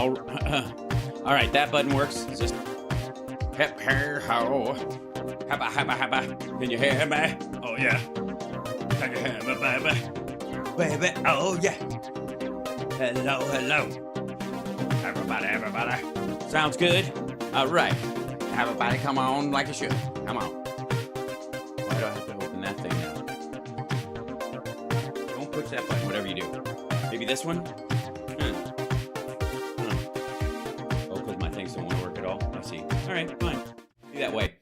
All right, that button works. It's just hep hair ho. Habba habba habba. Can you hear me? Oh yeah. Can you hear me, baby? Baby, oh yeah. Hello, hello. Everybody. Sounds good. All right. Everybody, come on like you should. Come on. Why do I have to open that thing now? Don't push that button, whatever you do. Maybe this one? Oh, because my things don't want to work at all. I see. All right, fine. Be that way.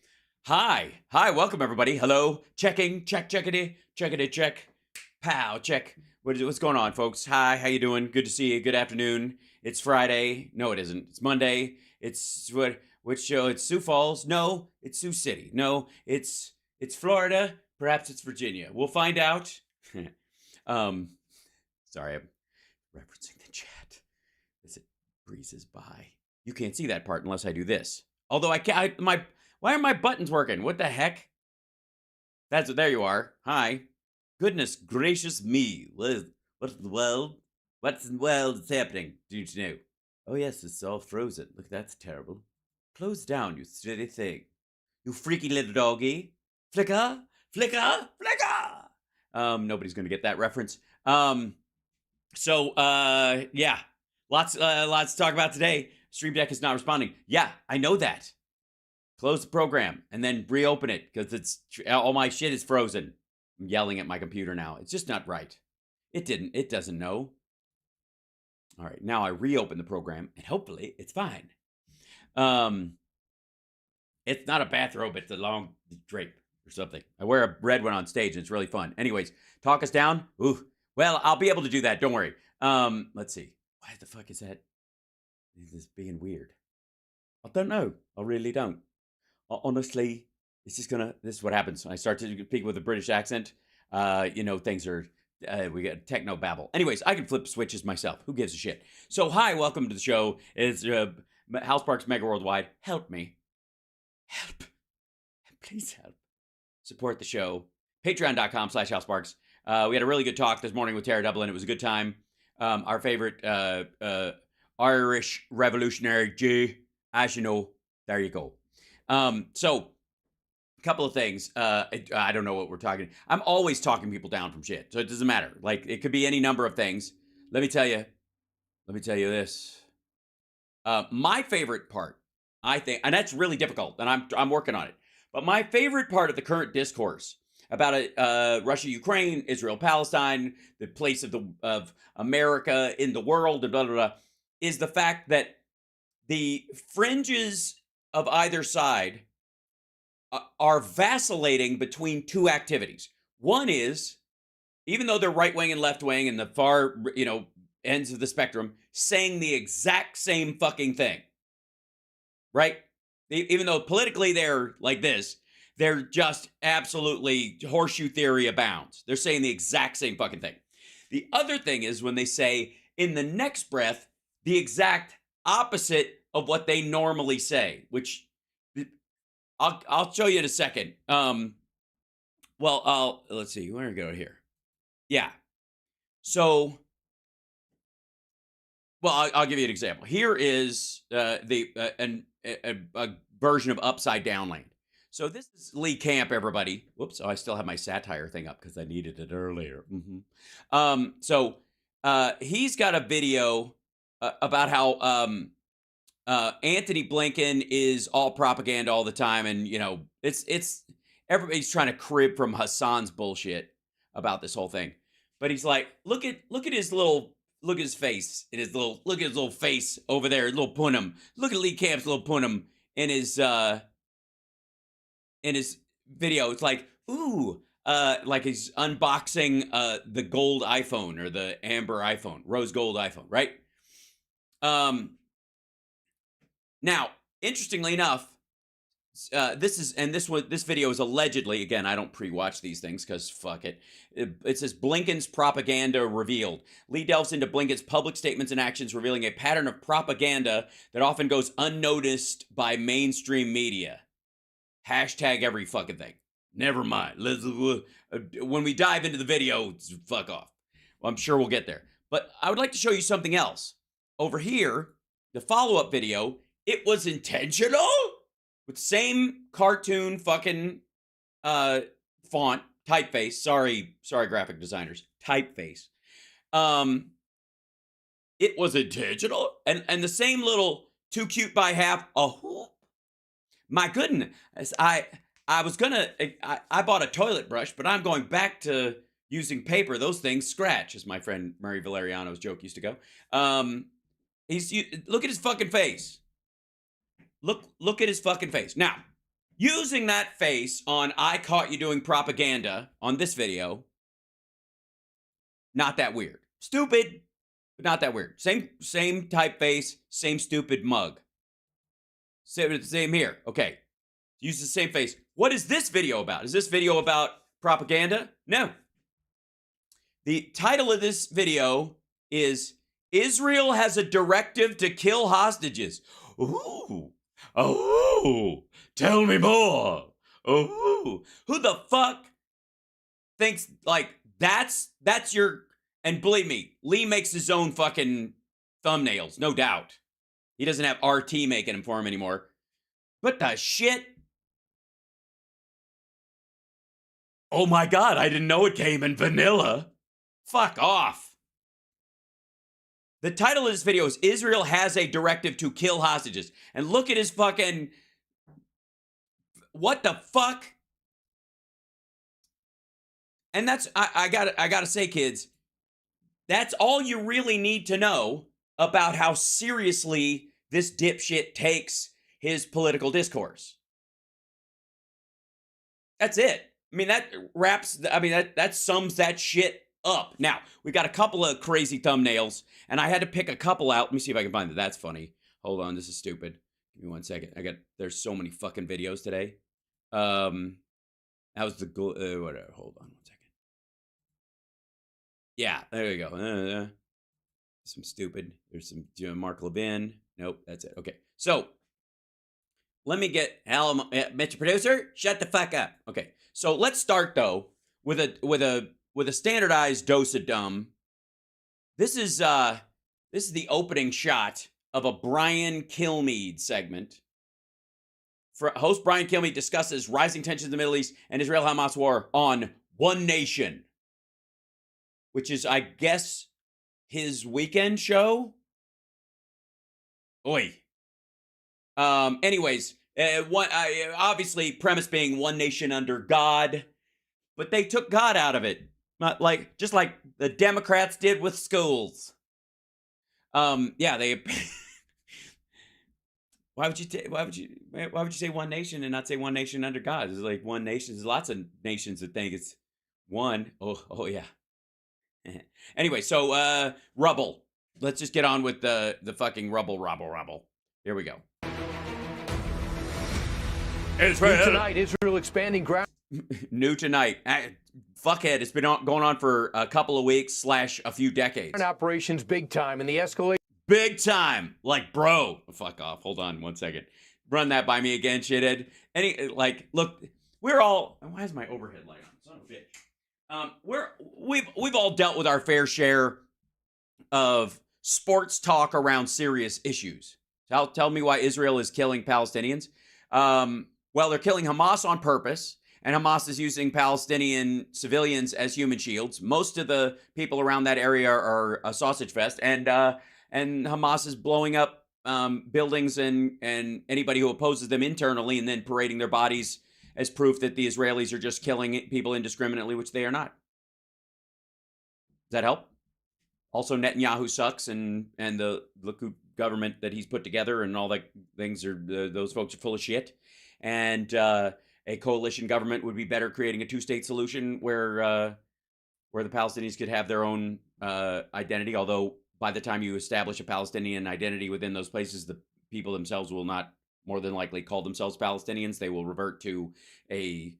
Hi, welcome everybody. Hello, checking, checkity, check. Pow, check. What's going on, folks? Hi, how you doing? Good to see you. Good afternoon. It's Friday. No, it isn't. It's Monday. It's which show? It's Sioux Falls. No, it's Sioux City. No, it's Florida. Perhaps it's Virginia. We'll find out. Sorry, I'm referencing the chat as it breezes by. You can't see that part unless I do this. Although I can't. Why aren't my buttons working? What the heck? There you are. Hi. Goodness gracious me. What's the world? What's in the world is happening? Don't you know? Oh yes, it's all frozen. Look, that's terrible. Close down, you silly thing. You freaky little doggy. Flicker. Nobody's gonna get that reference. Yeah. Lots to talk about today. Stream Deck is not responding. Yeah, I know that. Close the program and then reopen it because all my shit is frozen. I'm yelling at my computer now. It's just not right. It doesn't know. All right, now I reopen the program and hopefully it's fine. It's not a bathrobe, it's a long drape or something. I wear a red one on stage and it's really fun. Anyways, talk us down. Ooh, well, I'll be able to do that. Don't worry. Let's see. Why the fuck is that? This is being weird. I don't know. I really don't. Honestly, this is what happens when I start to speak with a British accent. Things are, we got techno babble. Anyways, I can flip switches myself. Who gives a shit? So, hi, welcome to the show. It's House Parks Megaworldwide. Help me. Help. Please help. Support the show. Patreon.com/houseparks. We had a really good talk this morning with Tara Dublin. It was a good time. Our favorite Irish revolutionary Jew, as you know. There you go. So, a couple of things. I don't know what we're talking. I'm always talking people down from shit, so it doesn't matter. Like, it could be any number of things. Let me tell you this. My favorite part, I think, and that's really difficult, and I'm working on it. But my favorite part of the current discourse about Russia, Ukraine, Israel, Palestine, the place of America in the world, and blah blah blah, is the fact that the fringes of either side are vacillating between two activities. One is, even though they're right wing and left wing and the far, ends of the spectrum, saying the exact same fucking thing, right? Even though politically they're like this, they're just absolutely horseshoe theory abounds. They're saying the exact same fucking thing. The other thing is when they say in the next breath the exact opposite of what they normally say, which I'll show you in a second. Let's see. Where do we go here? Yeah. So, I'll give you an example. Here is a version of Upside Down Land. So this is Lee Camp, everybody. Whoops. Oh, I still have my satire thing up because I needed it earlier. He's got a video about how Anthony Blinken is all propaganda all the time, and it's everybody's trying to crib from Hassan's bullshit about this whole thing. But he's like, look at his face and look at his little face over there, little punum. Look at Lee Camp's little punum in his video. It's like, ooh, like he's unboxing the gold iPhone or the amber iPhone, rose gold iPhone, right? Now, interestingly enough, this video is allegedly, again, I don't pre-watch these things because fuck it. It says Blinken's propaganda revealed. Lee delves into Blinken's public statements and actions, revealing a pattern of propaganda that often goes unnoticed by mainstream media. Hashtag every fucking thing. Never mind. When we dive into the video, fuck off. Well, I'm sure we'll get there. But I would like to show you something else. Over here, the follow-up video, it was intentional with the same cartoon fucking font, typeface. Sorry, graphic designers. Typeface. It was intentional, and the same little too cute by half. Oh, my goodness! I bought a toilet brush, but I'm going back to using paper. Those things scratch, as my friend Murray Valeriano's joke used to go. Look at his fucking face. Look at his fucking face. Now, using that face on I caught you doing propaganda on this video, not that weird. Stupid, but not that weird. Same typeface, same stupid mug. Same here. Okay. Use the same face. What is this video about? Is this video about propaganda? No. The title of this video is Israel has a directive to kill hostages. Ooh. Oh. Tell me more. Oh. Who the fuck thinks like that's your, and believe me, Lee makes his own fucking thumbnails, no doubt. He doesn't have RT making them for him anymore. What the shit? Oh my God, I didn't know it came in vanilla. Fuck off. The title of this video is Israel has a directive to kill hostages. And look at his fucking... What the fuck? And that's... I gotta say, kids, that's all you really need to know about how seriously this dipshit takes his political discourse. That's it. I mean, that sums that shit up. Now, we've got a couple of crazy thumbnails, and I had to pick a couple out. Let me see if I can find that. That's funny. Hold on, this is stupid. Give me 1 second. There's so many fucking videos today. That was the, whatever. Hold on 1 second. Yeah, there you go. Some stupid. There's some Mark Levin. Nope, that's it. Okay, so let me get Mr. Producer, shut the fuck up. Okay, so let's start though with a standardized dose of dumb. This is the opening shot of a Brian Kilmeade segment. Host Brian Kilmeade discusses rising tensions in the Middle East and Israel-Hamas war on One Nation, which is, I guess, his weekend show. Oi. Anyways, obviously premise being one nation under God, but they took God out of it, just like the Democrats did with schools. Yeah, they. Why would you say one nation and not say one nation under God? It's like one nation. There's lots of nations that think it's one. Oh yeah. Anyway, so rubble. Let's just get on with the fucking rubble. Here we go. Israel. New tonight, Israel expanding ground. New tonight. Fuckhead, it's been going on for a couple of weeks / a few decades. Operations big time, and the escalation. Big time. Like, bro. Fuck off. Hold on 1 second. Run that by me again, shithead. Look, we're all... Why is my overhead light on? Son of a bitch. We've all dealt with our fair share of sports talk around serious issues. Tell me why Israel is killing Palestinians. Well, they're killing Hamas on purpose, and Hamas is using Palestinian civilians as human shields. Most of the people around that area are a sausage fest, and Hamas is blowing up buildings and anybody who opposes them internally, and then parading their bodies as proof that the Israelis are just killing people indiscriminately, which they are not. Does that help? Also, Netanyahu sucks, and the Likud government that he's put together and all that things those folks are full of shit. And a coalition government would be better creating a two-state solution where the Palestinians could have their own identity. Although by the time you establish a Palestinian identity within those places, the people themselves will not more than likely call themselves Palestinians. They will revert to a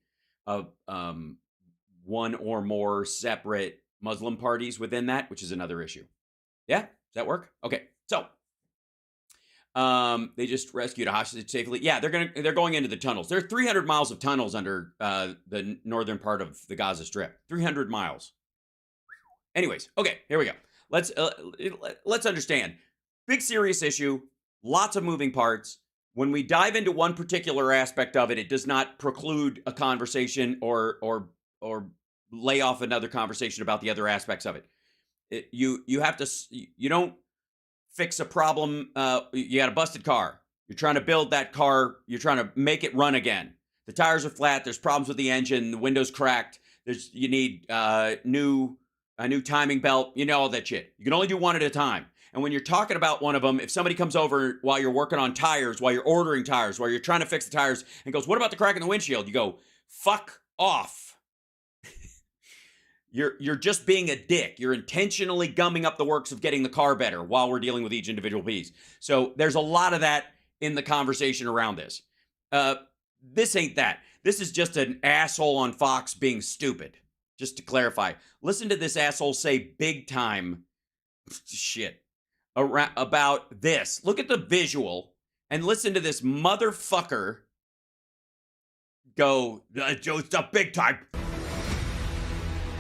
one or more separate Muslim parties within that, which is another issue. Yeah, does that work? Okay, so they just rescued a hostage safely. Yeah, they're going into the tunnels. There are 300 miles of tunnels under the northern part of the Gaza Strip. 300 miles. Anyways, okay, here we go. Let's understand. Big serious issue. lots of moving parts. When we dive into one particular aspect of it, it does not preclude a conversation or lay off another conversation about the other aspects of it. You have to, you don't fix a problem. You got a busted car. You're trying to build that car. You're trying to make it run again. The tires are flat. There's problems with the engine. The window's cracked. You need a new timing belt. You know all that shit. You can only do one at a time. And when you're talking about one of them, if somebody comes over while you're working on tires, while you're ordering tires, while you're trying to fix the tires, and goes, "What about the crack in the windshield?" You go, "Fuck off." You're just being a dick. You're intentionally gumming up the works of getting the car better while we're dealing with each individual piece. So there's a lot of that in the conversation around this. This ain't that. This is just an asshole on Fox being stupid. Just to clarify. Listen to this asshole say big time shit about this. Look at the visual and listen to this motherfucker go, "It's a big time."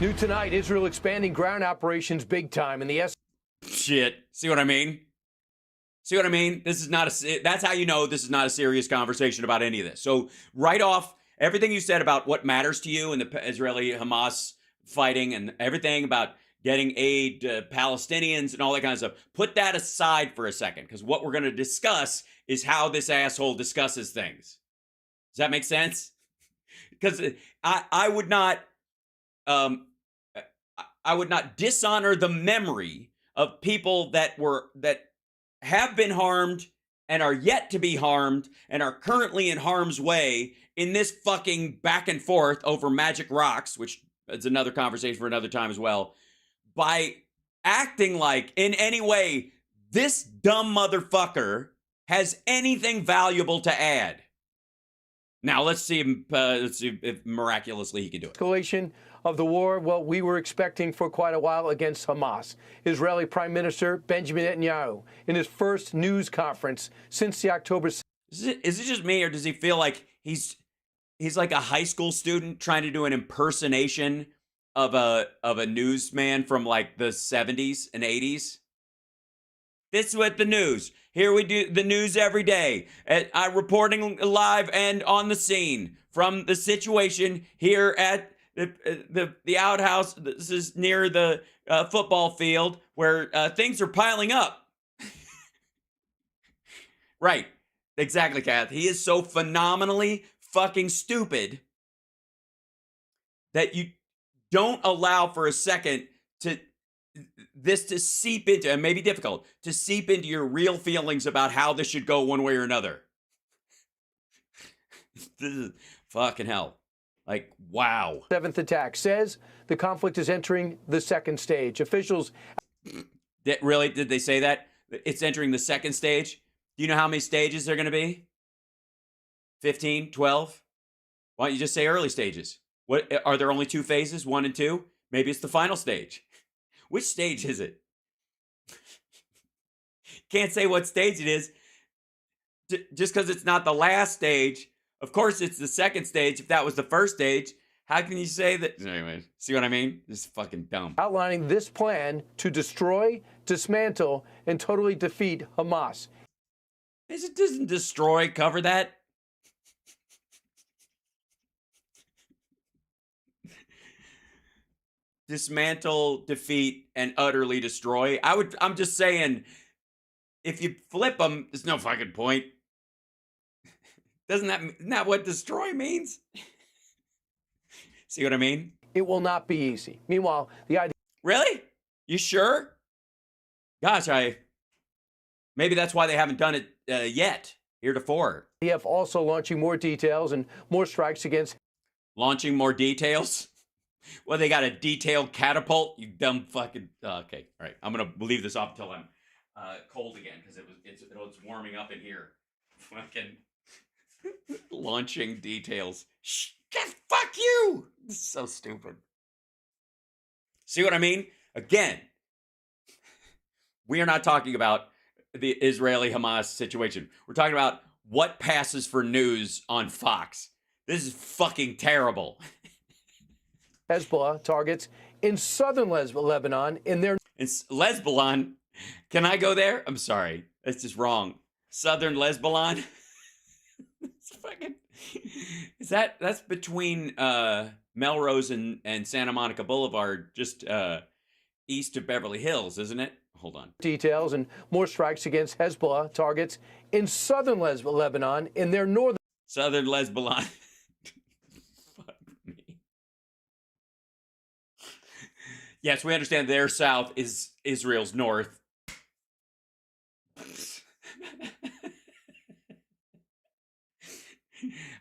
New tonight, Israel expanding ground operations big time in the Shit. See what I mean? See what I mean? This is not that's how you know this is not a serious conversation about any of this. So right off, everything you said about what matters to you and the Israeli-Hamas fighting and everything about getting aid to Palestinians and all that kind of stuff, put that aside for a second, because what we're going to discuss is how this asshole discusses things. Does that make sense? Because I would not dishonor the memory of people that have been harmed and are yet to be harmed and are currently in harm's way in this fucking back and forth over magic rocks, which is another conversation for another time as well, by acting like in any way this dumb motherfucker has anything valuable to add. Now let's see if miraculously he can do it. Escalation of the war, well, we were expecting for quite a while against Hamas. Israeli Prime Minister Benjamin Netanyahu, in his first news conference since the October. Is it just me, or does he feel like he's like a high school student trying to do an impersonation of a newsman from like the 70s and 80s? This is what the news. Here we do the news every day. I'm reporting live and on the scene from the situation here at the outhouse. This is near the football field where things are piling up. Right. Exactly, Kath. He is so phenomenally fucking stupid that you don't allow for a second to seep into, and maybe difficult, to seep into your real feelings about how this should go one way or another. This is fucking hell. Like, wow. Seventh attack says the conflict is entering the second stage. Officials. Really? Did they say that? It's entering the second stage? Do you know how many stages there are going to be? 15? 12? Why don't you just say early stages? What are there only 2 phases, 1 and 2? Maybe it's the final stage. Which stage is it? Can't say what stage it is. Just because it's not the last stage. Of course, it's the second stage. If that was the first stage, how can you say that? Anyway, see what I mean? This is fucking dumb. Outlining this plan to destroy, dismantle, and totally defeat Hamas. Doesn't destroy cover that? Dismantle, defeat, and utterly destroy. I'm just saying, if you flip them, there's no fucking point. Isn't that what destroy means? See what I mean? It will not be easy. Meanwhile, the idea. Really? You sure? Gosh, maybe that's why they haven't done it yet, heretofore. The F also launching more details and more strikes against. Launching more details? Well, they got a detailed catapult? You dumb fucking. Okay, all right. I'm going to leave this off until I'm cold again, because it's warming up in here. Fucking launching details. Shh, fuck you! This is so stupid. See what I mean? Again, we are not talking about the Israeli-Hamas situation. We're talking about what passes for news on Fox. This is fucking terrible. Hezbollah targets in southern Lebanon in their. In Lesbanon? Can I go there? I'm sorry. That's just wrong. Southern Lesbalon. It's fucking. That's between Melrose and Santa Monica Boulevard, just east of Beverly Hills, isn't it? Hold on. Details and more strikes against Hezbollah targets in southern Lebanon in their northern. Southern Lesbalon. Fuck me. Yes, we understand their south is Israel's north.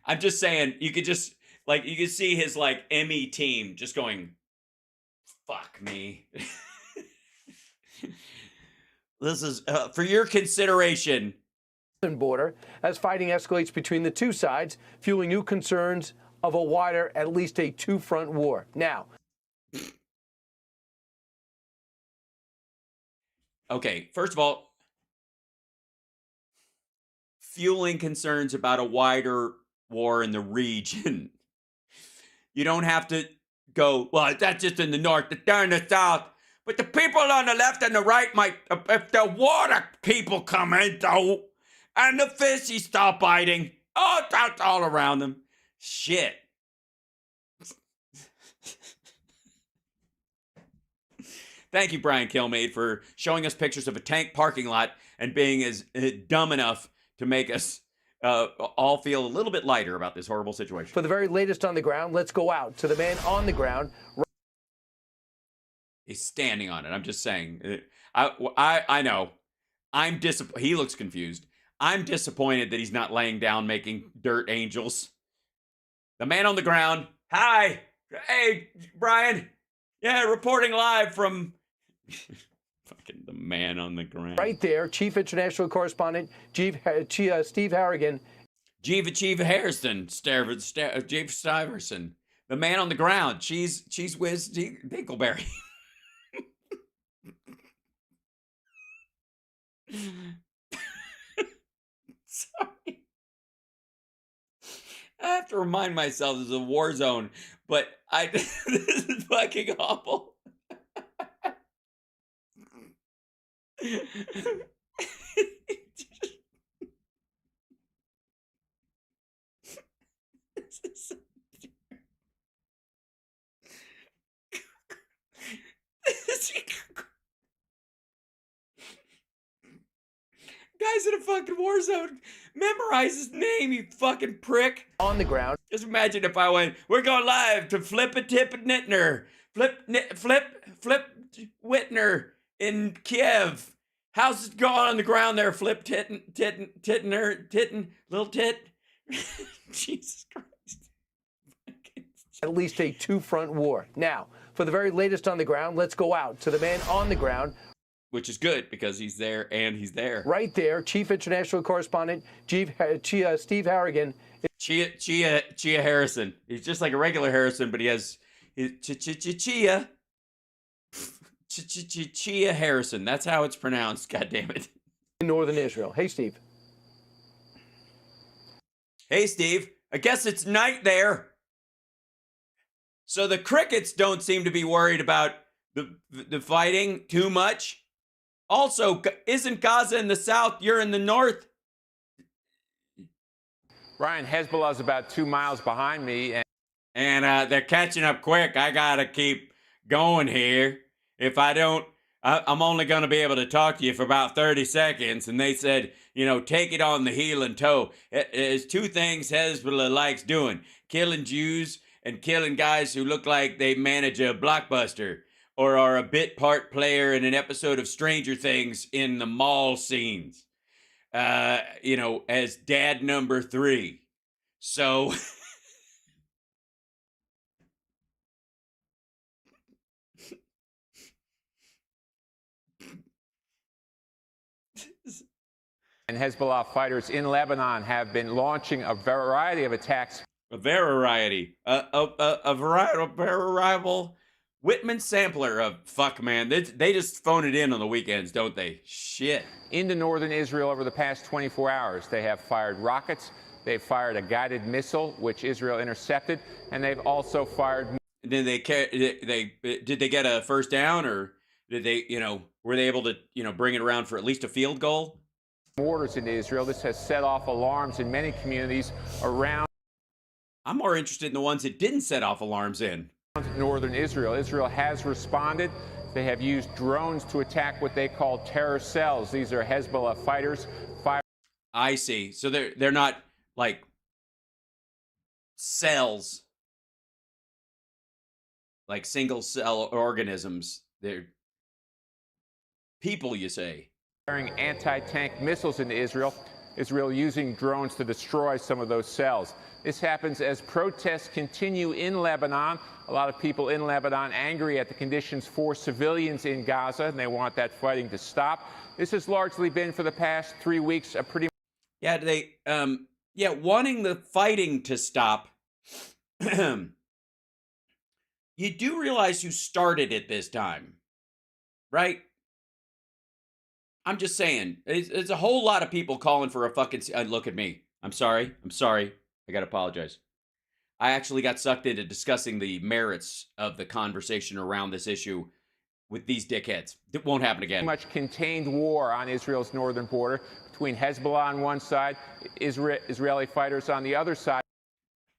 I'm just saying, you could just, like, you could see his, like, ME team just going, fuck me. This is, for your consideration. Border as fighting escalates between the two sides, fueling new concerns of a wider, at least a two-front war. Now. Okay, first of all, fueling concerns about a wider war in the region. You don't have to go, well, that's just in the north, they're in the south. But the people on the left and the right might, if the water people come in, though, and the fishies stop biting, oh, that's all around them. Shit. Thank you, Brian Kilmeade, for showing us pictures of a tank parking lot and being as dumb enough to make us all feel a little bit lighter about this horrible situation. For the very latest on the ground, let's go out to the man on the ground. He's standing on it. I'm just saying. I know. I'm disappointed. He looks confused. I'm disappointed that he's not laying down making dirt angels. The man on the ground. Hi. Hey, Brian. Yeah, reporting live from... Fucking the man on the ground. Right there, Chief International Correspondent Steve Harrigan. Chief Harrison, Steve Stiverson. The man on the ground. Cheese whiz, Dinkleberry. Sorry. I have to remind myself this is a war zone, but this is fucking awful. Guy's in a fucking war zone. Memorize his name, you fucking prick. On the ground. Just imagine if I went, we're going live to Flip Nittner. Flip Whitner in Kiev. How's it going on the ground there, Flip Titten, little tit? Jesus Christ. At least a two-front war. Now, for the very latest on the ground, let's go out to the man on the ground. Which is good, because he's there and he's there. Right there, Chief International Correspondent Steve Harrigan. Chia Harrison. He's just like a regular Harrison, but he has Chia Harrison. That's how it's pronounced. God damn it. In northern Israel. Hey, Steve. Hey, Steve. I guess it's night there. So the crickets don't seem to be worried about the fighting too much. Also, isn't Gaza in the south? You're in the north. Ryan, Hezbollah's about 2 miles behind me. And they're catching up quick. I got to keep going here. If I don't, I'm only going to be able to talk to you for about 30 seconds. And they said, take it on the heel and toe. There's two things Hezbollah likes doing. Killing Jews and killing guys who look like they manage a blockbuster or are a bit part player in an episode of Stranger Things in the mall scenes. As dad number 3. So... And Hezbollah fighters in Lebanon have been launching a variety of attacks. A variety. A variable Whitman sampler of fuck, man. They just phone it in on the weekends, don't they? Shit. Into northern Israel over the past 24 hours. They have fired rockets. They've fired a guided missile, which Israel intercepted. And they've also fired... Did they get a first down, or did they, were they able to, bring it around for at least a field goal? Borders into Israel. This has set off alarms in many communities around I'm more interested in the ones that didn't set off alarms in northern Israel. Israel has responded. They have used drones to attack what they call terror cells. These are Hezbollah fighters. I see. So they're not like cells, like single cell organisms. They're people, you say. Firing anti-tank missiles into Israel. Israel using drones to destroy some of those cells. This happens as protests continue in Lebanon. A lot of people in Lebanon angry at the conditions for civilians in Gaza, and they want that fighting to stop. This has largely been, for the past 3 weeks, a pretty... Yeah, wanting the fighting to stop. You do realize who started it this time, right? I'm just saying, it's a whole lot of people calling for a fucking... look at me. I'm sorry. I gotta apologize. I actually got sucked into discussing the merits of the conversation around this issue with these dickheads. It won't happen again. Much contained war on Israel's northern border between Hezbollah on one side, Israeli fighters on the other side.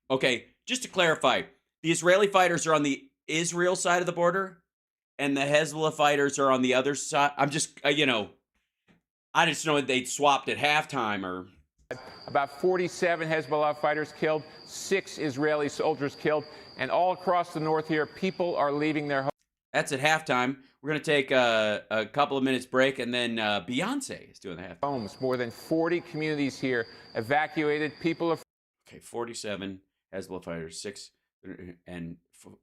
Okay, just to clarify, the Israeli fighters are on the Israel side of the border, and the Hezbollah fighters are on the other side. I'm just, I just know they swapped at halftime or... About 47 Hezbollah fighters killed, 6 Israeli soldiers killed, and all across the north here, people are leaving their homes. That's at halftime. We're going to take a couple of minutes break, and then Beyonce is doing the halftime. Homes. More than 40 communities here evacuated. People are... Okay, 47 Hezbollah fighters, 6, and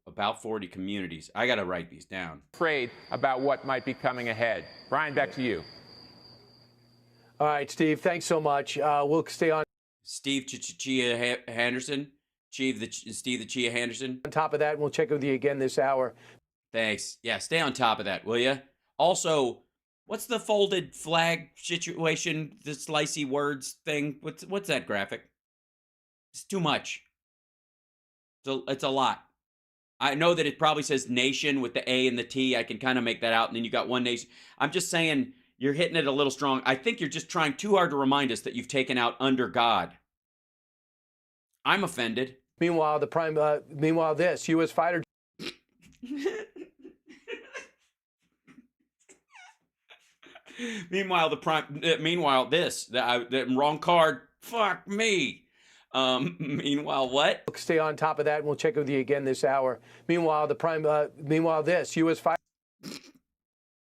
about 40 communities. I got to write these down. Afraid about what might be coming ahead. Brian, back to you. All right, Steve, thanks so much. We'll stay on. Steve Chia Henderson. Steve the Chia Henderson. On top of that, we'll check with you again this hour. Thanks. Yeah, stay on top of that, will you? Also, what's the folded flag situation, the slicey words thing? What's that graphic? It's too much. It's a lot. I know that it probably says nation with the A and the T. I can kind of make that out, and then you got one nation. I'm just saying... You're hitting it a little strong. I think you're just trying too hard to remind us that you've taken out under God. I'm offended. Meanwhile, this U.S. fighter. Meanwhile, the wrong card. Fuck me. Meanwhile, what? Stay on top of that, and we'll check with you again this hour. Meanwhile, this U.S. fighter.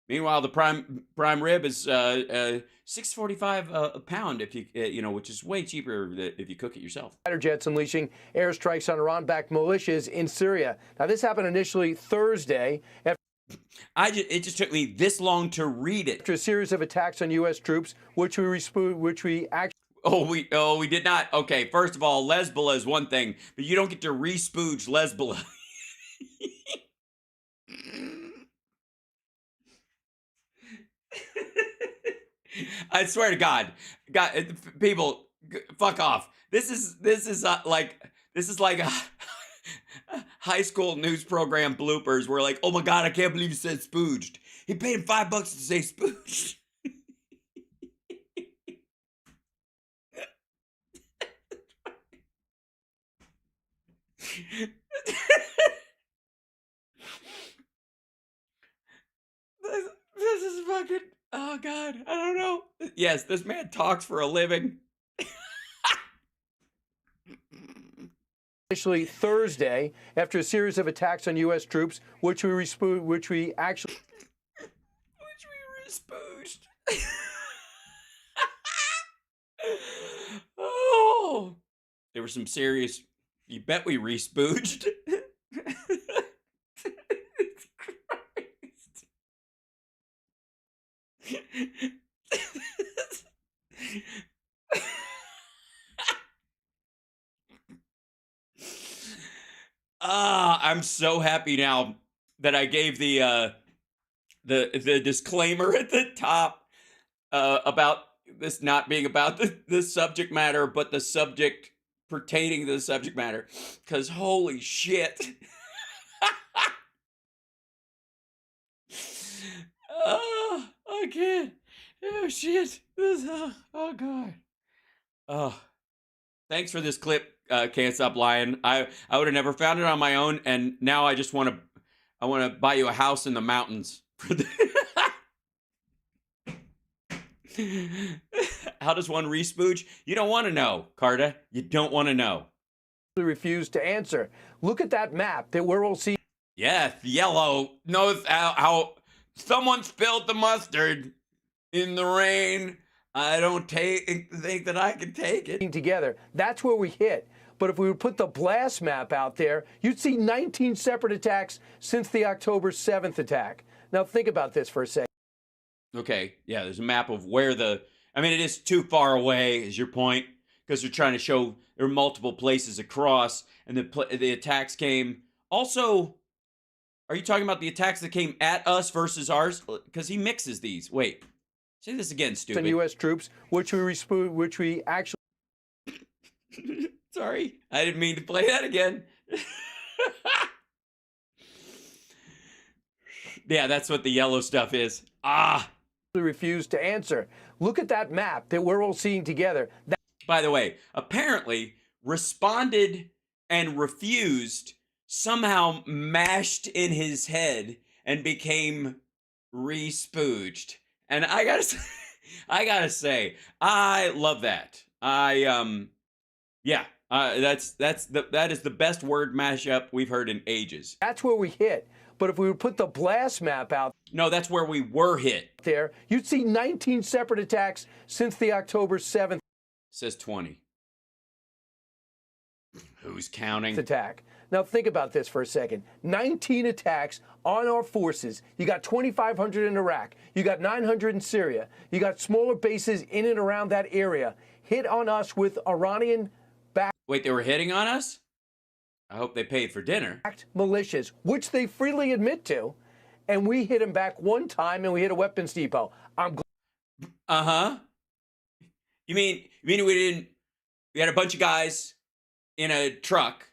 Meanwhile, the prime rib is $6.45 a pound if you which is way cheaper if you cook it yourself. Fighter jets unleashing airstrikes on Iran-backed militias in Syria. Now, this happened initially Thursday. It just took me this long to read it. After a series of attacks on U.S. troops, which we actually. Oh, we did not. Okay, first of all, Lesbala is one thing, but you don't get to re-spooge Lesbala. I swear to God, people, fuck off. This is like a high school news program bloopers where like, oh my God, I can't believe you said spooged. He paid him $5 to say spooged. This is fucking... Oh, God, I don't know. Yes, this man talks for a living. Initially Thursday, after a series of attacks on U.S. troops, which we spooged. Oh, there were some serious... You bet we re-spooged. I'm so happy now that I gave the disclaimer at the top about this not being about the subject matter, but the subject pertaining to the subject matter. Because holy shit. I can't. Oh shit! Oh god. Oh, thanks for this clip. Can't stop lying. I would have never found it on my own, and now I just want to. I want to buy you a house in the mountains. How does one respooge? You don't want to know, Carta. You don't want to know. Refused to answer. Look at that map that we're all seeing. Yes, yellow knows how someone spilled the mustard in the rain. I don't think that I can take it. Together. That's where we hit. But if we would put the blast map out there, you'd see 19 separate attacks since the October 7th attack. Now think about this for a second. Okay, yeah, there's a map of where the... I mean, it is too far away, is your point, because they're trying to show there are multiple places across, and the attacks came... Also, are you talking about the attacks that came at us versus ours? Because he mixes these. Wait, say this again, stupid. U.S. troops, which we actually... Sorry, I didn't mean to play that again. Yeah, that's what the yellow stuff is. refused to answer. Look at that map that we're all seeing together. By the way, apparently responded and refused somehow mashed in his head and became re-spooged. And I gotta say, I love that. That is the best word mashup we've heard in ages. That's where we hit. But if we would put the blast map out... No, that's where we were hit. ...there, you'd see 19 separate attacks since the October 7th... Says 20. Who's counting? ...attack. Now think about this for a second. 19 attacks on our forces. You got 2,500 in Iraq. You got 900 in Syria. You got smaller bases in and around that area. Hit on us with Iranian... Wait, they were hitting on us? I hope they paid for dinner. Militias, which they freely admit to, and we hit them back one time, and we hit a weapons depot. Uh-huh. You mean we didn't? We had a bunch of guys in a truck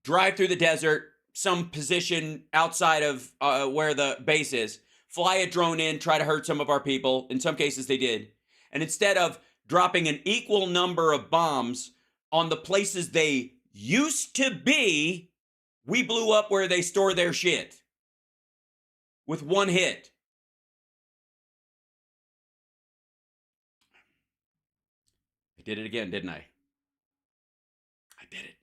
drive through the desert, some position outside of where the base is, fly a drone in, try to hurt some of our people. In some cases, they did. And instead of dropping an equal number of bombs on the places they used to be, we blew up where they store their shit with one hit. I did it again, didn't I? I did it.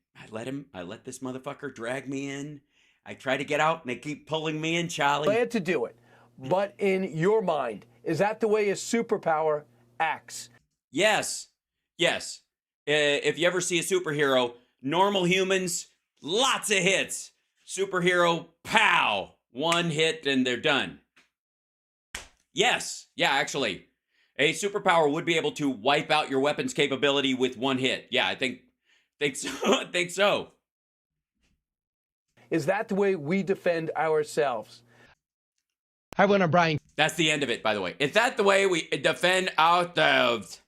I let this motherfucker drag me in. I try to get out and they keep pulling me in, Charlie. Glad to do it. But in your mind, is that the way a superpower acts? Yes. Yes. If you ever see a superhero, normal humans, lots of hits. Superhero, pow. One hit and they're done. Yes. Yeah, actually. A superpower would be able to wipe out your weapons capability with one hit. Yeah, I think so. I think so. Is that the way we defend ourselves? Hi, everyone. I'm Brian. That's the end of it, by the way. Is that the way we defend ourselves?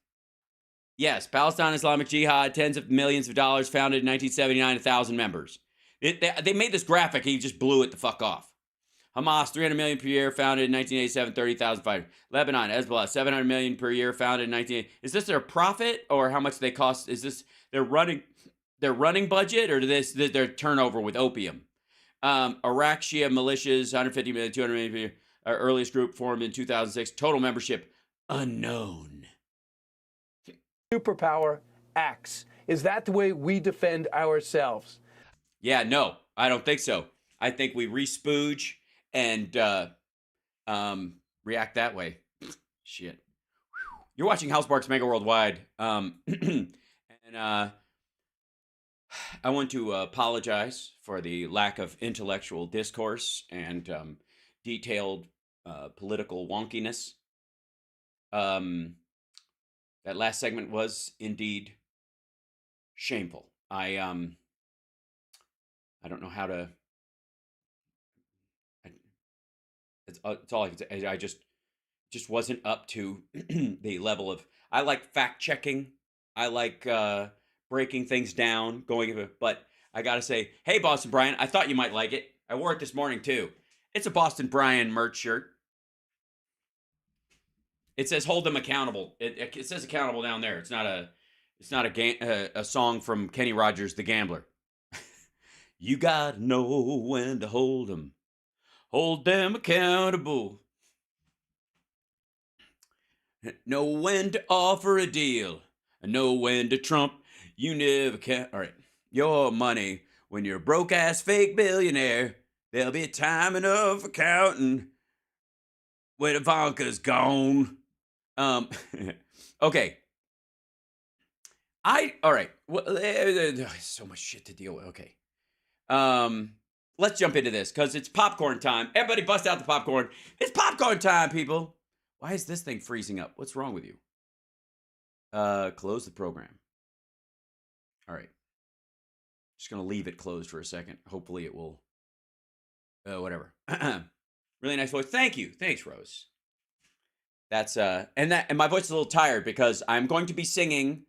Yes, Palestine Islamic Jihad, tens of millions of dollars, founded in 1979, 1,000 members. They made this graphic, he just blew it the fuck off. Hamas, 300 million per year, founded in 1987, 30,000 fighters. Lebanon, Hezbollah, 700 million per year, founded in 1980. Is this their profit or how much they cost? Is this their running budget or their turnover with opium? Iraq Shia militias, 150 million, 200 million per year. Our earliest group formed in 2006. Total membership unknown. Superpower acts. Is that the way we defend ourselves? Yeah, no, I don't think so. I think we re-spooge and react that way. Shit. You're watching Housebark's Megaworldwide. And I want to apologize for the lack of intellectual discourse and detailed political wonkiness. That last segment was indeed shameful. I don't know how to. It's all I can say. I just wasn't up to the level of. I like fact checking. I like breaking things down, but I gotta say, hey, Boston Brian, I thought you might like it. I wore it this morning too. It's a Boston Brian merch shirt. It says hold them accountable. It says accountable down there. It's not a song from Kenny Rogers, The Gambler. You gotta know when to hold them. Hold them accountable. Know when to offer a deal. Know when to trump. You never can. All right. Your money when you're a broke-ass fake billionaire. There'll be time enough for counting when Ivanka's gone. Okay. All right. Well, there's so much shit to deal with. Okay. Let's jump into this because it's popcorn time. Everybody bust out the popcorn. It's popcorn time, people. Why is this thing freezing up? What's wrong with you? Close the program. All right. Just going to leave it closed for a second. Hopefully it will, whatever. Really nice voice. Thank you. Thanks, Rose. That's, and my voice is a little tired because I'm going to be singing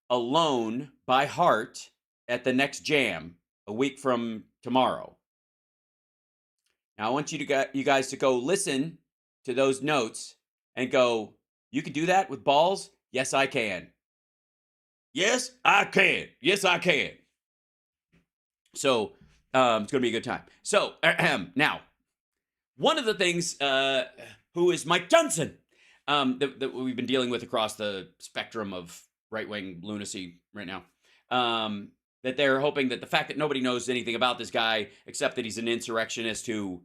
Alone by Heart at the next jam a week from tomorrow. Now I want you guys to go listen to those notes and go, you can do that with balls? Yes, I can. Yes, I can. Yes, I can. So it's going to be a good time. So now, one of the things, who is Mike Johnson, that we've been dealing with across the spectrum of right-wing lunacy right now, that they're hoping that the fact that nobody knows anything about this guy, except that he's an insurrectionist who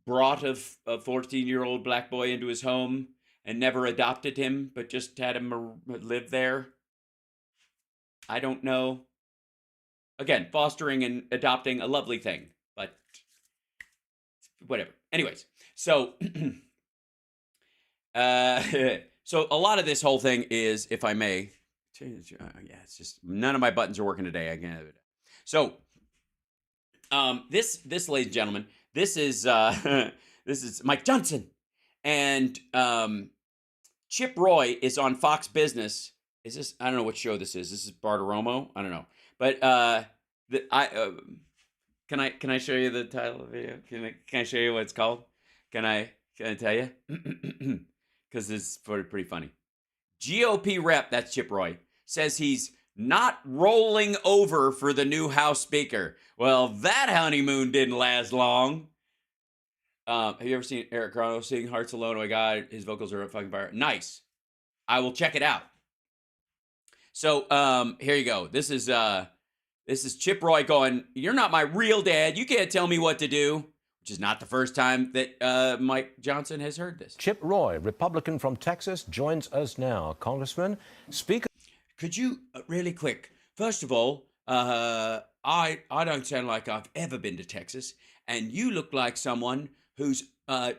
brought a 14-year-old black boy into his home and never adopted him, but just had him live there. I don't know. Again, fostering and adopting, a lovely thing, but whatever. Anyways, so so a lot of this whole thing is, if I may, it's just none of my buttons are working today. I can't. So this, ladies and gentlemen, this is Mike Johnson, and Chip Roy is on Fox Business. Is this? I don't know what show this is. This is Bartiromo. I don't know, but can I show you the title of the video? Can I show you what it's called? Can I tell you? Because this is pretty funny. GOP rep, that's Chip Roy, says he's not rolling over for the new House Speaker. Well, that honeymoon didn't last long. Have you ever seen Eric Carno sing Hearts Alone? Oh my God, his vocals are a fucking fire. Nice. I will check it out. So here you go. This is Chip Roy going, "You're not my real dad. You can't tell me what to do," which is not the first time that Mike Johnson has heard this. Chip Roy, Republican from Texas, joins us now. Congressman, Speaker. Could you, really quick, first of all, I don't sound like I've ever been to Texas, and you look like someone who's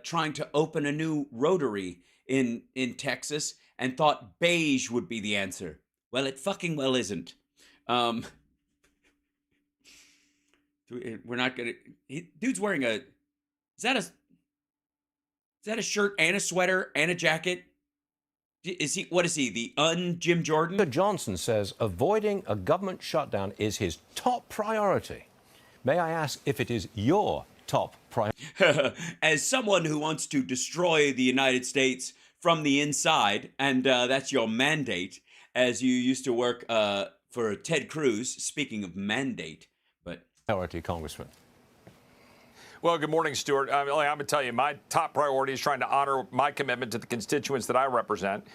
trying to open a new Rotary in Texas and thought beige would be the answer. Well, it fucking well isn't. We're not gonna. Dude's wearing a. Is that a shirt and a sweater and a jacket? Is he? What is he? The Jim Jordan? Speaker Johnson says avoiding a government shutdown is his top priority. May I ask if it is your top priority? As someone who wants to destroy the United States from the inside, and that's your mandate, as you used to work for Ted Cruz. Speaking of mandate, but Priority, Congressman. Well, good morning, Stuart. I'm going to tell you, my top priority is trying to honor my commitment to the constituents that I represent.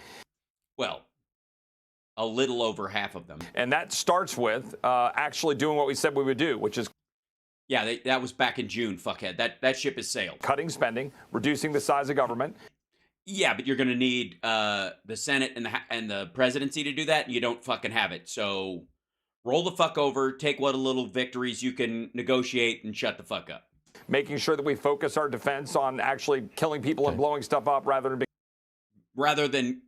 Well, a little over half of them. And that starts with actually doing what we said we would do, which is Yeah, that was back in June, fuckhead. That ship has sailed. cutting spending, reducing the size of government. Yeah, but you're going to need the Senate and the presidency to do that, and you don't fucking have it. So roll the fuck over, take what little victories you can negotiate, and shut the fuck up. Making sure that we focus our defense on actually killing people and blowing stuff up rather than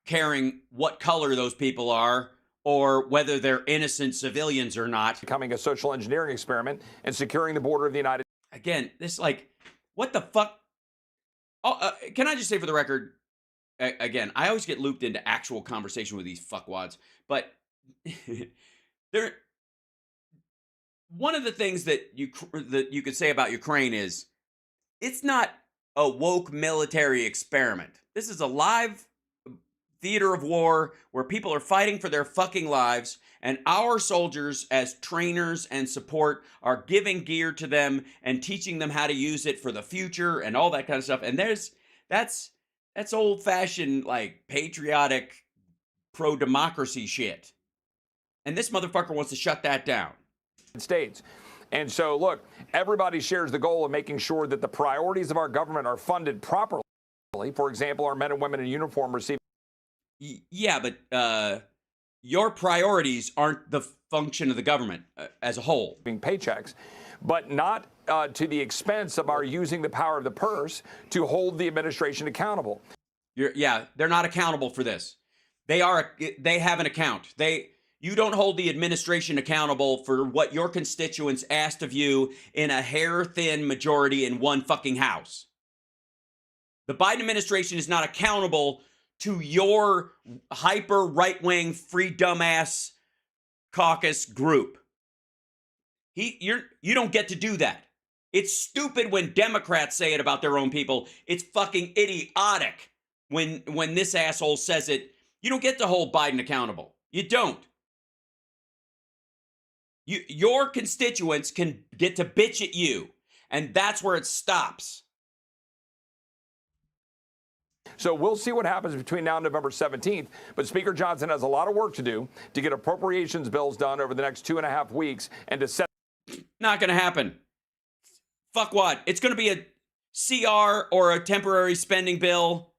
caring what color those people are or whether they're innocent civilians or not. becoming a social engineering experiment and securing the border of the United States. Again, this what the fuck? Oh, can I just say for the record, again, I always get looped into actual conversation with these fuckwads, but one of the things that you could say about Ukraine is it's not a woke military experiment. This is a live theater of war where people are fighting for their fucking lives, and our soldiers as trainers and support are giving gear to them and teaching them how to use it for the future and all that kind of stuff. And that's old-fashioned, like, patriotic pro-democracy shit. And this motherfucker wants to shut that down. States. And so, look, everybody shares the goal of making sure that the priorities of our government are funded properly. For example, our men and women in uniform receive. Yeah, but your priorities aren't the function of the government as a whole. Paychecks, but not to the expense of our using the power of the purse to hold the administration accountable. They're not accountable for this. They have an account. You don't hold the administration accountable for what your constituents asked of you in a hair-thin majority in one fucking house. The Biden administration is not accountable to your hyper right-wing free dumbass caucus group. You don't get to do that. It's stupid when Democrats say it about their own people. It's fucking idiotic when this asshole says it. You don't get to hold Biden accountable. You don't. Your constituents can get to bitch at you, and that's where it stops. So we'll see what happens between now and November 17th. But Speaker Johnson has a lot of work to do to get appropriations bills done over the next 2.5 weeks and to set. Not going to happen. Fuck what? It's going to be a CR or a temporary spending bill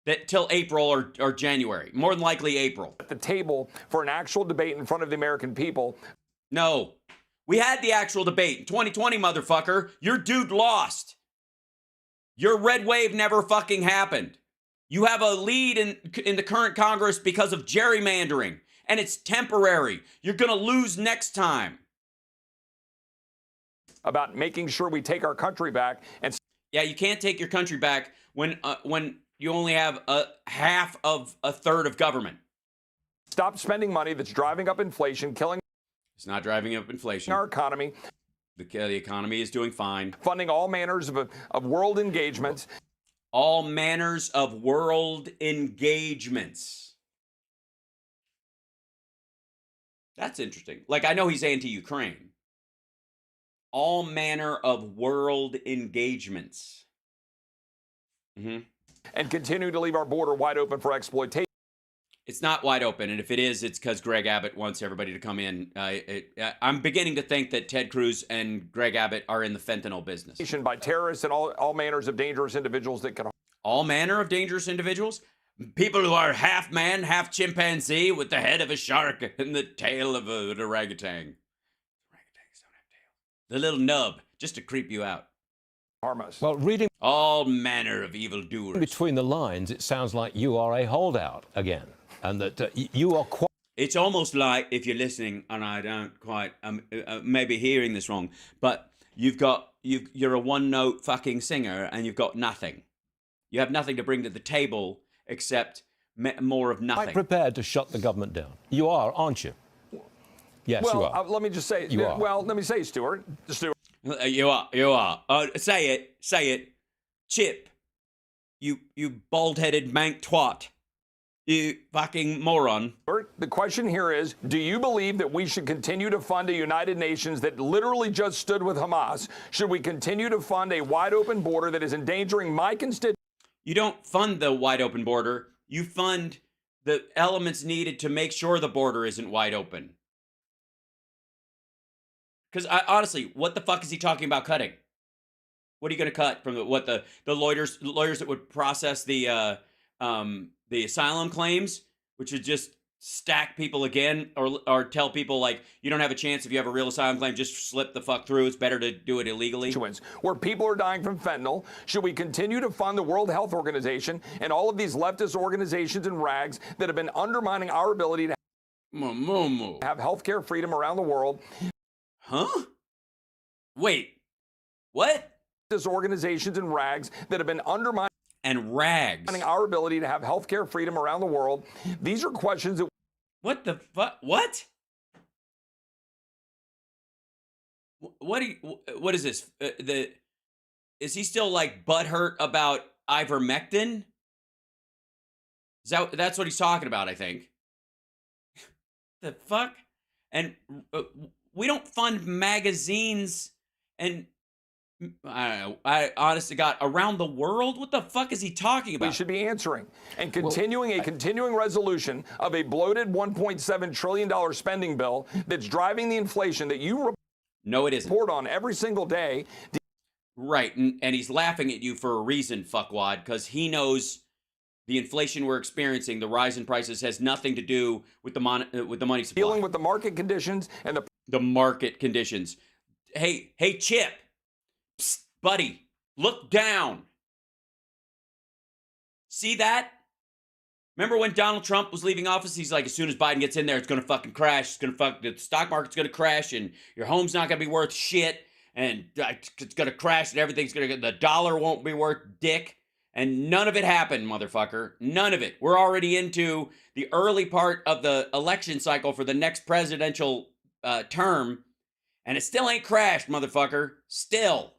that till April or January. More than likely April. At the table for an actual debate in front of the American people. No. We had the actual debate in 2020, motherfucker. Your dude lost. Your red wave never fucking happened. You have a lead in the current Congress because of gerrymandering, and it's temporary. You're going to lose next time. About making sure we take our country back. And yeah, you can't take your country back when you only have half of a third of government. Stop spending money that's driving up inflation, killing. It's not driving up inflation. Our economy. The economy is doing fine. Funding all manners of world engagements. All manners of world engagements. That's interesting. Like, I know he's anti-Ukraine. All manner of world engagements. Mm-hmm. And continue to leave our border wide open for exploitation. It's not wide open, and if it is, it's because Greg Abbott wants everybody to come in. I'm beginning to think that Ted Cruz and Greg Abbott are in the fentanyl business. By terrorists and all manners of dangerous individuals that can. All manner of dangerous individuals? People who are half man, half chimpanzee with the head of a shark and the tail of an orangutan. Orangutans don't have tails. The little nub, just to creep you out. Harm us. Well, reading all manner of evildoers. between the lines, it sounds like you are a holdout again. And that you are quite. It's almost like, if you're listening, and I don't quite, maybe hearing this wrong, but you're a one-note fucking singer, and you've got nothing. You have nothing to bring to the table except more of nothing. Quite prepared to shut the government down. You are, aren't you? Yes, well, you are. Let me just say. You are. Well, let me say, Stuart. You are. Say it. Chip. You bald-headed mank twat. You fucking moron. The question here is, do you believe that we should continue to fund a United Nations that literally just stood with Hamas? Should we continue to fund a wide open border that is endangering my constituents? You don't fund the wide open border. You fund the elements needed to make sure the border isn't wide open. Because honestly, what the fuck is he talking about cutting? What are you going to cut from the lawyers that would process the asylum claims, which would just stack people again, or tell people, like, you don't have a chance if you have a real asylum claim, just slip the fuck through. It's better to do it illegally. Where people are dying from fentanyl, should we continue to fund the World Health Organization and all of these leftist organizations and rags that have been undermining our ability to have healthcare freedom around the world? Huh? Wait, what? These organizations and rags that have been undermining our ability to have healthcare freedom around the world. These are questions that. What the fuck? What? What is this? is he still like butthurt about ivermectin? That's what he's talking about, I think. The fuck? And we don't fund magazines and I don't know. I honestly got around the world. What the fuck is he talking about? We should be answering and continuing continuing resolution of a bloated $1.7 trillion spending bill that's driving the inflation that you no, it isn't. report on every single day. Right, and he's laughing at you for a reason, fuckwad, because he knows the inflation we're experiencing, the rise in prices, has nothing to do with the money supply. Dealing with the market conditions and the market conditions. Hey, Chip. Psst, buddy, look down. See that? Remember when Donald Trump was leaving office? He's like, as soon as Biden gets in there, it's going to fucking crash. The stock market's going to crash, and your home's not going to be worth shit, and it's going to crash, and everything's going to, the dollar won't be worth dick. And none of it happened, motherfucker. None of it. We're already into the early part of the election cycle for the next presidential term, and it still ain't crashed, motherfucker. Still.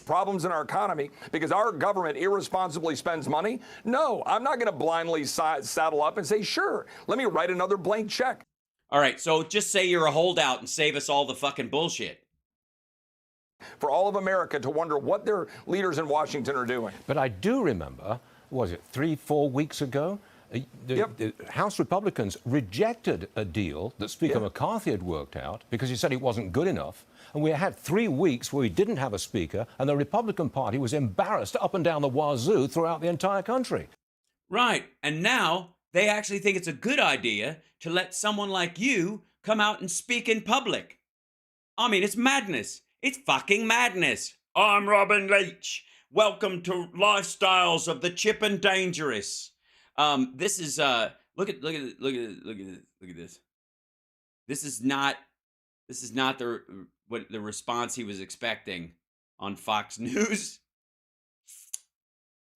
Problems in our economy because our government irresponsibly spends money? No, I'm not going to blindly saddle up and say, sure, let me write another blank check. All right, so just say you're a holdout and save us all the fucking bullshit. For all of America to wonder what their leaders in Washington are doing. But I do remember, was it 3-4 weeks ago? The House Republicans rejected a deal that Speaker McCarthy had worked out because he said it wasn't good enough. And we had 3 weeks where we didn't have a speaker, and the Republican Party was embarrassed up and down the wazoo throughout the entire country. Right. And now they actually think it's a good idea to let someone like you come out and speak in public. I mean, it's madness. It's fucking madness. I'm Robin Leach. Welcome to Lifestyles of the Chip and Dangerous. This is look at this. This is not the response he was expecting on Fox News.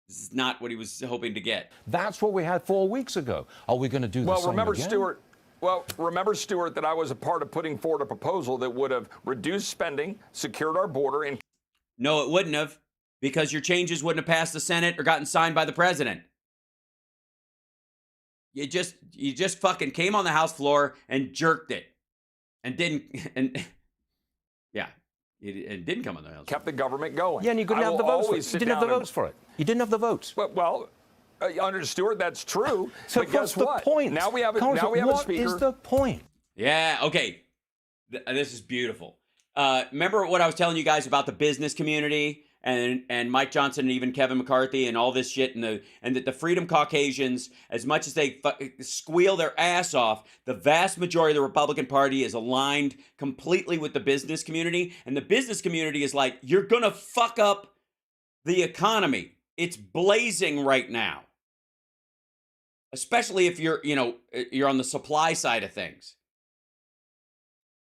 This is not what he was hoping to get. That's what we had 4 weeks ago. Are we going to do the same again? Remember, Stuart, that I was a part of putting forward a proposal that would have reduced spending, secured our border, and... No, it wouldn't have, because your changes wouldn't have passed the Senate or gotten signed by the president. You just fucking came on the House floor and jerked it. And didn't come on the House. Kept the government going. Yeah, and you couldn't have the votes for it. You didn't have the votes for it. You didn't have the votes. Well, under Stuart, that's true. So but guess what? Point? Now we have a speaker. What is the point? Yeah, okay. This is beautiful. Remember what I was telling you guys about the business community and Mike Johnson and even Kevin McCarthy and all this shit and that the Freedom Caucasians, as much as they squeal their ass off, the vast majority of the Republican Party is aligned completely with the business community, and the business community is like, you're gonna fuck up the economy. It's blazing right now, especially if you're on the supply side of things.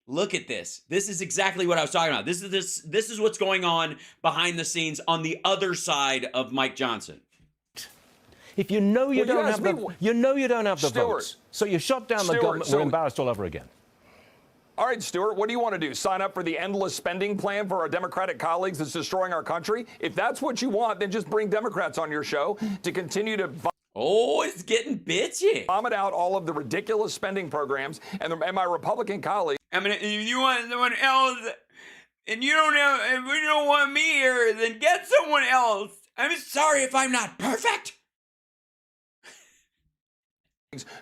Look at this. This is exactly what I was talking about. This is what's going on behind the scenes on the other side of Mike Johnson. If you know you don't have the votes, so you shut down the government, we're embarrassed all over again. All right, Stuart, what do you want to do? Sign up for the endless spending plan for our Democratic colleagues that's destroying our country? If that's what you want, then just bring Democrats on your show to continue to... Oh, it's getting bitchy. Vomit out all of the ridiculous spending programs, and my Republican colleagues... I mean, if you want someone else, and you don't have, if you don't want me here, then get someone else. I'm sorry if I'm not perfect.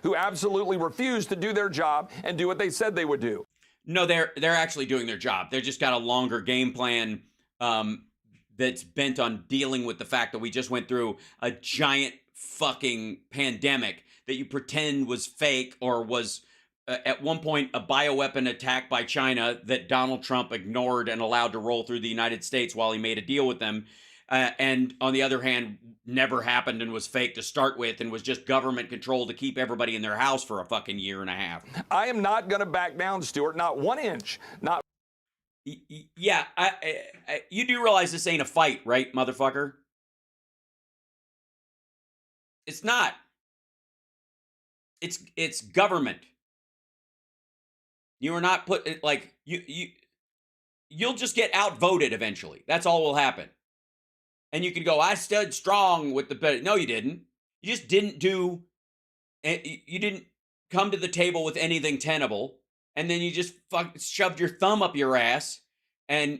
Who absolutely refuse to do their job and do what they said they would do. No, they're actually doing their job. They're just got a longer game plan that's bent on dealing with the fact that we just went through a giant fucking pandemic that you pretend was fake or was at one point a bioweapon attack by China that Donald Trump ignored and allowed to roll through the United States while he made a deal with them. And on the other hand, never happened and was fake to start with and was just government control to keep everybody in their house for a fucking year and a half. I am not going to back down, Stuart, not 1 inch. Not. Yeah, you do realize this ain't a fight, right, motherfucker? It's not. It's government. You are not put like you you'll just get outvoted eventually. That's all will happen. And you can go, I stood strong with the... No, you didn't. You just didn't do... You didn't come to the table with anything tenable. And then you just shoved your thumb up your ass and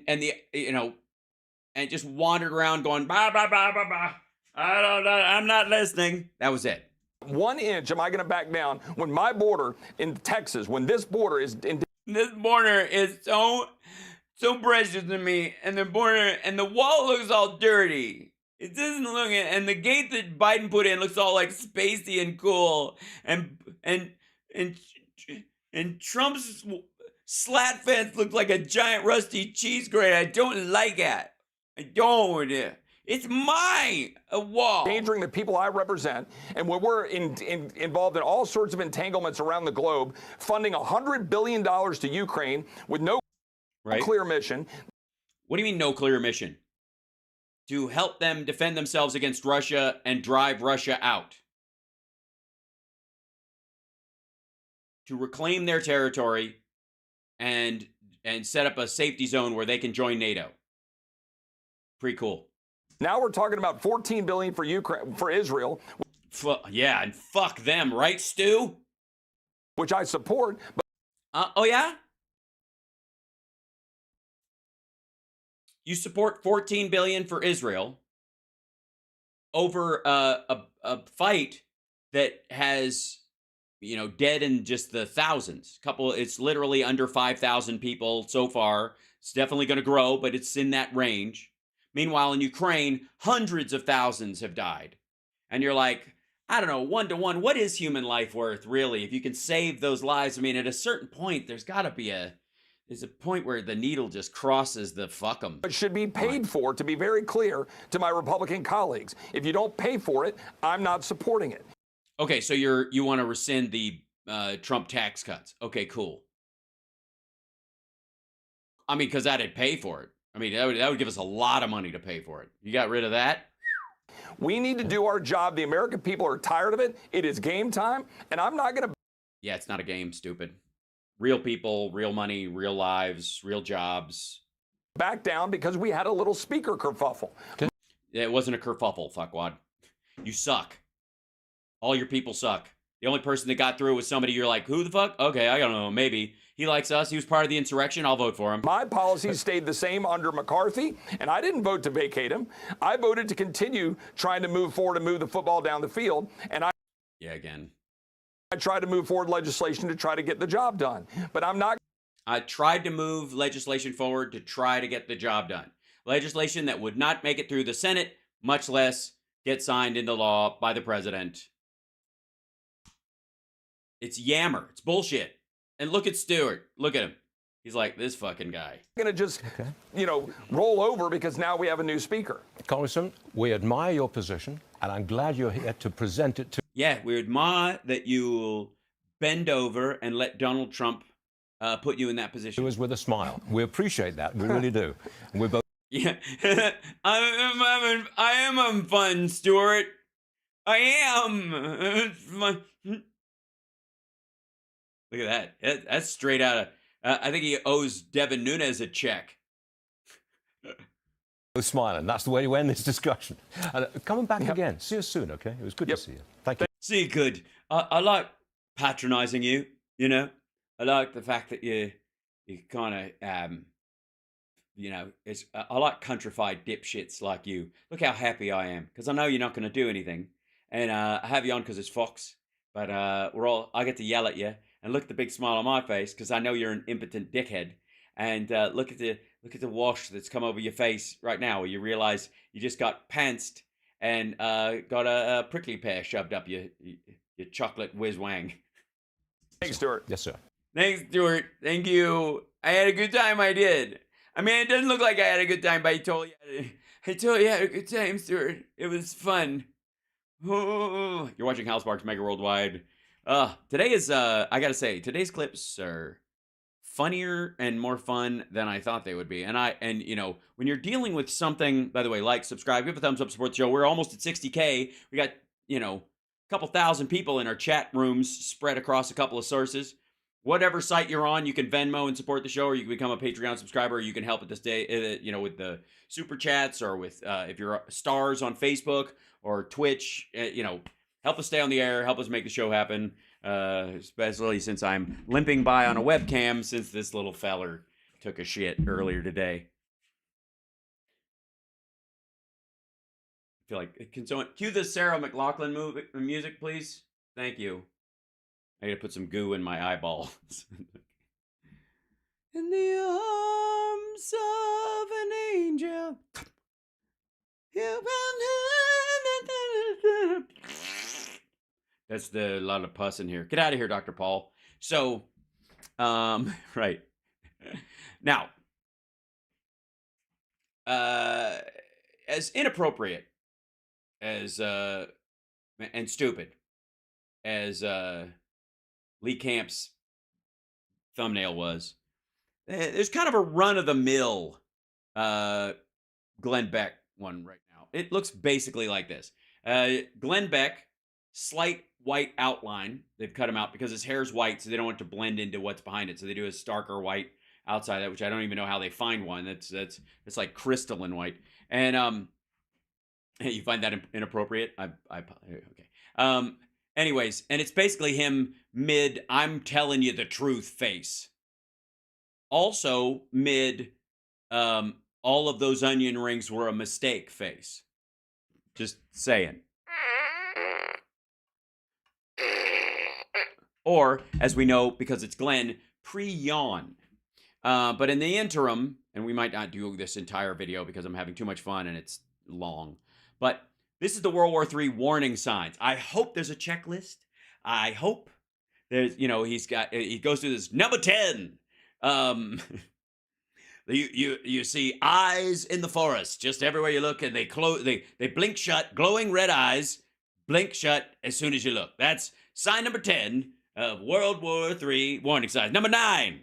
just wandered around going, bah, bah, bah, bah, bah. I'm not listening. That was it. 1 inch am I going to back down when my border in Texas, when this border is in... This border is so precious to me, and the border and the wall looks all dirty. It doesn't look, and the gate that Biden put in looks all like spacey and cool, and Trump's slat fence looks like a giant rusty cheese grate. I don't like it. I don't. It's my wall. Endangering the people I represent, and when we're involved in all sorts of entanglements around the globe, funding $100 billion to Ukraine with no clear mission. What do you mean no clear mission? To help them defend themselves against Russia and drive Russia out. To reclaim their territory and set up a safety zone where they can join NATO. Pretty cool. Now we're talking about $14 billion for Ukraine, for Israel. Yeah, and fuck them, right, Stu? Which I support. But oh yeah? You support $14 billion for Israel over a fight that has, dead in just the thousands. It's literally under 5,000 people so far. It's definitely going to grow, but it's in that range. Meanwhile, in Ukraine, hundreds of thousands have died. And you're like, I don't know, 1-to-1, what is human life worth, really? If you can save those lives, I mean, at a certain point, there's got to be there's a point where the needle just crosses the fuck 'em. It should be paid for, to be very clear to my Republican colleagues. If you don't pay for it, I'm not supporting it. Okay, so you want to rescind the Trump tax cuts. Okay, cool. I mean, because that'd pay for it. I mean, that would give us a lot of money to pay for it. You got rid of that? We need to do our job. The American people are tired of it. It is game time, and I'm not going to... Yeah, it's not a game, stupid. Real people, real money, real lives, real jobs. Back down because we had a little speaker kerfuffle. It wasn't a kerfuffle, fuckwad. You suck. All your people suck. The only person that got through was somebody you're like, who the fuck? Okay, I don't know, maybe. He likes us. He was part of the insurrection. I'll vote for him. My policies stayed the same under McCarthy, and I didn't vote to vacate him. I voted to continue trying to move forward and move the football down the field, and I tried to move forward legislation to try to get the job done. But I'm not... I tried to move legislation forward to try to get the job done. Legislation that would not make it through the Senate, much less get signed into law by the president. It's yammer. It's bullshit. And look at Stewart. Look at him. He's like, this fucking guy. Going to just, roll over because now we have a new speaker. Congressman, we admire your position, and I'm glad you're here to present it to... Yeah, we admire that you'll bend over and let Donald Trump put you in that position. It was with a smile. We appreciate that. We really do. And we're both... Yeah. I am having fun, Stewart. I am. Look at that. That's straight out of... I think he owes Devin Nunes a check. Smiling. That's the way to end this discussion. Coming back again. See you soon, okay? It was good to see you. Thank you. See you good. I like patronizing you, I like the fact that you kind of, I like countrified dipshits like you. Look how happy I am, because I know you're not going to do anything. And I have you on because it's Fox, but I get to yell at you. And look at the big smile on my face because I know you're an impotent dickhead. And look at the wash that's come over your face right now, where you realize you just got pantsed and got a prickly pear shoved up your chocolate whiz wang. Thanks, Stuart. Yes, sir. Thanks, Stuart. Thank you. I had a good time. I did. I mean, it doesn't look like I had a good time, but I totally had a good time, Stuart. It was fun. You're watching Hal Sparks Megaworldwide. Today is, I gotta say, today's clips are funnier and more fun than I thought they would be. And when you're dealing with something, by the way, like, subscribe, give a thumbs up, support the show. We're almost at 60K. We got, a couple thousand people in our chat rooms spread across a couple of sources. whatever site you're on, you can Venmo and support the show, or you can become a Patreon subscriber, or you can help at this day, with the super chats, or with if you're stars on Facebook or Twitch, help us stay on the air, help us make the show happen. Especially since I'm limping by on a webcam, since this little feller took a shit earlier today. I feel like, can someone cue the Sarah McLachlan music, please? Thank you. I gotta put some goo in my eyeball. In the arms of an angel. That's the lot of pus in here. Get out of here, Dr. Paul. So, right. Now, as inappropriate as and stupid as Lee Camp's thumbnail was, there's kind of a run-of-the-mill Glenn Beck one right now. It looks basically like this. Glenn Beck, slight white outline. They've cut him out because his hair's white, so they don't want it to blend into what's behind it. So they do a starker white outside that, which I don't even know how they find one. That's like crystalline white. And you find that inappropriate? Okay. Anyways, and it's basically him mid "I'm telling you the truth" face. Also mid all of those onion rings were a mistake face. Just saying. Or, as we know, because it's Glenn, pre-yawn. But in the interim, and we might not do this entire video because I'm having too much fun and it's long, but this is the World War III warning signs. I hope there's a checklist. I hope there's, he goes through this. Number 10. You see eyes in the forest just everywhere you look, and they blink shut, glowing red eyes, blink shut as soon as you look. That's sign number 10 of World War III warning signs. Number 9,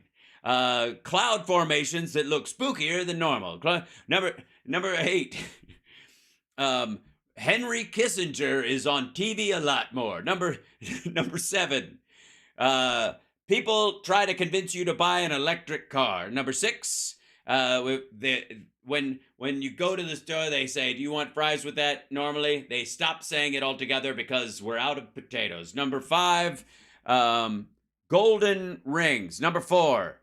cloud formations that look spookier than normal. Number 8, Henry Kissinger is on TV a lot more. Number 7, people try to convince you to buy an electric car. Number 6, when you go to the store, they say, "Do you want fries with that?" Normally, they stop saying it altogether because we're out of potatoes. Number 5, golden rings. Number 4,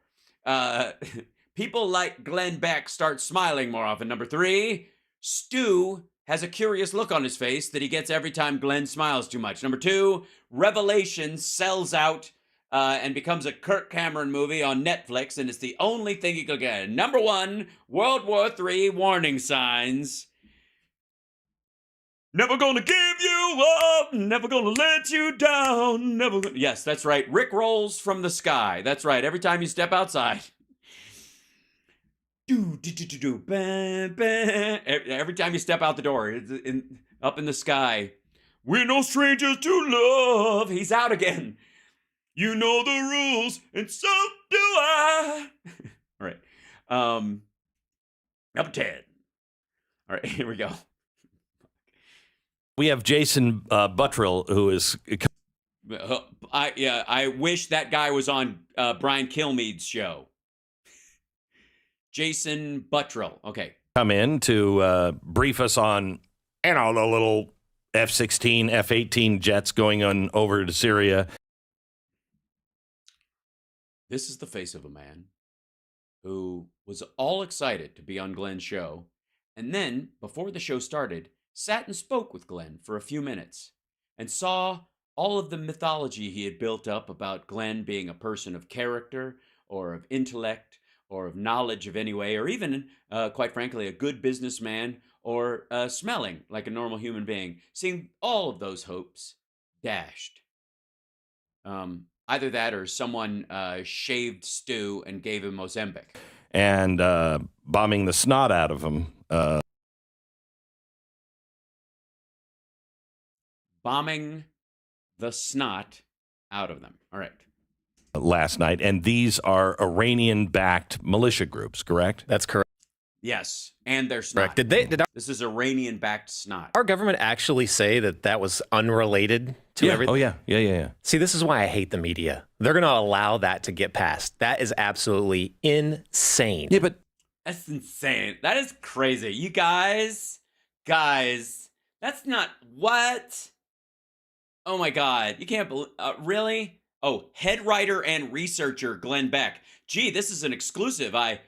people like Glenn Beck start smiling more often. Number 3, Stu has a curious look on his face that he gets every time Glenn smiles too much. Number 2, Revelation sells out and becomes a Kirk Cameron movie on Netflix, and it's the only thing you can get. Number 1, World War III warning signs. Never gonna give you up, never gonna let you down, Yes, that's right. Rick rolls from the sky. That's right. Every time you step outside. Every time you step out the door, it's up in the sky. We're no strangers to love. He's out again. You know the rules, and so do I. All right. Number 10. All right, here we go. We have Jason Buttrill, who is... I wish that guy was on Brian Kilmeade's show. Jason Buttrill. Okay. Come in to brief us on, the little F-16, F-18 jets going on over to Syria. This is the face of a man who was all excited to be on Glenn's show, and then, before the show started, sat and spoke with Glenn for a few minutes and saw all of the mythology he had built up about Glenn being a person of character or of intellect or of knowledge of any way, or even, quite frankly, a good businessman or smelling like a normal human being, seeing all of those hopes dashed. Either that or someone shaved Stu and gave him Ozempic. And bombing the snot out of him. Bombing the snot out of them. All right. Last night. And these are Iranian-backed militia groups, correct? That's correct. Yes, and they're snot. Correct. Did This is Iranian-backed snot. our government actually say that that was unrelated to Yeah. everything. Oh, yeah. Yeah. See, this is why I hate the media. They're going to allow that to get passed. That is absolutely insane. Yeah, but That's insane. That is crazy. You guys, that's not what? Oh my God. You can't believe, really? Oh, head writer and researcher Glenn Beck. Gee, this is an exclusive. I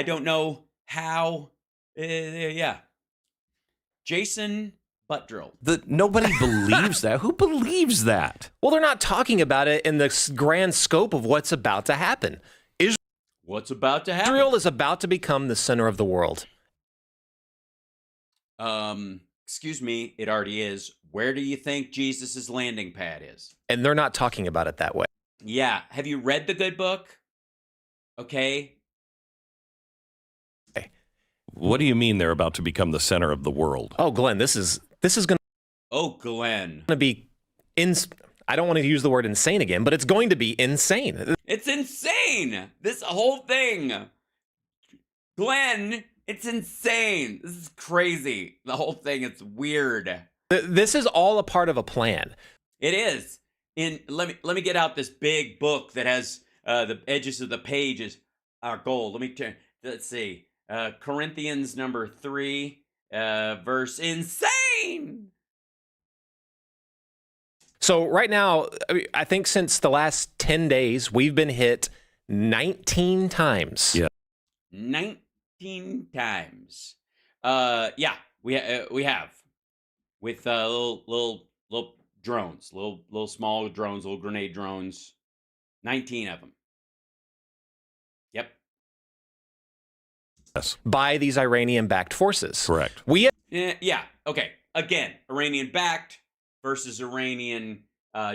don't know how. Yeah. Jason Buttdrill. nobody believes that. Who believes that? Well, they're not talking about it in the grand scope of what's about to happen. What's about to happen? Israel is about to become the center of the world. Excuse me, it already is. Where do you think Jesus' landing pad is? And they're not talking about it that way. Yeah. Have you read the good book? Okay. What do you mean they're about to become the center of the world? Oh, Glenn, this is going Oh, Glenn. to be I don't want to use the word insane again, but it's going to be insane. It's insane. This whole thing. Glenn, it's insane. This is crazy. The whole thing, it's weird. This is all a part of a plan. It is. Let me get out this big book that has the edges of the pages are gold. Let's see. Corinthians number 3, verse insane. So right now, I think since the last 10 days, we've been hit 19 times. Yeah. 19 times. Yeah, we have with little drones, little small drones, little grenade drones. 19 of them. Yep. Yes. By these Iranian-backed forces. Correct. Yeah. Okay. Again, Iranian backed versus Iranian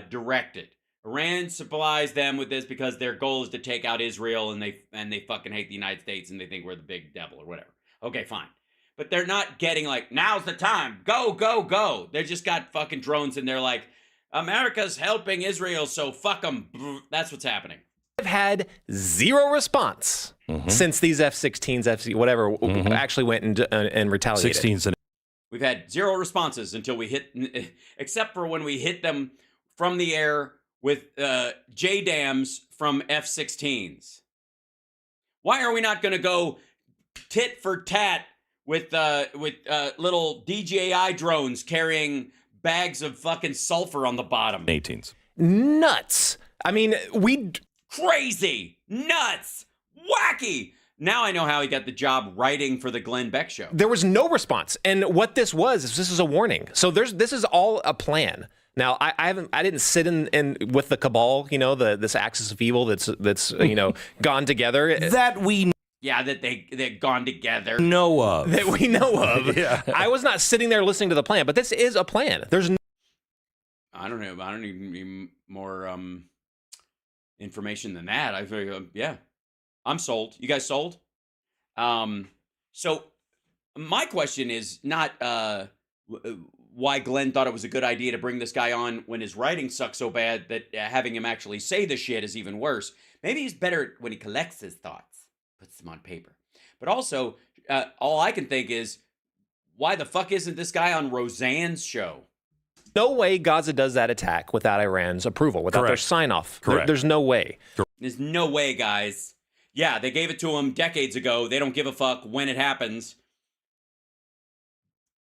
directed. Iran supplies them with this because their goal is to take out Israel, and they fucking hate the United States, and they think we're the big devil or whatever. Okay, fine. But they're not getting like, now's the time. Go, go, go. They just got fucking drones, and they're like, America's helping Israel, so fuck them. That's what's happening. I've had zero response since these F-16s, whatever, actually went and retaliated. 16s. We've had zero responses until we hit, except for when we hit them from the air with JDAMs from F-16s. Why are we not going to go tit for tat with little DJI drones carrying bags of fucking sulfur on the bottom? 18s. Nuts. I mean, Crazy, nuts, wacky. Now I know how he got the job writing for the Glenn Beck show. there was no response. And what this was is this is a warning. So this is all a plan. Now I didn't sit in with the cabal, this axis of evil that's gone together. That we Yeah, that they've gone together. know of. That we know of. Yeah. I was not sitting there listening to the plan, but this is a plan. There's I don't know. I don't need more information than that. I feel yeah, I'm sold. You guys sold? So my question is not why Glenn thought it was a good idea to bring this guy on when his writing sucks so bad that having him actually say the shit is even worse. Maybe he's better when he collects his thoughts, puts them on paper. But also, all I can think is, why the fuck isn't this guy on Roseanne's show? no way Gaza does that attack without Iran's approval, without their Correct. sign-off. Correct. There's no way. There's no way, guys. Yeah, they gave it to him decades ago. They don't give a fuck when it happens.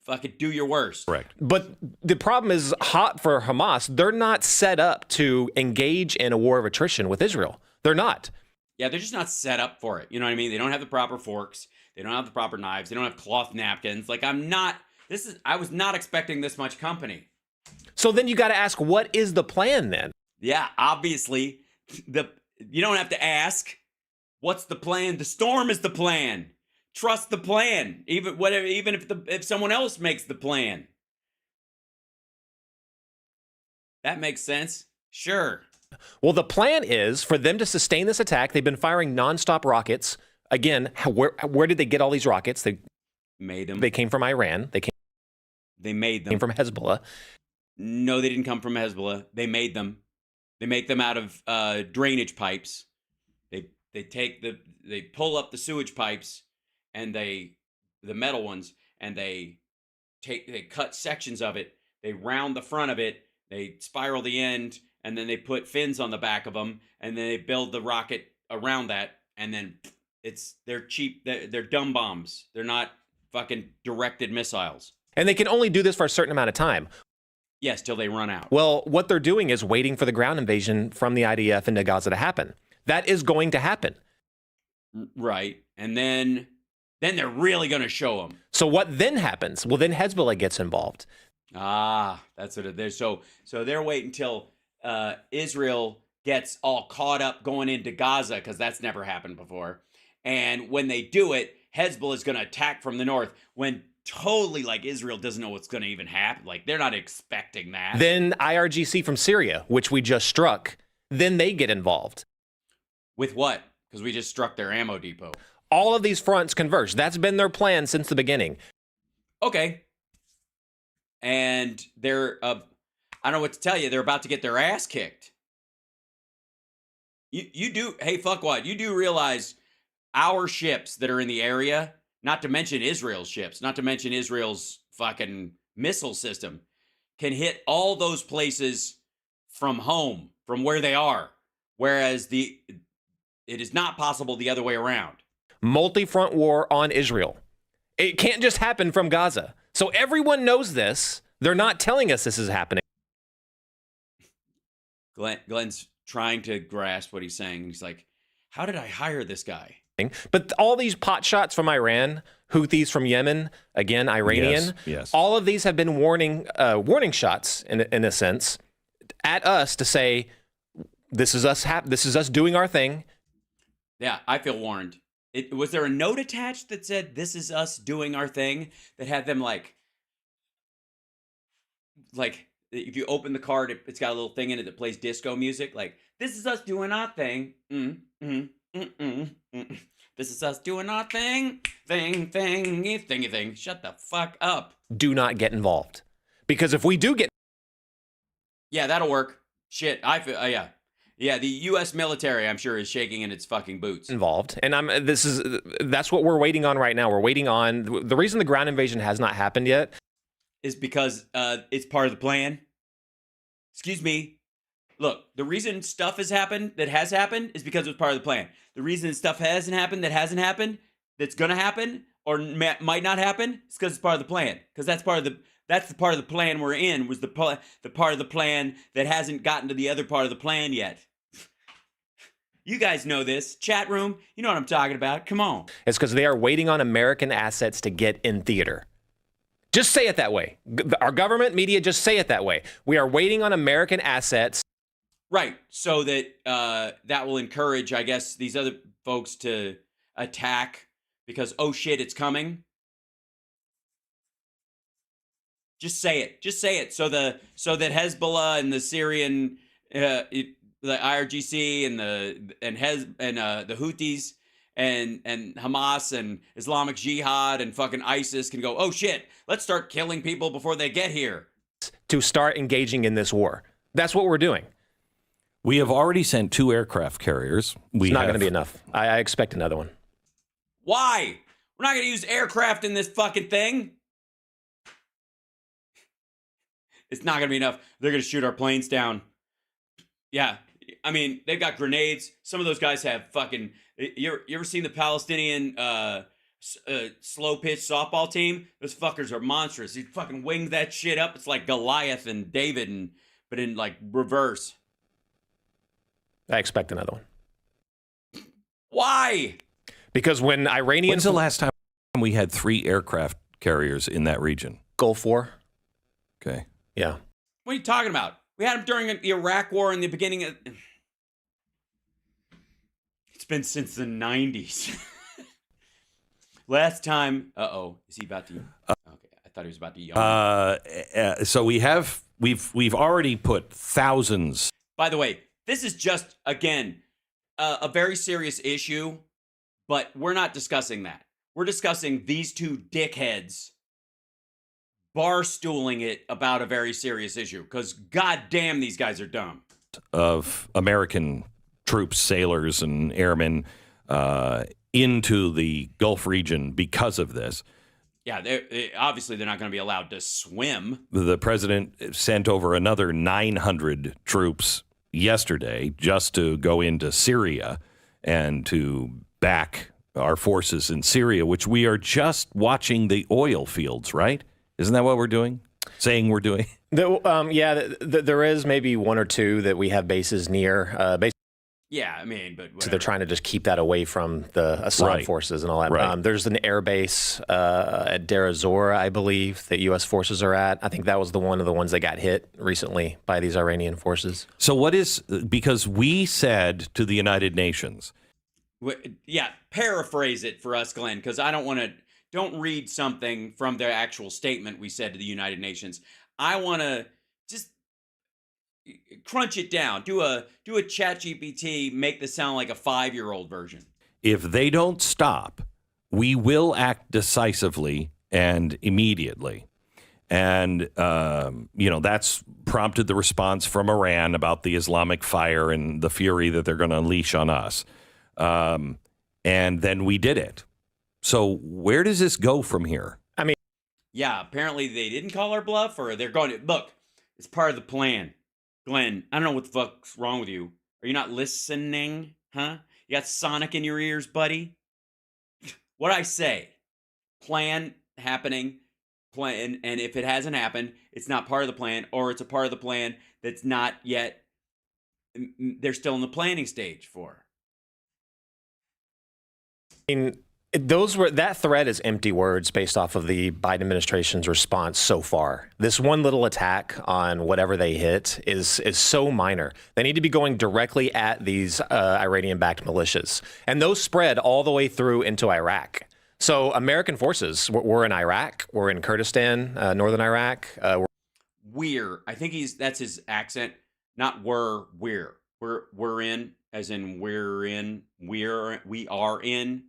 Fucking do your worst. Correct. But the problem is hot for Hamas. They're not set up to engage in a war of attrition with Israel. They're not. Yeah, they're just not set up for it. You know what I mean? They don't have the proper forks. They don't have the proper knives. They don't have cloth napkins. Like, I was not expecting this much company. So then you got to ask, what is the plan then? Yeah, obviously, you don't have to ask. What's the plan? The storm is the plan. Trust the plan, even if someone else makes the plan. That makes sense. Sure. Well, the plan is for them to sustain this attack. They've been firing nonstop rockets. Again, where did they get all these rockets? They made them. They came from Iran. They made them. Came from Hezbollah. No, they didn't come from Hezbollah. They made them. They make them out of drainage pipes. They pull up the sewage pipes, and the metal ones, and they cut sections of it. They round the front of it. They spiral the end, and then they put fins on the back of them, and then they build the rocket around that, and then they're cheap. They're dumb bombs. They're not fucking directed missiles. And they can only do this for a certain amount of time. Yes, till they run out. Well, what they're doing is waiting for the ground invasion from the IDF into Gaza to happen. That is going to happen. Right. And then they're really going to show them. So what then happens? Well, then Hezbollah gets involved. Ah, that's what it is. So they're waiting until Israel gets all caught up going into Gaza, because that's never happened before. And when they do it, Hezbollah is going to attack from the north, when totally, like, Israel doesn't know what's going to even happen. Like, they're not expecting that. Then IRGC from Syria, which we just struck, then they get involved. With what? Because we just struck their ammo depot. All of these fronts converge. That's been their plan since the beginning. Okay. And they're, I don't know what to tell you. They're about to get their ass kicked. You do, hey, fuckwad, you do realize our ships that are in the area, not to mention Israel's ships, not to mention Israel's fucking missile system, can hit all those places from home, from where they are. Whereas it is not possible the other way around. Multi-front war on Israel. It can't just happen from Gaza. So everyone knows this. They're not telling us this is happening. Glenn's trying to grasp what he's saying. He's like, how did I hire this guy? But all these pot shots from Iran, Houthis from Yemen, again, Iranian, yes. All of these have been warning shots, in a sense, at us to say, this is us doing our thing. Yeah, I feel warned. Was there a note attached that said, this is us doing our thing, that had them like if you open the card, it's got a little thing in it that plays disco music, like, this is us doing our thing. This is us doing our thing. Thing. Shut the fuck up. Do not get involved. Because if we do get... Yeah, that'll work. Shit, I feel, yeah. Yeah, the U.S. military, I'm sure, is shaking in its fucking boots. Involved. And that's what we're waiting on right now. We're waiting on... The reason the ground invasion has not happened yet is because it's part of the plan. Excuse me. Look, the reason stuff has happened is because it was part of the plan. The reason stuff hasn't happened, that's going to happen, or might not happen, is because it's part of the plan. Because that's the part of the plan we're in, was the part of the plan that hasn't gotten to the other part of the plan yet. You guys know this. Chat room, you know what I'm talking about. Come on. It's because they are waiting on American assets to get in theater. Just say it that way. Our government, media, just say it that way. We are waiting on American assets. Right, so that that will encourage, I guess, these other folks to attack because, oh shit, it's coming. Just say it. So that Hezbollah and the Syrian, the IRGC and the Houthis and Hamas and Islamic Jihad and fucking ISIS can go, oh shit, let's start killing people before they get here. To start engaging in this war. That's what we're doing. We have already sent 2 aircraft carriers. It's not going to be enough. I expect another one. Why? We're not going to use aircraft in this fucking thing. It's not going to be enough. They're going to shoot our planes down. Yeah. I mean, they've got grenades. Some of those guys have fucking... You ever seen the Palestinian slow pitch softball team? Those fuckers are monstrous. You fucking wing that shit up. It's like Goliath and David, but in like reverse. I expect another one. Why? Because when Iranians... When's the last time we had 3 aircraft carriers in that region? Gulf War. Okay. Yeah. What are you talking about? We had them during the Iraq War in the beginning of... It's been since the 90s. Last time... Uh-oh. Is he about to... Okay, I thought he was about to yawn. So we've already put thousands... By the way, this is just, again, a very serious issue, but we're not discussing that. We're discussing these 2 dickheads barstooling it about a very serious issue, because goddamn, these guys are dumb. Of American troops, sailors, and airmen into the Gulf region because of this. Yeah, obviously they're not going to be allowed to swim. The president sent over another 900 troops yesterday just to go into Syria and to back our forces in Syria, which we are just watching the oil fields, right? Isn't that what we're doing? Saying we're doing? There is maybe one or two that we have bases near. Yeah, I mean, but whatever. So they're trying to just keep that away from the Assad forces and all that. Right. There's an air base at Deir ez-Zor, I believe, that U.S. forces are at. I think that was one of the ones that got hit recently by these Iranian forces. So what is, because we said to the United Nations. Yeah, paraphrase it for us, Glenn, because I don't read something from their actual statement we said to the United Nations. I want to just crunch it down. Do a ChatGPT, make this sound like a 5-year-old version. If they don't stop, we will act decisively and immediately. And, that's prompted the response from Iran about the Islamic fire and the fury that they're going to unleash on us. And then we did it. So where does this go from here? I mean, yeah, apparently they didn't call our bluff, or they're going to look. It's part of the plan. Glenn, I don't know what the fuck's wrong with you. Are you not listening? Huh? You got Sonic in your ears, buddy? What I say? Plan happening. Plan, and if it hasn't happened, it's not part of the plan, or it's a part of the plan that's not yet. They're still in the planning stage for. I mean, that threat is empty words based off of the Biden administration's response so far. This one little attack on whatever they hit is so minor. They need to be going directly at these Iranian-backed militias, and those spread all the way through into Iraq. So American forces were in Iraq, we're in Kurdistan, northern Iraq. I think that's his accent. Not we're in. As in we are in,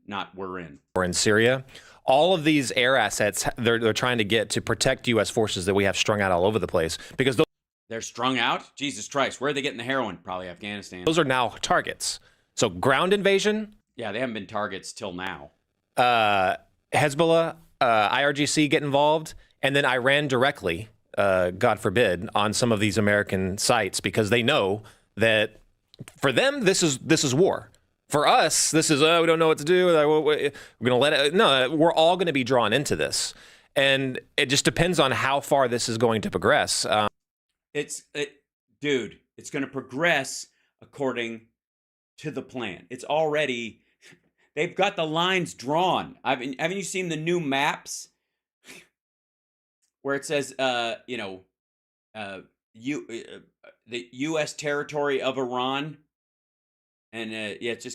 not we're in. We're in Syria. All of these air assets they're trying to get to protect U.S. forces that we have strung out all over the place because they're strung out? Jesus Christ, where are they getting the heroin? Probably Afghanistan. Those are now targets. So ground invasion. Yeah, they haven't been targets till now. Hezbollah, IRGC get involved, and then Iran directly, God forbid, on some of these American sites because they know that. For them, this is war. For us, this is, we don't know what to do. We're going to let it. No, we're all going to be drawn into this. And it just depends on how far this is going to progress. It's going to progress according to the plan. It's already, they've got the lines drawn. Haven't you seen the new maps where it says, the U.S. territory of Iran, and it's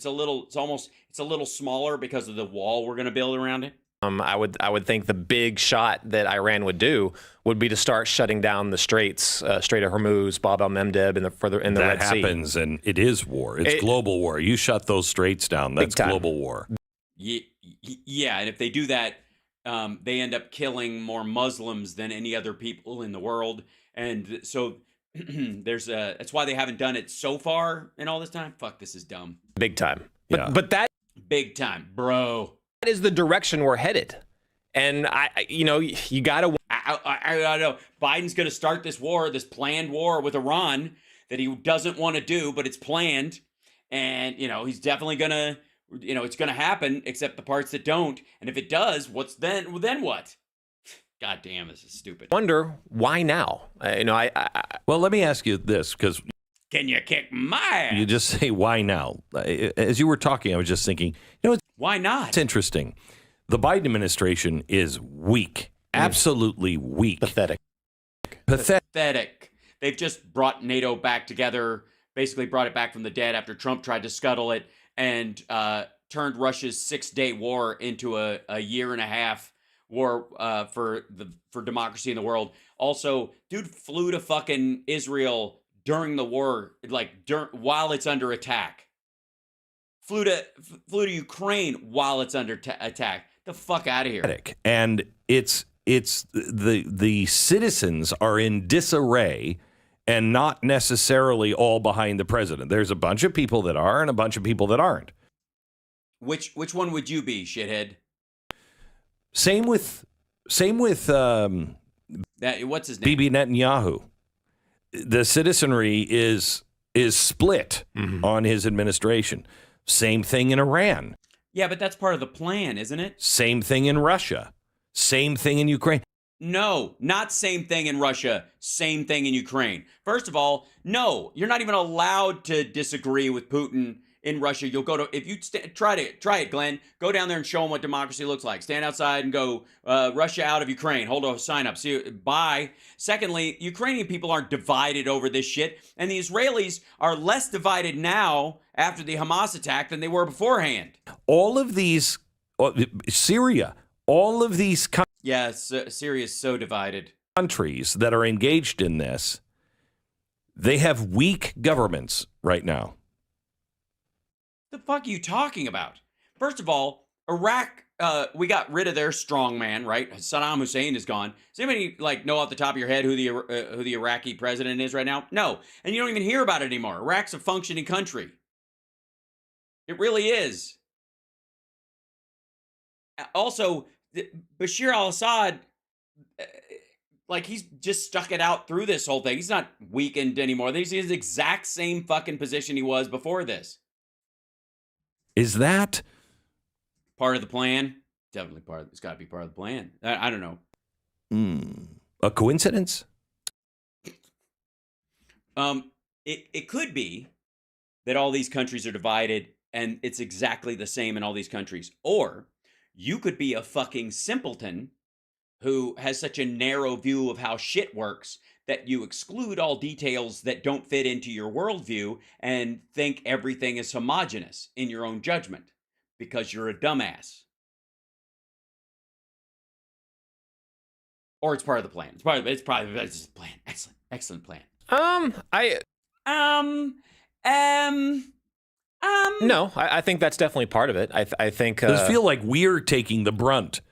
a little smaller because of the wall we're going to build around it. I would think the big shot that Iran would do would be to start shutting down the straits, Strait of Hormuz, Bab el-Mandeb, and the Red Sea. That happens, and it is war. It's global war. You shut those straits down, that's global war. Yeah, and if they do that, they end up killing more Muslims than any other people in the world, and so. That's why they haven't done it so far in all this time. Fuck, this is dumb. Big time. But that big time, bro. That is the direction we're headed. And you gotta. I know Biden's gonna start this planned war with Iran that he doesn't want to do, but it's planned, and he's definitely gonna. It's gonna happen, except the parts that don't. And if it does, what's then? Well, then what? God damn, this is stupid. Wonder why now? Well, let me ask you this, because can you kick my ass? You just say why now? As you were talking, I was just thinking, why not? It's interesting. The Biden administration is weak, absolutely weak, pathetic. They've just brought NATO back together, basically brought it back from the dead after Trump tried to scuttle it, and turned Russia's 6-day war into a year and a half. War for democracy in the world. Also, dude flew to fucking Israel during the war, while it's under attack. Flew to Ukraine while it's under attack. The fuck out of here. And it's the citizens are in disarray and not necessarily all behind the president. There's a bunch of people that are and a bunch of people that aren't. Which one would you be, shithead? Same with what's his name? Bibi Netanyahu. The citizenry is split on his administration. Same thing in Iran. Yeah, but that's part of the plan, isn't it? Same thing in Russia. Same thing in Ukraine. No, not same thing in Russia, same thing in Ukraine. First of all, no, you're not even allowed to disagree with Putin in Russia. You'll go to, if you try it, Glenn, go down there and show them what democracy looks like. Stand outside and go, Russia out of Ukraine. Hold a sign up. See, bye. Secondly, Ukrainian people aren't divided over this shit. And the Israelis are less divided now after the Hamas attack than they were beforehand. All of these, Syria, all of these Syria is so divided. Countries that are engaged in this, they have weak governments right now. The fuck are you talking about? First of all, Iraq, we got rid of their strong man, right? Saddam Hussein is gone. Does anybody know off the top of your head who the Iraqi president is right now? No, and you don't even hear about it anymore. Iraq's a functioning country. It really is. Also, Bashir al-Assad, he's just stuck it out through this whole thing. He's not weakened anymore. He's in the exact same fucking position he was before this. Is that part of the plan? Definitely it's got to be part of the plan. I don't know. A coincidence? It could be that all these countries are divided and it's exactly the same in all these countries. Or you could be a fucking simpleton who has such a narrow view of how shit works that you exclude all details that don't fit into your worldview and think everything is homogenous in your own judgment because you're a dumbass. Or it's part of the plan. It's the plan. Excellent plan. No, I think that's definitely part of it. I think. Does it feel like we're taking the brunt?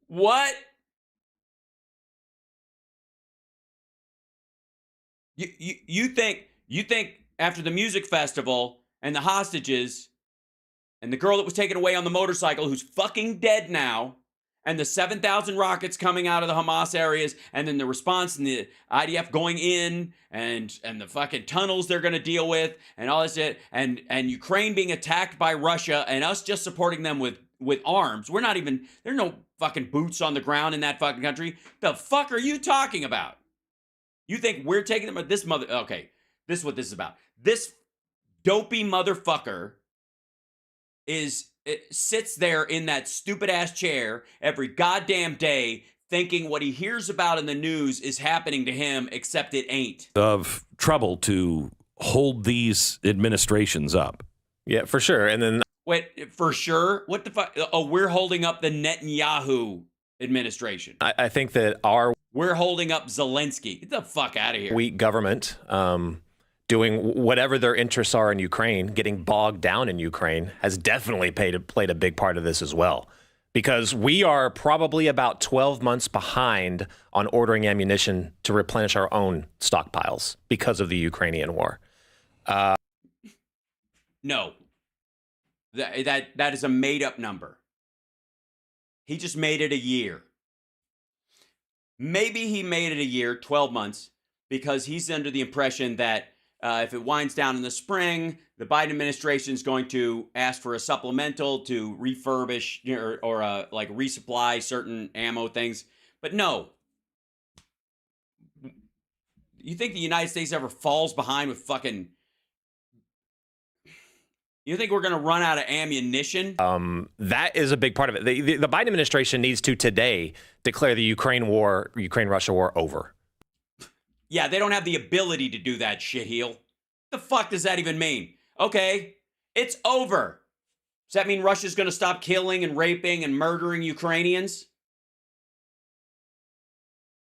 What? You think after the music festival and the hostages and the girl that was taken away on the motorcycle who's fucking dead now and the 7,000 rockets coming out of the Hamas areas and then the response and the IDF going in and the fucking tunnels they're going to deal with and all this shit and Ukraine being attacked by Russia and us just supporting them with arms. We're not even, there are no fucking boots on the ground in that fucking country. The fuck are you talking about? You think we're taking them? This is what this is about. This dopey motherfucker sits there in that stupid ass chair every goddamn day thinking what he hears about in the news is happening to him, except it ain't. Of trouble to hold these administrations up. Yeah, for sure. And then wait, for sure? What the fuck? Oh, we're holding up the Netanyahu administration. I think that we're holding up Zelensky. Get the fuck out of here. Weak government doing whatever their interests are in Ukraine, getting bogged down in Ukraine, has definitely played a big part of this as well. Because we are probably about 12 months behind on ordering ammunition to replenish our own stockpiles because of the Ukrainian war. No. That is a made-up number. He just made it a year. Maybe he made it a year, 12 months, because he's under the impression that if it winds down in the spring, the Biden administration is going to ask for a supplemental to refurbish or resupply certain ammo things. But no. You think the United States ever falls behind with fucking... You think we're going to run out of ammunition? That is a big part of it. The Biden administration needs to today declare the Ukraine-Russia war over. Yeah, they don't have the ability to do that, shitheel. The fuck does that even mean? Okay, it's over. Does that mean Russia's going to stop killing and raping and murdering Ukrainians?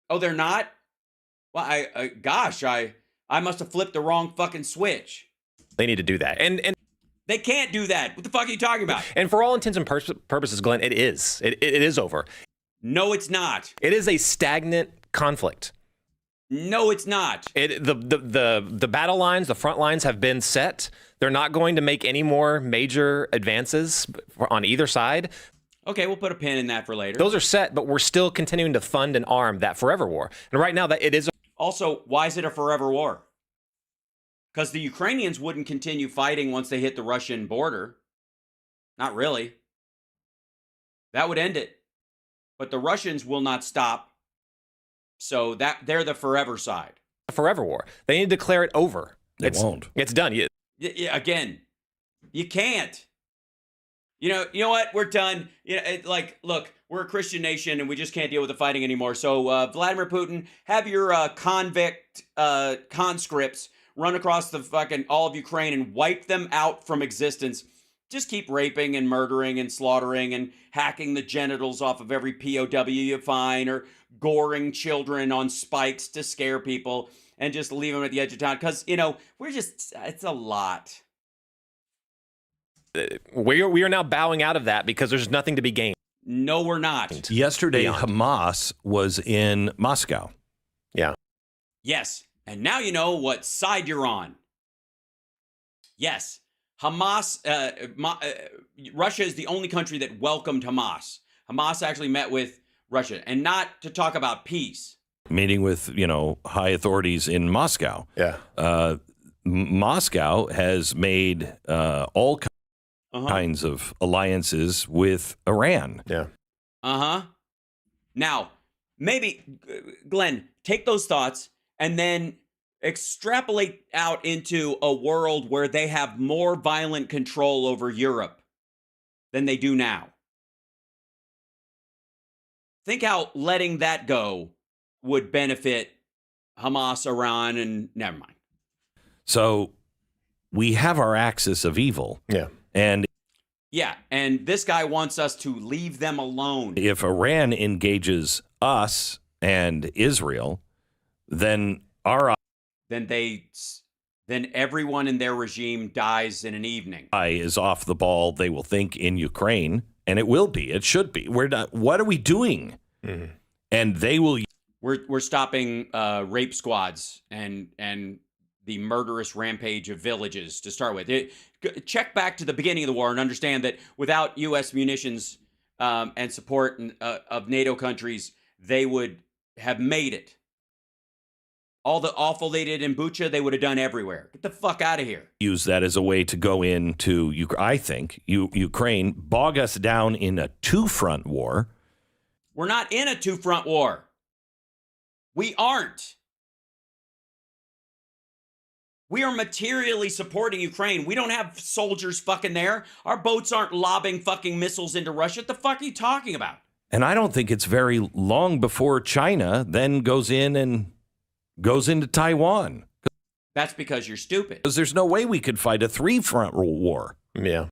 Oh, they're not? Well, I must have flipped the wrong fucking switch. They need to do that. And they can't do that. What the fuck are you talking about? And for all intents and purposes, Glenn, it is. It is over. No, it's not. It is a stagnant conflict. No, it's not. The battle lines, the front lines have been set. They're not going to make any more major advances on either side. Okay, we'll put a pin in that for later. Those are set, but we're still continuing to fund and arm that forever war. And right now, that it is. Also, why is it a forever war? Because the Ukrainians wouldn't continue fighting once they hit the Russian border. Not really. That would end it. But the Russians will not stop. So they're the forever side. A forever war. They need to declare it over. They won't. It's done. Again, you can't. You know what? We're done. Look, we're a Christian nation, and we just can't deal with the fighting anymore. So, Vladimir Putin, have your convict conscripts run across the fucking all of Ukraine and wipe them out from existence. Just keep raping and murdering and slaughtering and hacking the genitals off of every POW you find, or goring children on spikes to scare people, and just leave them at the edge of town. Because, it's a lot. We are now bowing out of that because there's nothing to be gained. No, we're not. Yesterday, Hamas was in Moscow. Yeah. Yes. And now you know what side you're on. Yes. Hamas, Russia is the only country that welcomed Hamas. Hamas actually met with Russia, and not to talk about peace. Meeting with, high authorities in Moscow. Yeah. Moscow has made all kinds of alliances with Iran. Yeah. Now, maybe, Glenn, take those thoughts and then extrapolate out into a world where they have more violent control over Europe than they do now. Think how letting that go would benefit Hamas, Iran, and never mind. So we have our axis of evil. Yeah. And this guy wants us to leave them alone. If Iran engages us and Israel, then then everyone in their regime dies in an evening. Eye is off the ball, they will think, in Ukraine, and it will be. It should be. We're not. What are we doing? Mm-hmm. And they will. We're stopping rape squads and the murderous rampage of villages to start with. Check back to the beginning of the war and understand that without U.S. munitions and support of NATO countries, they would have made it. All the awful they did in Bucha, they would have done everywhere. Get the fuck out of here. Use that as a way to go into, I think, Ukraine, bog us down in a two-front war. We're not in a two-front war. We aren't. We are materially supporting Ukraine. We don't have soldiers fucking there. Our boats aren't lobbing fucking missiles into Russia. What the fuck are you talking about? And I don't think it's very long before China then goes into Taiwan. That's because you're stupid. Because there's no way we could fight a three-front war. Yeah.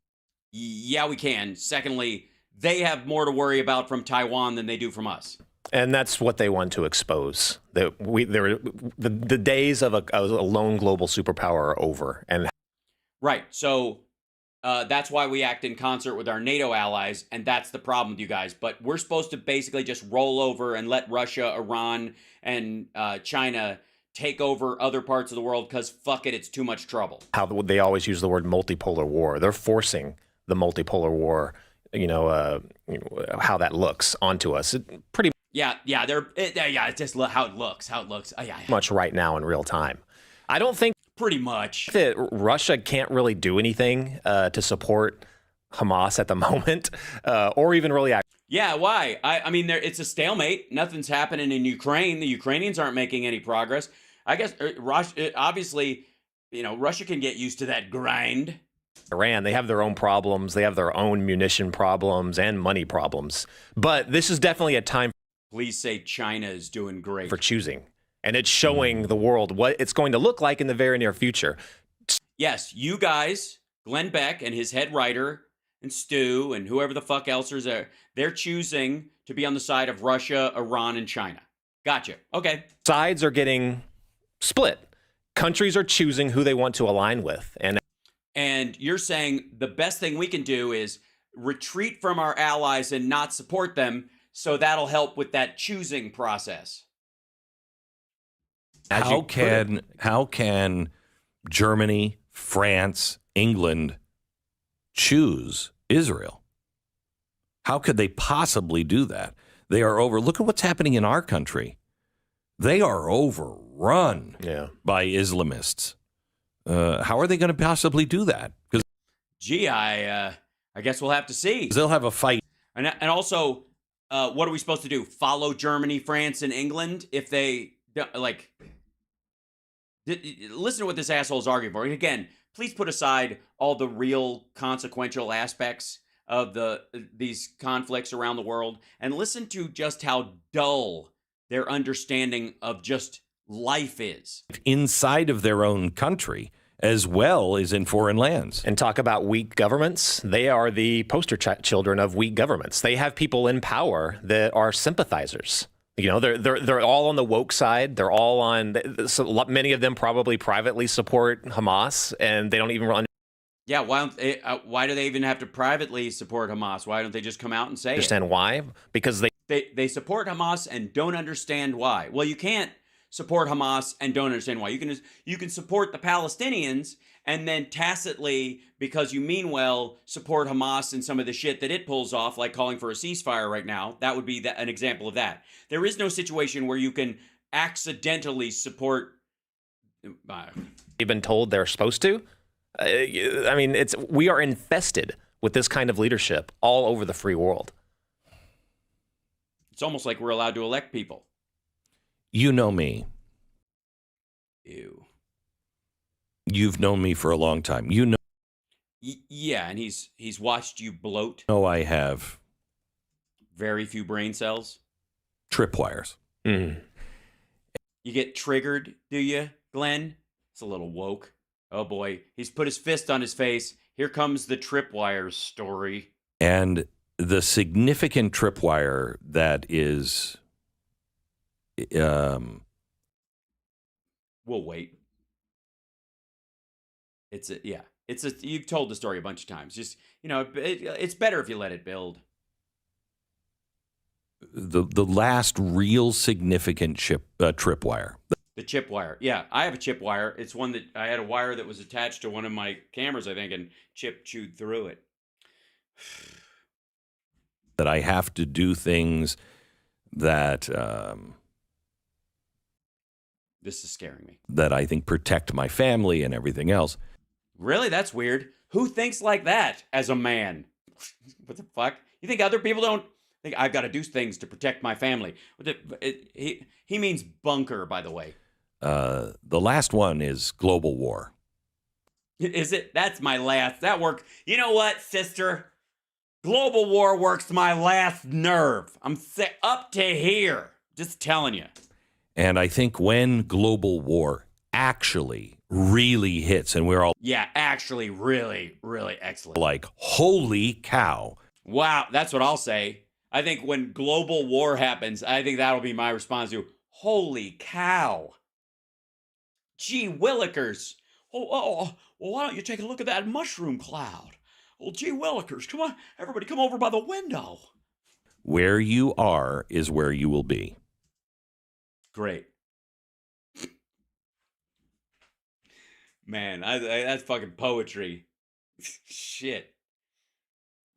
Yeah, we can. Secondly, they have more to worry about from Taiwan than they do from us. And that's what they want to expose. The days of a lone global superpower are over. And right. So that's why we act in concert with our NATO allies, and that's the problem with you guys. But we're supposed to basically just roll over and let Russia, Iran, and China take over other parts of the world because fuck it, it's too much trouble. How they always use the word multipolar war. They're forcing the multipolar war, how that looks onto us. Pretty it's just how it looks. much right now in real time. I don't think pretty much that Russia can't really do anything to support Hamas at the moment, or even really act. Yeah, why? I mean, it's a stalemate. Nothing's happening in Ukraine. The Ukrainians aren't making any progress. I guess Russia, obviously, Russia can get used to that grind. Iran, they have their own problems. They have their own munition problems and money problems. But this is definitely a time. Please say China is doing great. For choosing. And it's showing the world what it's going to look like in the very near future. Yes, you guys, Glenn Beck and his head writer, and Stu, and whoever the fuck else is there, they're choosing to be on the side of Russia, Iran, and China. Gotcha. Okay. Sides are getting split. Countries are choosing who they want to align with. And you're saying the best thing we can do is retreat from our allies and not support them, so that'll help with that choosing process. How can Germany, France, England choose Israel? How could they possibly do that? They are over. Look at what's happening in our country. They are overrun by Islamists. How are they going to possibly do that? Because gee, I guess we'll have to see. They'll have a fight. And also, what are we supposed to do? Follow Germany, France, and England if they like? Listen to what this asshole is arguing for. And again, please put aside all the real consequential aspects of these conflicts around the world and listen to just how dull their understanding of just life is. Inside of their own country, as well as in foreign lands. And talk about weak governments. They are the poster children of weak governments. They have people in power that are sympathizers. You know, they're all on the woke side. They're all on. So many of them probably privately support Hamas, and they don't even run. Yeah, why do they even have to privately support Hamas? Why don't they just come out and say understand why? Because they support Hamas and don't understand why. Well, you can't support Hamas and don't understand why. You can support the Palestinians and then tacitly, because you mean well, support Hamas and some of the shit that it pulls off, like calling for a ceasefire right now. That would be an example of that. There is no situation where you can accidentally support. They've been told they're supposed to. I mean, we are infested with this kind of leadership all over the free world. It's almost like we're allowed to elect people. You know me. Ew. You've known me for a long time. You know. Yeah, and he's watched you bloat. No, I have. Very few brain cells. Tripwires. Mm. You get triggered, do you, Glenn? It's a little woke. Oh boy, he's put his fist on his face. Here comes the tripwires story. And the significant tripwire that is... We'll wait. You've told the story a bunch of times. Just, it's better if you let it build. The last real significant tripwire. The chip wire. Yeah, I have a chip wire. It's one that I had a wire that was attached to one of my cameras, I think, and chip chewed through it. That I have to do things that... This is scaring me. That I think protect my family and everything else. Really? That's weird. Who thinks like that as a man? What the fuck? You think other people don't think I've got to do things to protect my family? He means bunker, by the way. The last one is global war. Is it? That's my last. That worked. You know what, sister? Global war works my last nerve. I'm up to here. Just telling you. And I think when global war actually really hits, and we're all... Yeah, actually really, really excellent. Like, holy cow. Wow, that's what I'll say. I think when global war happens, I think that'll be my response to, holy cow. Gee willikers. Well, why don't you take a look at that mushroom cloud? Well, gee willikers, come on, everybody come over by the window. Where you are is where you will be. Great. Man, that's fucking poetry. Shit.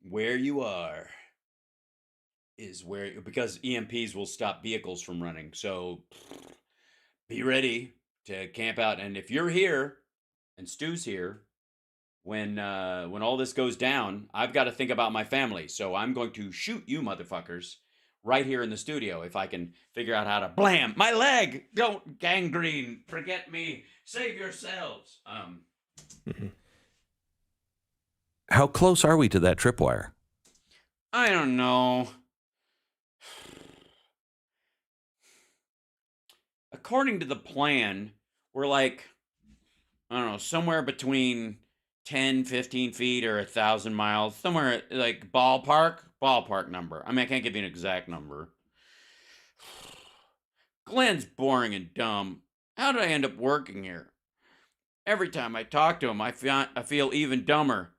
Where you are is where, because EMPs will stop vehicles from running. So be ready to camp out. And if you're here and Stu's here, when all this goes down, I've got to think about my family. So I'm going to shoot you motherfuckers right here in the studio if I can figure out how to blam my leg. Don't gangrene. Forget me. Save yourselves. How close are we to that tripwire? I don't know. According to the plan, we're like, I don't know, somewhere between 10, 15 feet or 1,000 miles, somewhere like ballpark number. I mean, I can't give you an exact number. Glenn's boring and dumb. How did I end up working here? Every time I talk to him, I feel even dumber.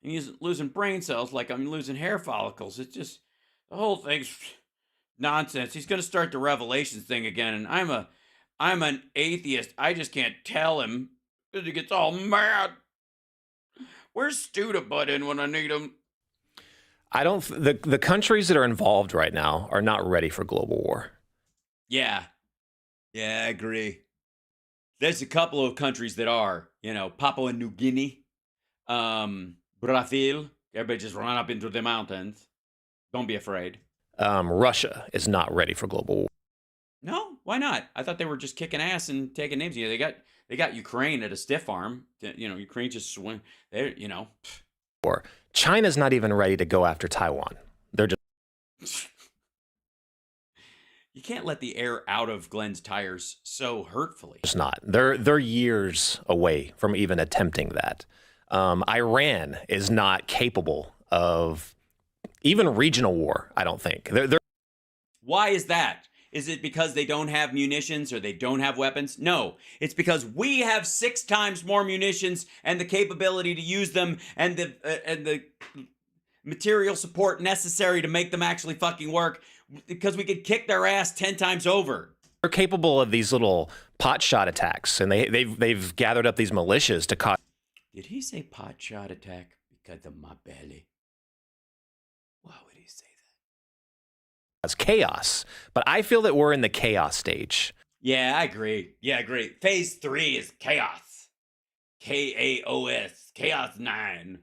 And he's losing brain cells like I'm losing hair follicles. It's just, the whole thing's nonsense. He's going to start the Revelations thing again, and I'm an atheist. I just can't tell him because he gets all mad. Where's Stu to butt in when I need him? The countries that are involved right now are not ready for global war. Yeah. Yeah, I agree. There's a couple of countries that are, Papua New Guinea, Brazil. Everybody just run up into the mountains. Don't be afraid. Russia is not ready for global war. No, why not? I thought they were just kicking ass and taking names. They got Ukraine at a stiff arm. Ukraine just swing. They're, China's not even ready to go after Taiwan. They're just. You can't let the air out of Glenn's tires so hurtfully. It's not. They're years away from even attempting that. Iran is not capable of even regional war, I don't think. Why is that? Is it because they don't have munitions or they don't have weapons? No, it's because we have 6 times more munitions and the capability to use them and the material support necessary to make them actually fucking work, because we could kick their ass 10 times over. They're capable of these little pot shot attacks, and they've gathered up these militias to cause. Did he say pot shot attack because of my belly? Why would he say that? As chaos, but I feel that we're in the chaos stage. Yeah, I agree. Phase 3 is chaos. Chaos. Chaos 9.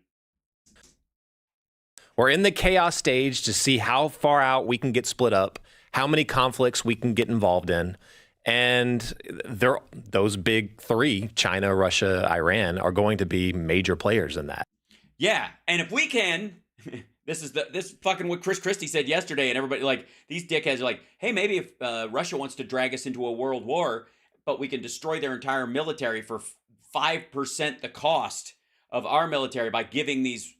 We're in the chaos stage to see how far out we can get split up, how many conflicts we can get involved in. And those big 3, China, Russia, Iran, are going to be major players in that. Yeah, and if we can, this fucking what Chris Christie said yesterday, and everybody, these dickheads are like, hey, maybe if Russia wants to drag us into a world war, but we can destroy their entire military for 5% the cost of our military by giving these,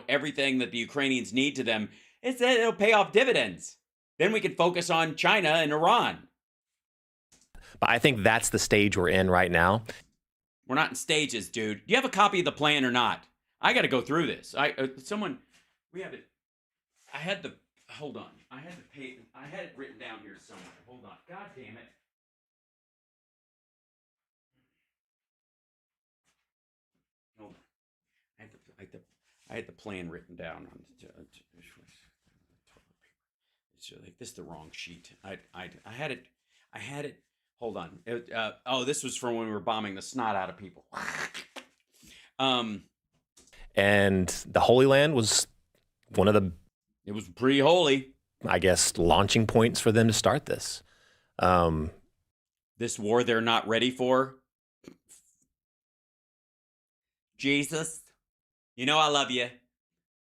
everything that the Ukrainians need to them, it'll pay off dividends. Then we can focus on China and Iran. But I think that's the stage we're in right now. We're not in stages, dude. Do you have a copy of the plan or not? I got to go through this. We have it. Hold on. I had it written down here somewhere. Hold on. God damn it. Hold on. I had the plan written down on this is the wrong sheet. I had it. Hold on. This was from when we were bombing the snot out of people. And the Holy Land was one of the. It was pretty holy, I guess, launching points for them to start this. This war they're not ready for. Jesus, I love you,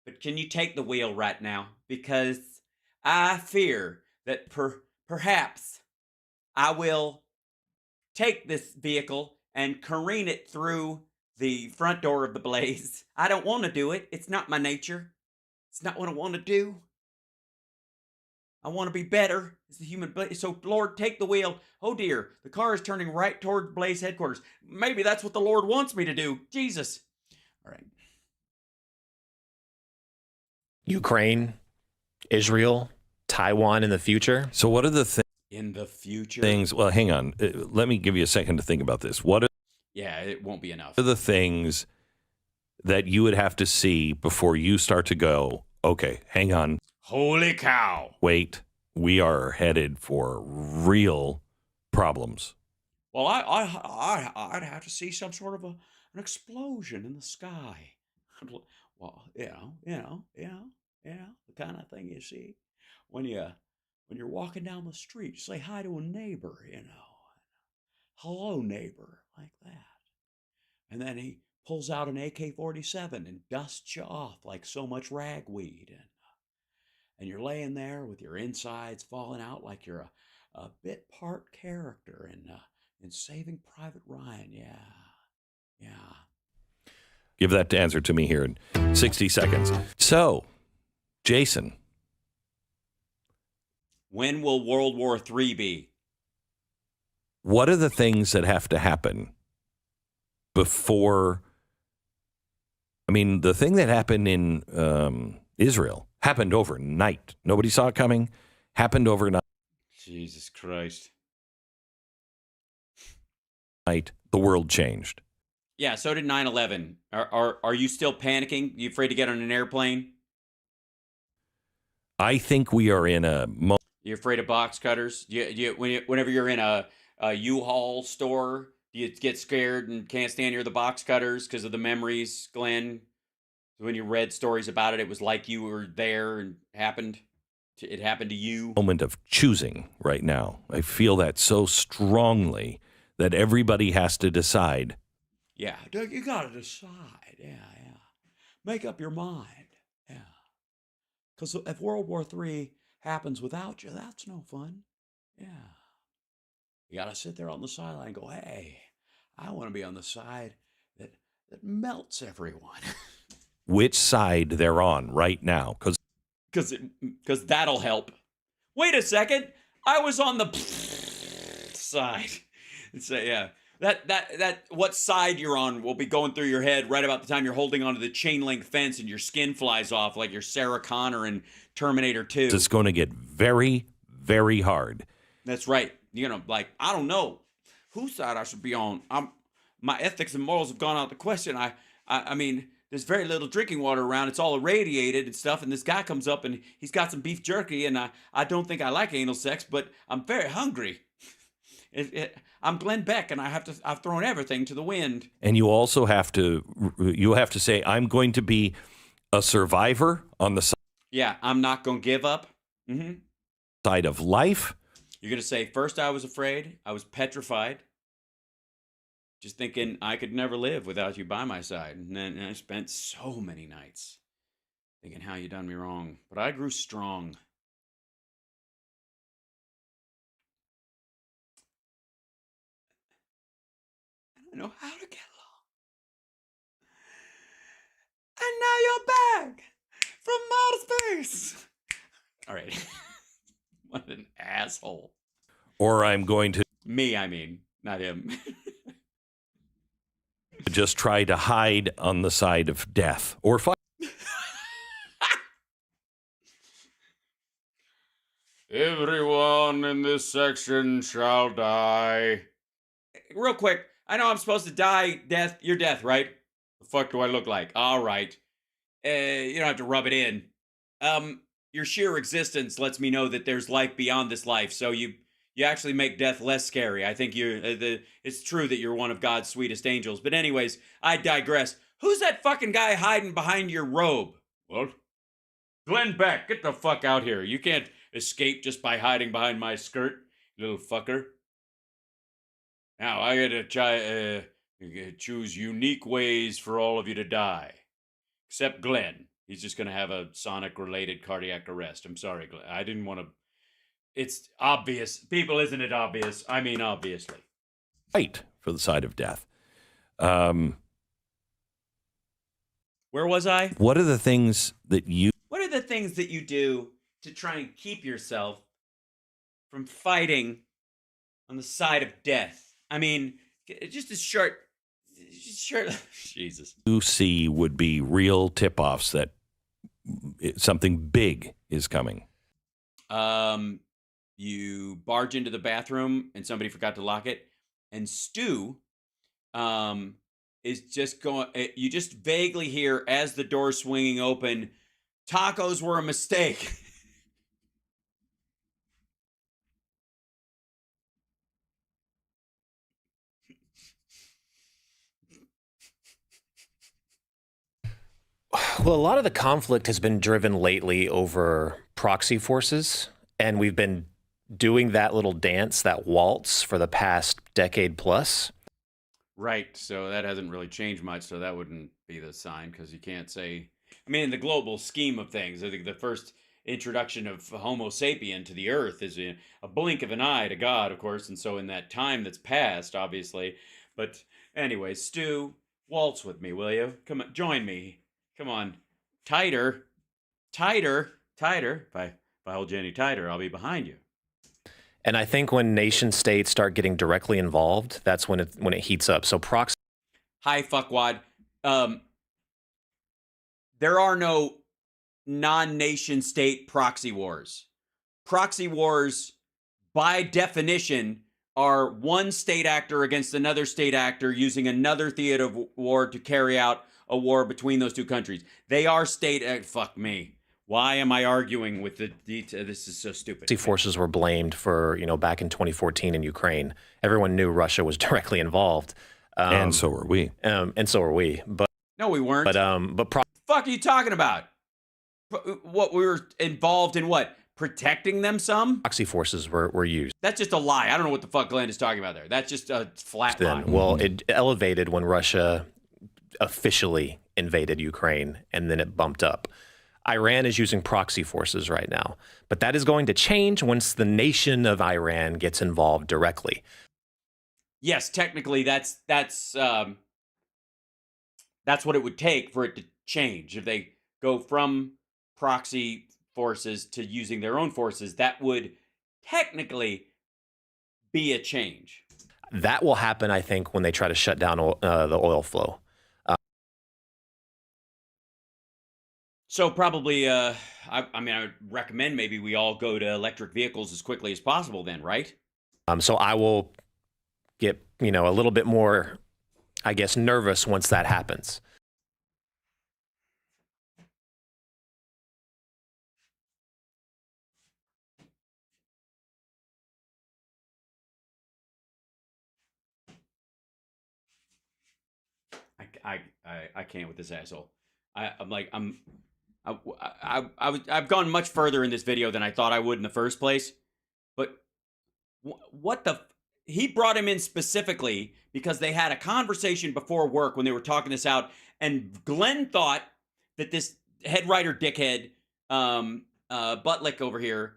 but can you take the wheel right now? Because I fear that perhaps I will take this vehicle and careen it through the front door of the blaze. I don't want to do it. It's not my nature. It's not what I want to do. I want to be better as a human. So, Lord, take the wheel. Oh, dear. The car is turning right toward Blaze headquarters. Maybe that's what the Lord wants me to do. Jesus. All right. Ukraine, Israel, Taiwan in the future. So what are the in the future things? Well, hang on. Let me give you a second to think about this. Yeah, it won't be enough. What are the things that you would have to see before you start to go, okay, hang on. Holy cow. Wait, we are headed for real problems. Well, I'd have to see some sort of an explosion in the sky. Well, the kind of thing you see when you're walking down the street. Say hi to a neighbor, hello neighbor, like that, and then he pulls out an AK-47 and dusts you off like so much ragweed, and you're laying there with your insides falling out like you're a bit part character in Saving Private Ryan. Yeah. Give that answer to me here in 60 seconds. So, Jason. When will World War III be? What are the things that have to happen before? I mean, the thing that happened in Israel happened overnight. Nobody saw it coming. Happened overnight. Jesus Christ. The world changed. Yeah, so did 9/11. Are you still panicking? You afraid to get on an airplane? I think we are in a You afraid of box cutters? Whenever you're in a U-Haul store, you get scared and can't stand near the box cutters because of the memories, Glenn? When you read stories about it, it was like you were there and it happened to you. moment of choosing right now. I feel that so strongly that everybody has to decide. Yeah, you got to decide. Yeah. Make up your mind. Yeah. Because if World War III happens without you, that's no fun. Yeah. You got to sit there on the sideline and go, hey, I want to be on the side that melts everyone. Which side they're on right now, Because that'll help. Wait a second. I was on the side. So, yeah. That what side you're on will be going through your head right about the time you're holding onto the chain link fence and your skin flies off like you're Sarah Connor in Terminator 2. it's going to get very, very hard. That's right. You know, like, I don't know whose side I should be on. My ethics and morals have gone out the question. I mean, there's very little drinking water around. It's all irradiated and stuff. And this guy comes up and he's got some beef jerky. And I don't think I like anal sex, but I'm very hungry. I'm Glenn Beck, and I've thrown everything to the wind. And you also have to say, I'm going to be a survivor on the Yeah, I'm not going to give up. side of life. You're going to say, first I was afraid. I was petrified. Just thinking I could never live without you by my side. And then I spent so many nights thinking how you done me wrong. But I grew strong. I know how to get along. And now you're back from outer space. All right. What an asshole. Or I'm going to Me, I mean, not him. just try to hide on the side of death or fight. Everyone in this section shall die. Real quick, I know I'm supposed to die. Your death, right? The fuck do I look like? All right. You don't have to rub it in. Your sheer existence lets me know that there's life beyond this life. So you actually make death less scary. I think it's true that you're one of God's sweetest angels. But anyways, I digress. Who's that fucking guy hiding behind your robe? What? Glenn Beck, get the fuck out here. You can't escape just by hiding behind my skirt, little fucker. Now, I gotta choose unique ways for all of you to die. Except Glenn. He's just gonna have a Sonic-related cardiac arrest. I'm sorry, Glenn. I didn't want to... It's obvious. People, isn't it obvious? I mean, obviously. Fight for the side of death. Where was I? What are the things that you... What are the things that you do to try and keep yourself from fighting on the side of death? I mean, just a short... Jesus. you see would be real tip-offs that something big is coming? You barge into the bathroom and somebody forgot to lock it, and Stu is just going... You just vaguely hear, as the door's swinging open, tacos were a mistake. Well, a lot of the conflict has been driven lately over proxy forces, and we've been doing that little dance, that waltz, for the past decade plus. Right, so that hasn't really changed much, so that wouldn't be the sign, because you can't say... I mean, in the global scheme of things, I think the first introduction of Homo sapien to the Earth is a blink of an eye to God, of course, and so in that time that's passed, obviously. But anyway, Stu, waltz with me, will you? Come on, join me. Come on. Tighter. Tighter. Tighter. If I hold you any tighter, I'll be behind you. And I think when nation states start getting directly involved, that's when it heats up. So proxy... Hi, fuckwad. There are no non-nation state proxy wars. Proxy wars, by definition, are one state actor against another state actor using another theater of war to carry out a war between those two countries. They are state... fuck me. Why am I arguing with the detail? This is so stupid. Forces were blamed for, back in 2014 in Ukraine. Everyone knew Russia was directly involved. And so were we. And so were we. But no, we weren't. But fuck are you talking about? What, we were involved in what? Protecting them some? proxy forces were used. That's just a lie. I don't know what the fuck Glenn is talking about there. That's just a flat lie. Well, it elevated when Russia officially invaded Ukraine, and then it bumped up. Iran is using proxy forces right now, but that is going to change once the nation of Iran gets involved directly. Yes, technically that's what it would take for it to change. If they go from proxy forces to using their own forces, that would technically be a change. That will happen, I think, when they try to shut down the oil flow. So probably, I would recommend maybe we all go to electric vehicles as quickly as possible then, right? So I will get, a little bit more, I guess, nervous once that happens. I can't with this asshole. I've gone much further in this video than I thought I would in the first place. But what the? He brought him in specifically because they had a conversation before work when they were talking this out, and Glenn thought that this head writer dickhead, Buttlick over here,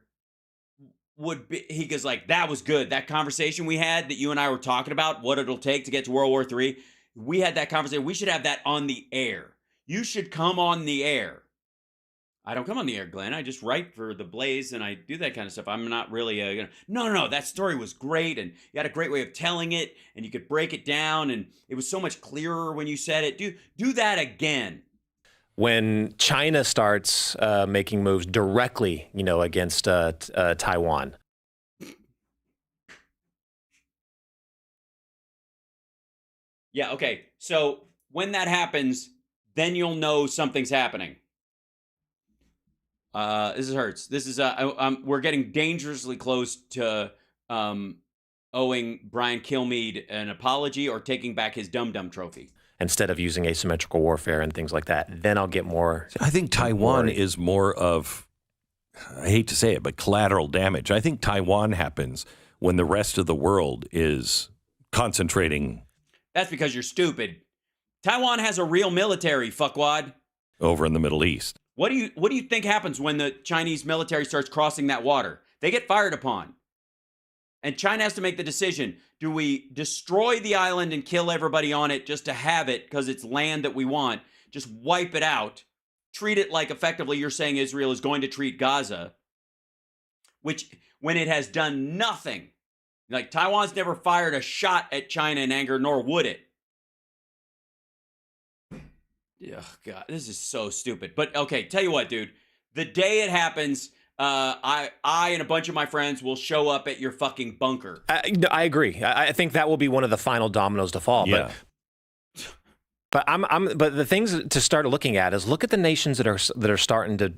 would be. He goes like, "That was good. That conversation we had that you and I were talking about, what it'll take to get to World War III. We had that conversation. We should have that on the air. You should come on the air." I don't come on the air, Glenn. I just write for The Blaze and I do that kind of stuff. I'm not really no, that story was great and you had a great way of telling it and you could break it down and it was so much clearer when you said it. Do that again. When China starts making moves directly, against Taiwan. Yeah, okay. So when that happens, then you'll know something's happening. This hurts. This is we're getting dangerously close to owing Brian Kilmeade an apology or taking back his Dum Dum trophy. Instead of using asymmetrical warfare and things like that, then I'll get more. I think Taiwan is more of, I hate to say it, but collateral damage. I think Taiwan happens when the rest of the world is concentrating. That's because you're stupid. Taiwan has a real military, fuckwad. Over in the Middle East. What do you think happens when the Chinese military starts crossing that water? They get fired upon. And China has to make the decision. Do we destroy the island and kill everybody on it just to have it because it's land that we want? Just wipe it out. Treat it like effectively you're saying Israel is going to treat Gaza. Which, when it has done nothing. Like, Taiwan's never fired a shot at China in anger, nor would it. Oh, God, this is so stupid. But, okay, tell you what, dude. The day it happens, I and a bunch of my friends will show up at your fucking bunker. I agree. I think that will be one of the final dominoes to fall. Yeah. But but the things to start looking at is look at the nations that are starting to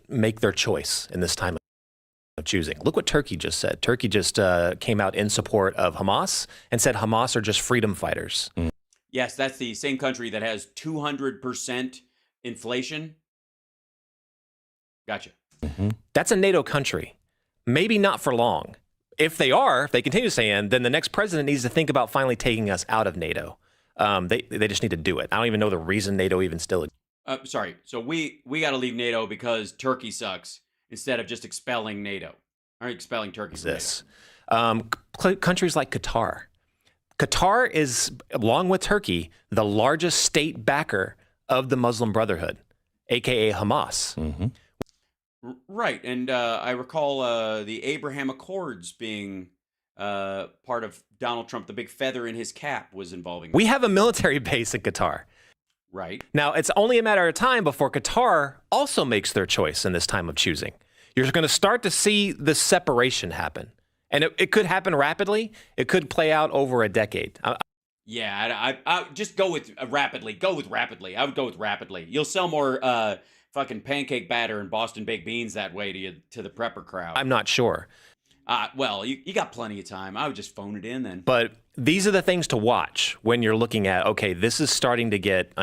make their choice in this time of choosing. Look what Turkey just said. Turkey just came out in support of Hamas and said Hamas are just freedom fighters. Mm. Yes, that's the same country that has 200% inflation. Gotcha. Mm-hmm. That's a NATO country. Maybe not for long. If they continue to stay in, then the next president needs to think about finally taking us out of NATO. They just need to do it. I don't even know the reason NATO even still exists. Sorry. So we got to leave NATO because Turkey sucks instead of just expelling NATO. Or expelling Turkey from NATO. Countries like Qatar. Qatar is, along with Turkey, the largest state backer of the Muslim Brotherhood, a.k.a. Hamas. Mm-hmm. Right. And I recall the Abraham Accords being part of Donald Trump. The big feather in his cap was involving. We have a military base in Qatar. Right. Now, it's only a matter of time before Qatar also makes their choice in this time of choosing. You're going to start to see the separation happen. And it could happen rapidly. It could play out over a decade. Yeah, I just go with rapidly. Go with rapidly. I would go with rapidly. You'll sell more fucking pancake batter and Boston baked beans that way to the prepper crowd. I'm not sure. Well, you got plenty of time. I would just phone it in then. But these are the things to watch when you're looking at, okay, this is starting to get...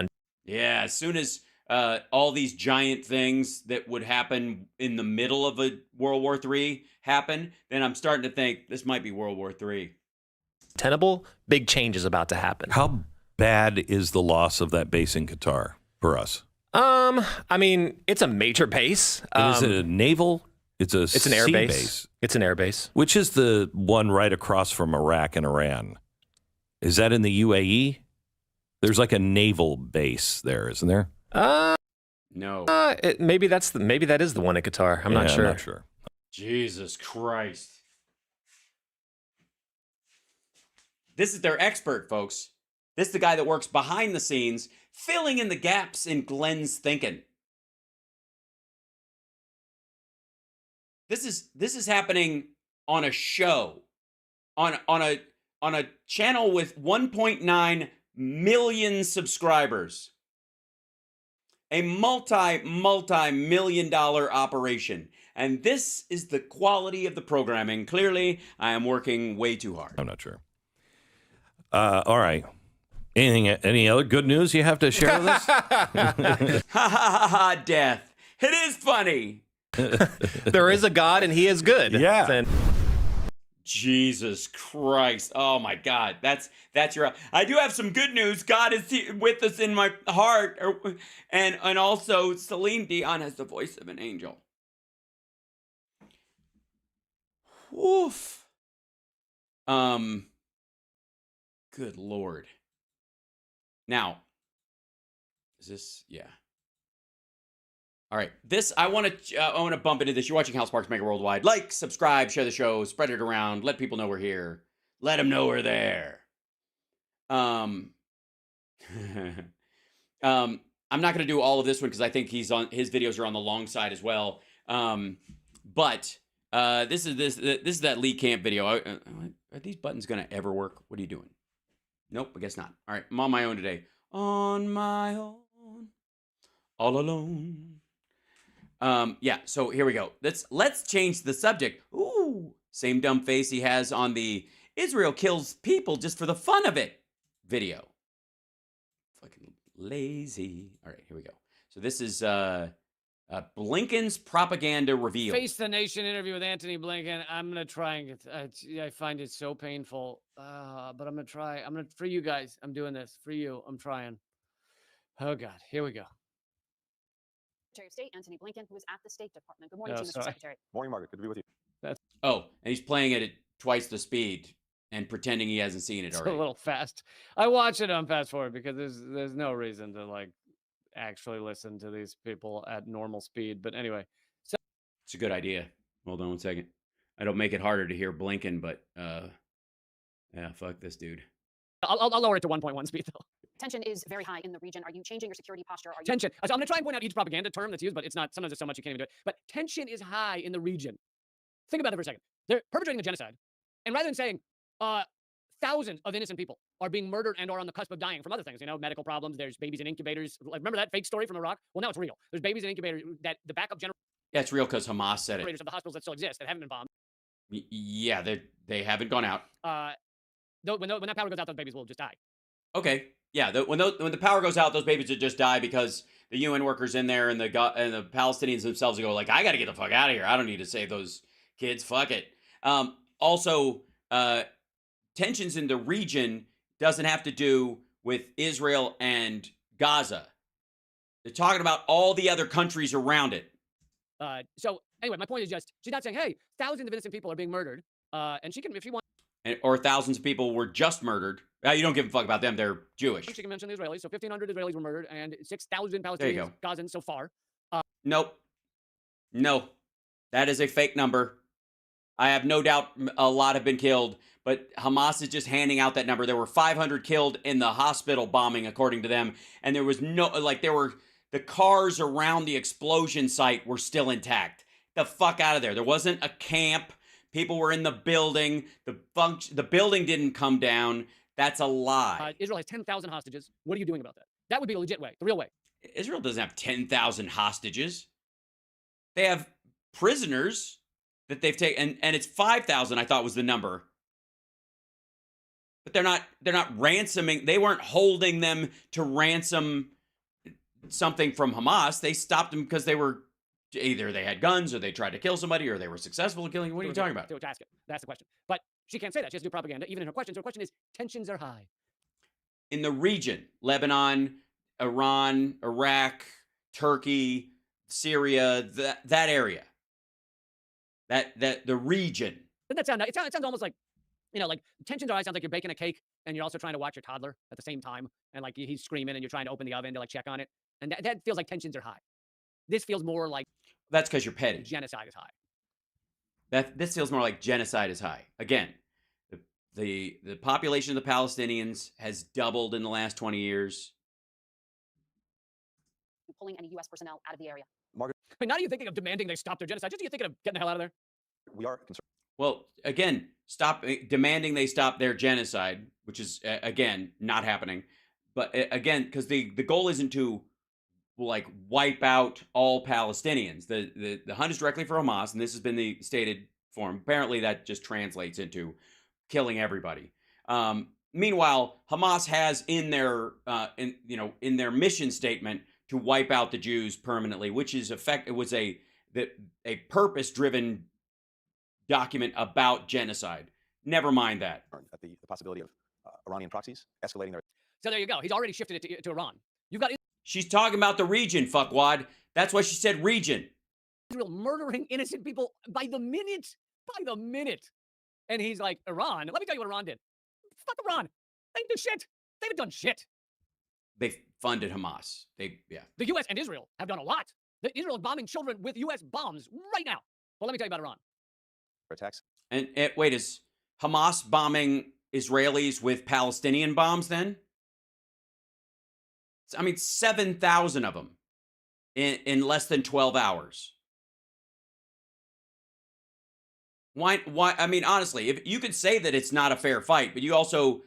Yeah, as soon as all these giant things that would happen in the middle of a World War III happen, then I'm starting to think this might be World War III. Tenable, big change is about to happen. How bad is the loss of that base in Qatar for us? I mean, it's a major base. Is it a naval? It's an air sea base. It's an air base. Which is the one right across from Iraq and Iran? Is that in the UAE? There's like a naval base there, isn't there? No. Maybe that is the one in Qatar. I'm not sure. I'm not sure. Jesus Christ. This is their expert, folks. This is the guy that works behind the scenes, filling in the gaps in Glenn's thinking. This is happening on a show, on a channel with 1.9 million subscribers. A multi-million-dollar operation. And this is the quality of the programming. Clearly, I am working way too hard. I'm not sure. All right. Any other good news you have to share with us? Ha ha ha ha, death. It is funny. There is a God and he is good. Yeah. Jesus Christ. Oh my God. That's your... I do have some good news. God is with us in my heart. And also Celine Dion has the voice of an angel. Woof. Good Lord. Now, is this... Yeah. All right, I want to bump into this. You're watching Hal Sparks Megaworldwide. Like, subscribe, share the show, spread it around, let people know we're here. Let them know we're there. I'm not going to do all of this one because I think his videos are on the long side as well. But this is that Lee Camp video. Are these buttons going to ever work? What are you doing? Nope, I guess not. All right, I'm on my own today. On my own, all alone. Yeah, so here we go. Let's change the subject. Ooh, same dumb face he has on the Israel kills people just for the fun of it video. Fucking lazy. All right, here we go. So this is Blinken's propaganda reveal. Face the Nation interview with Antony Blinken. I'm going to try and I find it so painful, but I'm going to try. For you guys, I'm doing this. For you, I'm trying. Oh, God, here we go. Secretary of State Antony Blinken, who was at the State Department. Good morning to you, Mr. Secretary. Morning, Margaret. Good to be with you. Oh, and he's playing it at twice the speed and pretending he hasn't seen it It's already. a little fast. I watch it on fast forward because there's no reason to like actually listen to these people at normal speed. But anyway, so it's a good idea. Hold on one second. I don't make it harder to hear Blinken, but yeah, fuck this dude. I'll lower it to 1.1 speed though. Tension is very high in the region. Are you changing your security posture? Are you... Tension. So I'm going to try and point out each propaganda term that's used, but it's not. Sometimes there's so much you can't even do it. But tension is high in the region. Think about it for a second. They're perpetrating a genocide, and rather than saying thousands of innocent people are being murdered and are on the cusp of dying from other things, medical problems. There's babies in incubators. Like, remember that fake story from Iraq? Well, now it's real. There's babies in incubators that the backup generators Yeah, it's real because Hamas said it. of the hospitals that still exist that haven't been bombed. Yeah, they haven't gone out. When that power goes out, those babies will just die. Okay. Yeah, when the power goes out, those babies would just die because the UN workers in there and the Palestinians themselves go like, I got to get the fuck out of here. I don't need to save those kids. Fuck it. Also, tensions in the region doesn't have to do with Israel and Gaza. They're talking about all the other countries around it. So anyway, my point is just she's not saying, hey, thousands of innocent people are being murdered, and she can, if she wants. Or thousands of people were just murdered. You don't give a fuck about them. They're Jewish. She can mention the Israelis. So 1,500 Israelis were murdered and 6,000 Palestinians, Gazans so far. Nope. No. That is a fake number. I have no doubt a lot have been killed, but Hamas is just handing out that number. There were 500 killed in the hospital bombing, according to them. And there was the cars around the explosion site were still intact. The fuck out of there. There wasn't a camp. People were in the building. The building didn't come down. That's a lie. Israel has 10,000 hostages. What are you doing about that? That would be a legit way, the real way. Israel doesn't have 10,000 hostages. They have prisoners that they've taken, and it's 5,000. I thought was the number. But they're not ransoming. They weren't holding them to ransom something from Hamas. They stopped them because they were either they had guns or they tried to kill somebody or they were successful in killing. What are you talking about? Ask it. That's the question. But she can't say that. She has to do propaganda, even in her questions. Her question is, tensions are high. In the region, Lebanon, Iran, Iraq, Turkey, Syria, that area. That the region. Doesn't that sound? It sounds almost like, like tensions are high. Sounds like you're baking a cake and you're also trying to watch your toddler at the same time, and like he's screaming and you're trying to open the oven to like check on it, and that feels like tensions are high. This feels more like that's because you're petty. Genocide is high. This feels more like genocide is high. Again, the population of the Palestinians has doubled in the last 20 years. Pulling any U.S. personnel out of the area. Margaret, I mean, not even thinking of demanding they stop their genocide. Just you're thinking of getting the hell out of there. We are concerned. Well, again, stop demanding they stop their genocide, which is again not happening. But again, because the goal isn't to like wipe out all Palestinians. The hunt is directly for Hamas, and this has been the stated form. Apparently, that just translates into killing everybody. Meanwhile, Hamas has in their in their mission statement to wipe out the Jews permanently, which is it was a purpose-driven document about genocide. Never mind that. At the possibility of Iranian proxies escalating their. So there you go. He's already shifted it to Iran. You've got She's talking about the region, fuckwad. That's why she said region. Israel murdering innocent people by the minute. And he's like, Iran? Let me tell you what Iran did. Fuck Iran. They didn't do shit. They haven't done shit. They funded Hamas. The U.S. and Israel have done a lot. Israel is bombing children with U.S. bombs right now. Well, let me tell you about Iran. Attacks. And wait, is Hamas bombing Israelis with Palestinian bombs then? I mean, 7,000 of them in less than 12 hours. Why? I mean, honestly, if you could say that it's not a fair fight, but you also,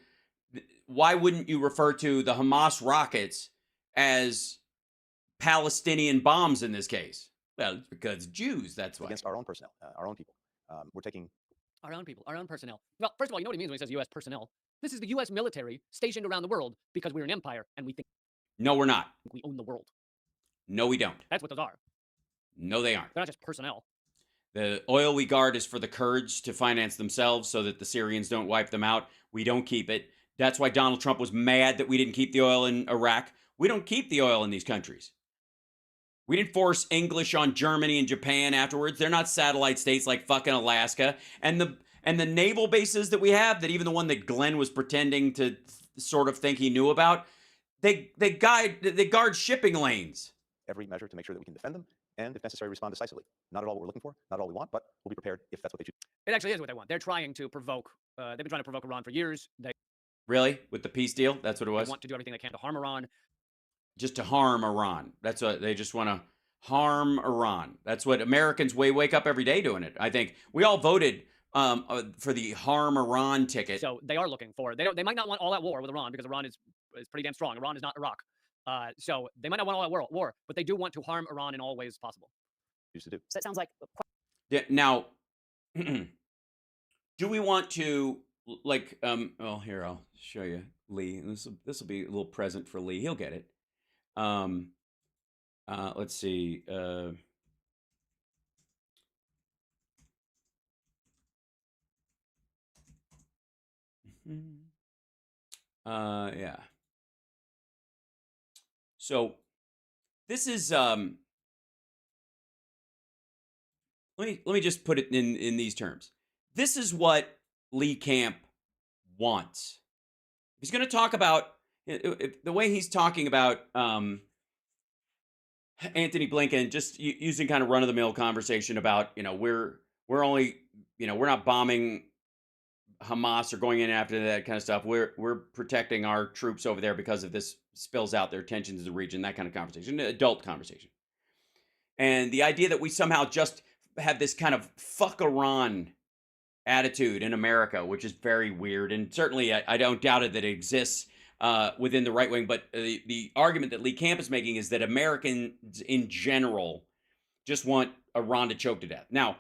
why wouldn't you refer to the Hamas rockets as Palestinian bombs in this case? Well, it's because Jews, that's why. Against our own personnel, our own people. We're taking... Our own people, our own personnel. Well, first of all, you know what he means when he says U.S. personnel? This is the U.S. military stationed around the world because we're an empire and we think... No, we're not. We own the world. No, we don't. That's what those are. No, they aren't. They're not just personnel. The oil we guard is for the Kurds to finance themselves so that the Syrians don't wipe them out. We don't keep it. That's why Donald Trump was mad that we didn't keep the oil in Iraq. We don't keep the oil in these countries. We didn't force English on Germany and Japan afterwards. They're not satellite states like fucking Alaska. And the naval bases that we have, that even the one that Glenn was pretending to sort of think he knew about, they guard shipping lanes. Every measure to make sure that we can defend them and, if necessary, respond decisively. Not at all what we're looking for, not all we want, but we'll be prepared if that's what they choose. It actually is what they want. They're trying to provoke. They've been trying to provoke Iran for years. Really? With the peace deal? That's what it was? They want to do everything they can to harm Iran. Just to harm Iran. That's what they just want to harm Iran. That's what Americans wake up every day doing it. I think we all voted for the harm Iran ticket. So they are looking for. They might not want all that war with Iran because Iran is pretty damn strong. Iran is not Iraq. So they might not want all that war, but they do want to harm Iran in all ways possible. Used to do. So it sounds like. Yeah, now, do we want to like? Well, here I'll show you Lee. This will be a little present for Lee. He'll get it. Let's see. Yeah. So this is let me just put it in these terms. This is what Lee Camp wants. He's going to talk about the way he's talking about Anthony Blinken, just using kind of run-of-the-mill conversation about, we're only, we're not bombing Hamas or going in after that kind of stuff. We're protecting our troops over there because if this spills out their tensions in the region, that kind of conversation, adult conversation. And the idea that we somehow just have this kind of fuck Iran attitude in America, which is very weird. And certainly I don't doubt it that it exists within the right wing. But the argument that Lee Camp is making is that Americans in general just want Iran to choke to death. Now,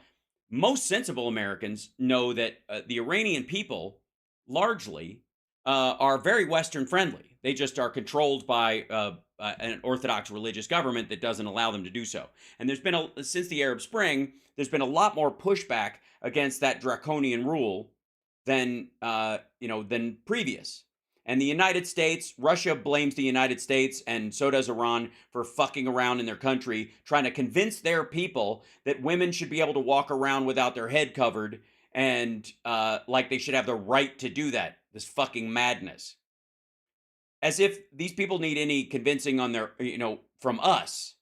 most sensible Americans know that the Iranian people largely are very Western friendly. They just are controlled by an orthodox religious government that doesn't allow them to do so. And there's been since the Arab Spring, there's been a lot more pushback against that draconian rule than than previous. And the United States, Russia blames the United States, and so does Iran, for fucking around in their country, trying to convince their people that women should be able to walk around without their head covered, and like they should have the right to do that. This fucking madness. As if these people need any convincing on their, from us.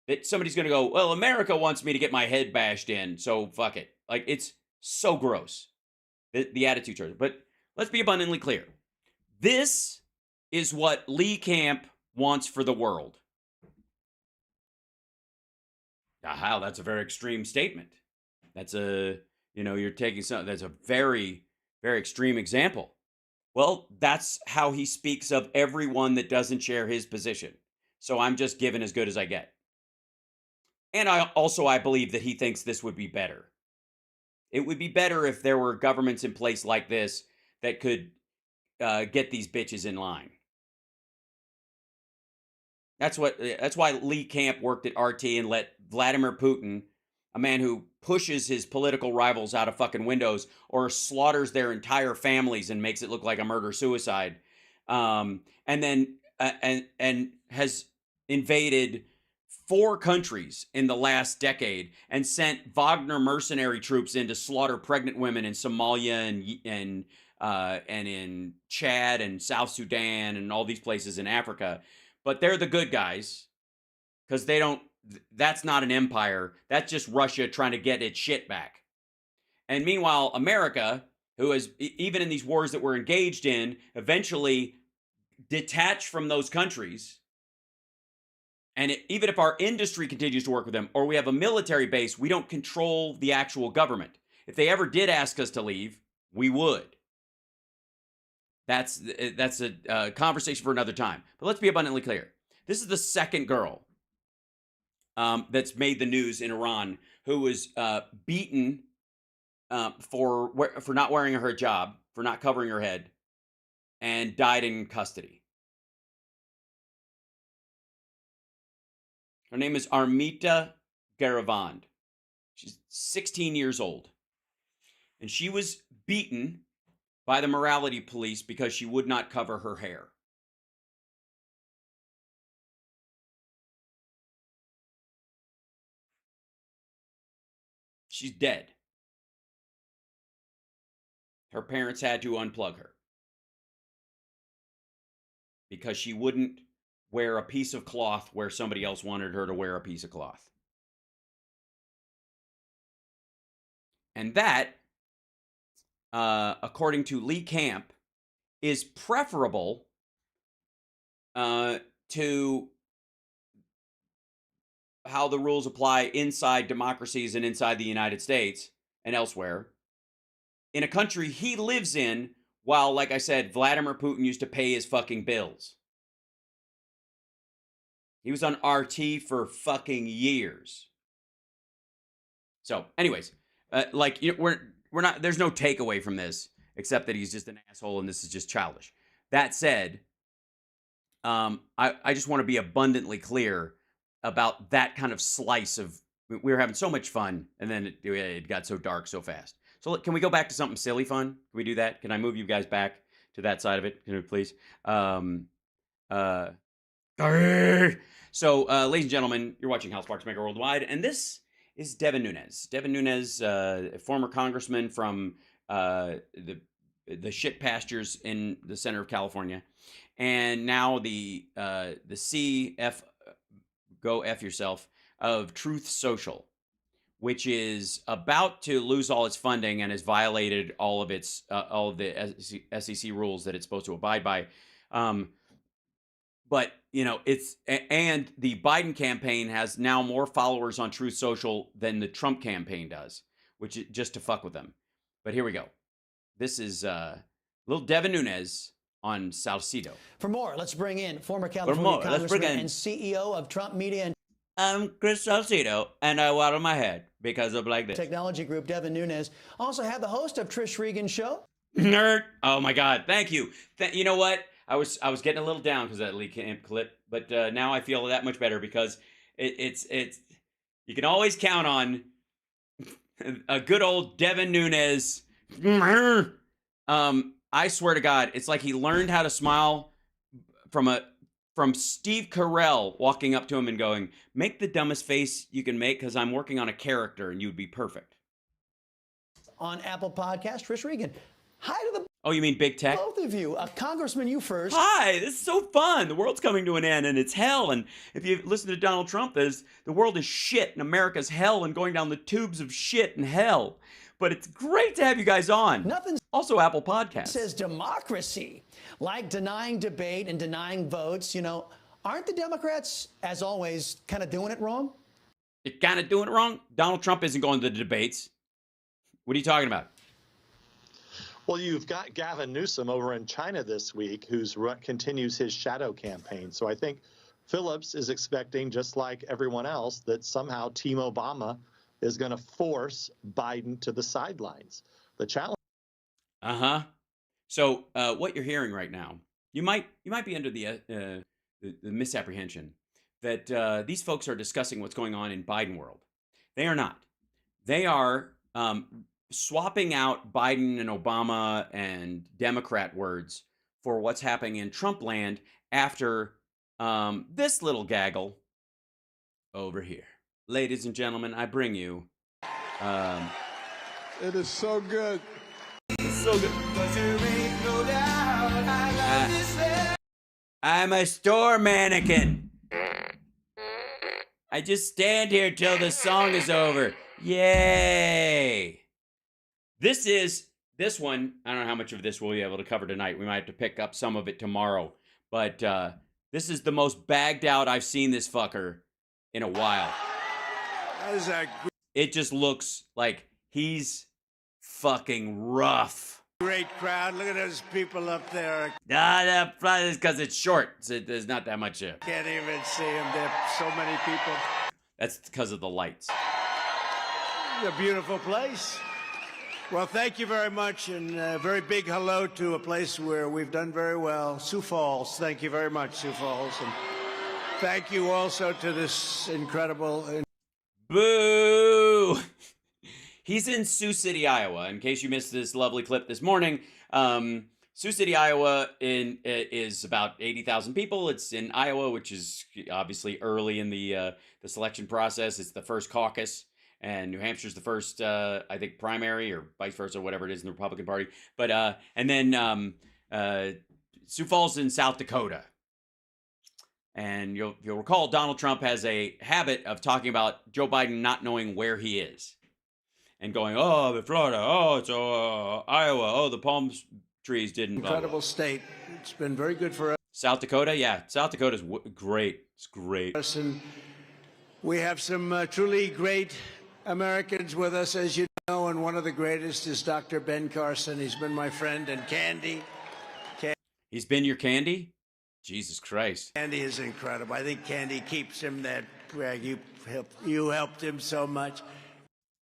That somebody's going to go, well, America wants me to get my head bashed in, so fuck it. Like, it's so gross. The attitude towards it. But let's be abundantly clear. This is what Lee Camp wants for the world. Wow, that's a very extreme statement. That's you're taking something that's a very, very extreme example. Well, that's how he speaks of everyone that doesn't share his position. So I'm just giving as good as I get. And I believe that he thinks this would be better. It would be better if there were governments in place like this that could get these bitches in line. That's why Lee Camp worked at RT and let Vladimir Putin, a man who pushes his political rivals out of fucking windows or slaughters their entire families and makes it look like a murder-suicide, and then and has invaded 4 countries in the last decade and sent Wagner mercenary troops in to slaughter pregnant women in Somalia and in Chad and South Sudan and all these places in Africa. But they're the good guys because that's not an empire. That's just Russia trying to get its shit back. And meanwhile, America, who has, even in these wars that we're engaged in, eventually detached from those countries. And even if our industry continues to work with them, or we have a military base, we don't control the actual government. If they ever did ask us to leave, we would. That's a conversation for another time. But let's be abundantly clear. This is the second girl that's made the news in Iran who was beaten for not wearing her hijab, for not covering her head, and died in custody. Her name is Armita Garavand. She's 16 years old. And she was beaten by the morality police because she would not cover her hair. She's dead. Her parents had to unplug her because she wouldn't wear a piece of cloth where somebody else wanted her to wear a piece of cloth. And that, according to Lee Camp, is preferable to how the rules apply inside democracies and inside the United States and elsewhere, in a country he lives in, while, like I said, Vladimir Putin used to pay his fucking bills. He was on RT for fucking years. So, anyways, we're not. There's no takeaway from this except that he's just an asshole and this is just childish. That said, I just want to be abundantly clear about that kind of slice of. We were having so much fun, and then it got so dark so fast. So, can we go back to something silly fun? Can we do that? Can I move you guys back to that side of it? Can we please? So, ladies and gentlemen, you're watching House Sparks Megaworldwide, and this is Devin Nunes. Devin Nunes, a former congressman from the shit pastures in the center of California, and now the CF, go F yourself, of Truth Social, which is about to lose all its funding and has violated all of the SEC rules that it's supposed to abide by. But, and the Biden campaign has now more followers on Truth Social than the Trump campaign does, which is just to fuck with them. But here we go. This is little Devin Nunes on Salcedo. For more, let's bring in former California Congressman and CEO of Trump Media and I'm Chris Salcedo, and I waddle my head because of like this. Technology Group, Devin Nunes. Also have the host of Trish Regan's show. Nerd. Oh my God. Thank you. You know what? I was getting a little down because of that Lee Camp clip, but now I feel that much better because it's you can always count on a good old Devin Nunes. I swear to God, it's like he learned how to smile from Steve Carell walking up to him and going, "Make the dumbest face you can make because I'm working on a character and you'd be perfect." On Apple Podcast, Trish Regan. Hi to the Oh, you mean big tech? both of you. Congressman, you first. Hi, this is so fun. The world's coming to an end and it's hell. And if you listen to Donald Trump, the world is shit and America's hell and going down the tubes of shit and hell. But it's great to have you guys on. Nothing Also Apple Podcasts. says democracy, like denying debate and denying votes. You know, aren't the Democrats, as always, kind of doing it wrong? You're kind of doing it wrong. Donald Trump isn't going to the debates. What are you talking about? Well, you've got Gavin Newsom over in China this week, who's continues his shadow campaign. So I think Phillips is expecting, just like everyone else, that somehow Team Obama is going to force Biden to the sidelines. The challenge. So what you're hearing right now, you might be under the misapprehension that these folks are discussing what's going on in Biden world. They are not. They are swapping out Biden and Obama and Democrat words for what's happening in Trump land after this little gaggle over here. Ladies and gentlemen, I bring you. It is so good. It's so good. I'm a store mannequin. I just stand here till the song is over. Yay! This one, I don't know how much of this we'll be able to cover tonight. We might have to pick up some of it tomorrow. But this is the most bagged out I've seen this fucker in a while. It just looks like he's fucking rough. Great crowd. Look at those people up there. That's because it's short. So there's not that much. Can't even see them. There are so many people. That's because of the lights. It's a beautiful place. Well, thank you very much, and a very big hello to a place where we've done very well, Sioux Falls. Thank you very much, Sioux Falls, and thank you also to this incredible. Boo! He's in Sioux City, Iowa. In case you missed this lovely clip this morning, Sioux City, Iowa is about 80,000 people. It's in Iowa, which is obviously early in the selection process. It's the first caucus. And New Hampshire's the first, I think, primary or vice versa, whatever it is in the Republican Party. But and then Sioux Falls in South Dakota. And you'll recall Donald Trump has a habit of talking about Joe Biden not knowing where he is, and going, "Oh, the Florida, oh, it's Iowa, oh, the palm trees didn't." Incredible blah, blah. state. It's been very good for us. South Dakota, yeah, South Dakota's great. It's great. And we have some truly great Americans with us, as you know, and one of the greatest is Dr. Ben Carson. He's been my friend, and Candy. He's been your Candy? Jesus Christ. Candy is incredible. I think Candy keeps him that, you helped him so much.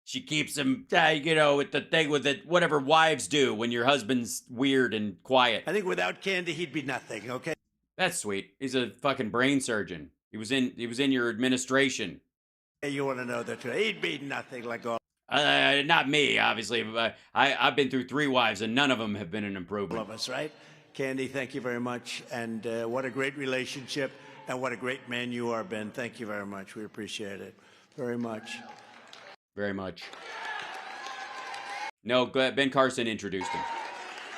She keeps him, with the thing with it, whatever wives do when your husband's weird and quiet. I think without Candy, he'd be nothing, okay? That's sweet. He's a fucking brain surgeon. He was in your administration. You want to know that too. He'd be nothing like all. Not me, obviously. But I've been through 3 wives, and none of them have been an improvement. All of us, right? Candy, thank you very much. And what a great relationship, and what a great man you are, Ben. Thank you very much. We appreciate it very much. Very much. No, Ben Carson introduced him.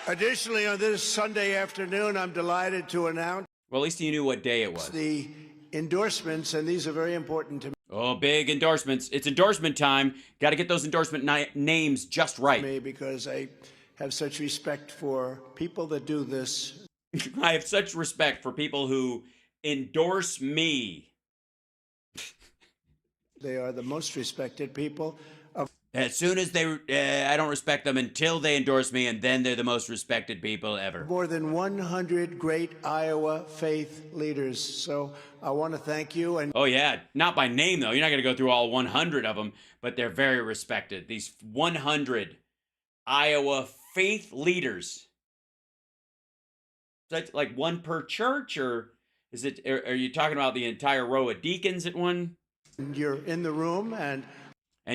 Additionally, on this Sunday afternoon, I'm delighted to announce. Well, at least you knew what day it was. The endorsements, and these are very important to me. Oh, big endorsements. It's endorsement time. Got to get those endorsement names just right. Because I have such respect for people that do this. I have such respect for people who endorse me. They are the most respected people. As soon as I don't respect them until they endorse me, and then they're the most respected people ever. More than 100 great Iowa faith leaders. So I want to thank you. And oh yeah, not by name though. You're not going to go through all 100 of them, but they're very respected. These 100 Iowa faith leaders. Is that like one per church, or is it? Are you talking about the entire row of deacons at one? You're in the room, and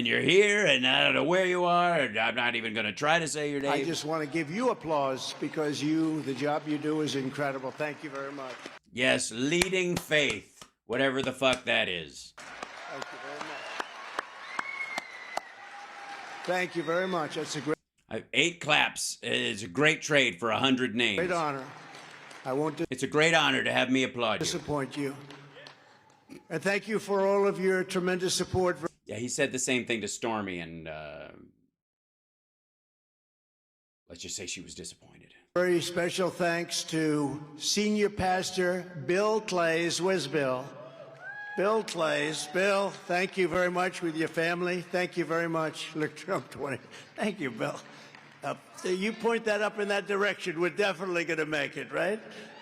you're here, and I don't know where you are, and I'm not even going to try to say your name. I just want to give you applause because the job you do is incredible. Thank you very much. Yes, leading faith, whatever the fuck that is. Thank you very much. Thank you very much. That's a great. 8 claps. It's a great trade for 100 names. Great honor. I won't. It's a great honor to have me applaud you. Disappoint you. And thank you for all of your tremendous support. Yeah, he said the same thing to Stormy, and let's just say she was disappointed. Very special thanks to Senior Pastor Bill Clays. Where's Bill? Bill Clays. Bill, thank you very much with your family. Thank you very much. Look, Trump 20. Thank you, Bill. You point that up in that direction, we're definitely going to make it, right?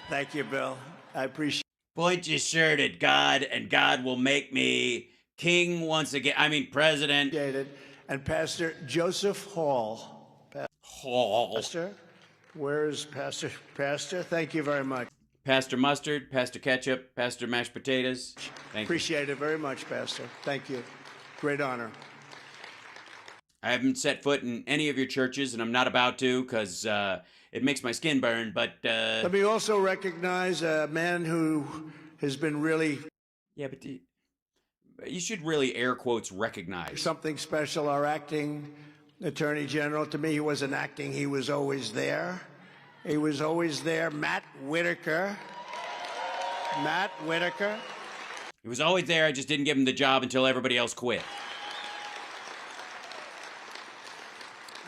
Thank you, Bill. I appreciate it. Point your shirt at God, and God will make me king once again. I mean, president. And Pastor Joseph Hall. Pastor, where's Pastor? Pastor, thank you very much. Pastor Mustard, Pastor Ketchup, Pastor Mashed Potatoes. Appreciate it very much, Pastor. Thank you. Great honor. I haven't set foot in any of your churches, and I'm not about to because it makes my skin burn, but... Let me also recognize a man who has been really... Yeah, but you should really, air quotes, recognize. Something special. Our acting Attorney General, to me, he wasn't acting. He was always there. He was always there. Matt Whitaker. Matt Whitaker. He was always there. I just didn't give him the job until everybody else quit.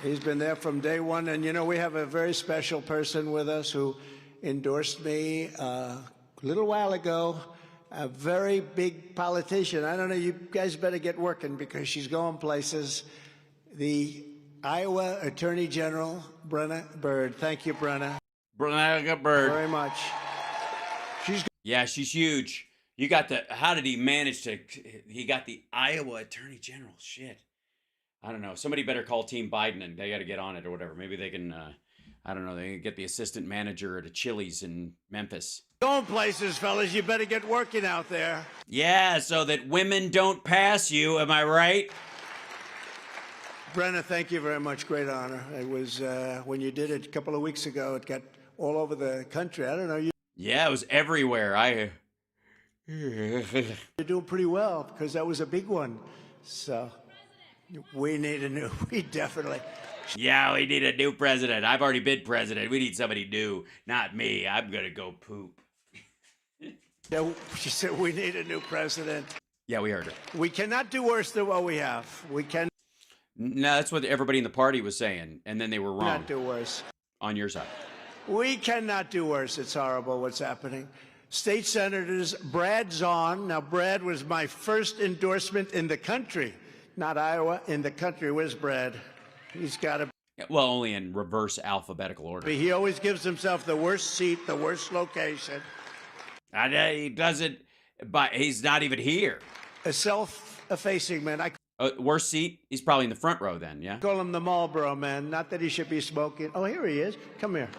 He's been there from day one. And, you know, we have a very special person with us who endorsed me a little while ago, a very big politician. I don't know, you guys better get working because she's going places. The Iowa Attorney General, Brenna Bird. Thank you, Brenna. Brenna Bird. Very much. Yeah, she's huge. You got the, how did he manage to, he got the Iowa Attorney General. Shit. I don't know. Somebody better call Team Biden and they got to get on it or whatever. Maybe they can, I don't know, they can get the assistant manager at a Chili's in Memphis. Going places, fellas. You better get working out there. Yeah, so that women don't pass you. Am I right? Brenna, thank you very much. Great honor. It was, when you did it a couple of weeks ago, it got all over the country. I don't know. Yeah, it was everywhere. You're doing pretty well because that was a big one. So we definitely. Yeah, we need a new president. I've already been president. We need somebody new, not me. I'm going to go poop. Yeah, she said we need a new president. Yeah, we heard her. We cannot do worse than what we have. We can. No, that's what everybody in the party was saying, and then they were wrong. Not do worse. On your side. We cannot do worse. It's horrible what's happening. State Senators Brad Zahn. Now, Brad was my first endorsement in the country, not Iowa, in the country. Where's Brad? He's got to. Well, only in reverse alphabetical order. He always gives himself the worst seat, the worst location. He doesn't, but he's not even here. A self-effacing man. Worst seat? He's probably in the front row then, yeah? Call him the Marlboro man. Not that he should be smoking. Oh, here he is. Come here.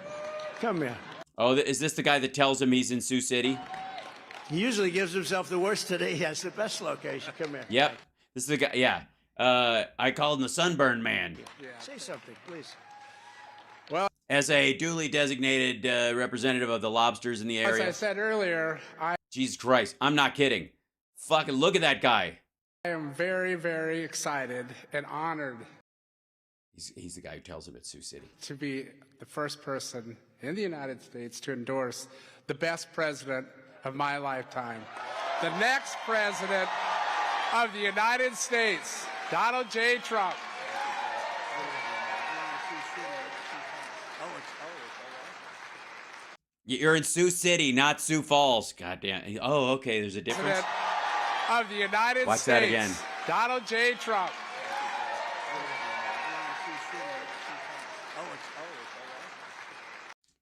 Come here. Oh, is this the guy that tells him he's in Sioux City? He usually gives himself the worst today. He has the best location. Come here. Yep. This is the guy, yeah. I call him the Sunburn Man. Yeah. Say something, please. Well, as a duly designated representative of the lobsters in the area. As I said earlier, Jesus Christ, I'm not kidding. Fucking look at that guy. I am very, very excited and honored. He's the guy who tells him it's Sioux City. To be the first person in the United States to endorse the best president of my lifetime. The next president of the United States, Donald J. Trump. You're in Sioux City, not Sioux Falls. Goddamn. Oh, okay. There's a difference. President of the United Watch States. that again. Donald J. Trump.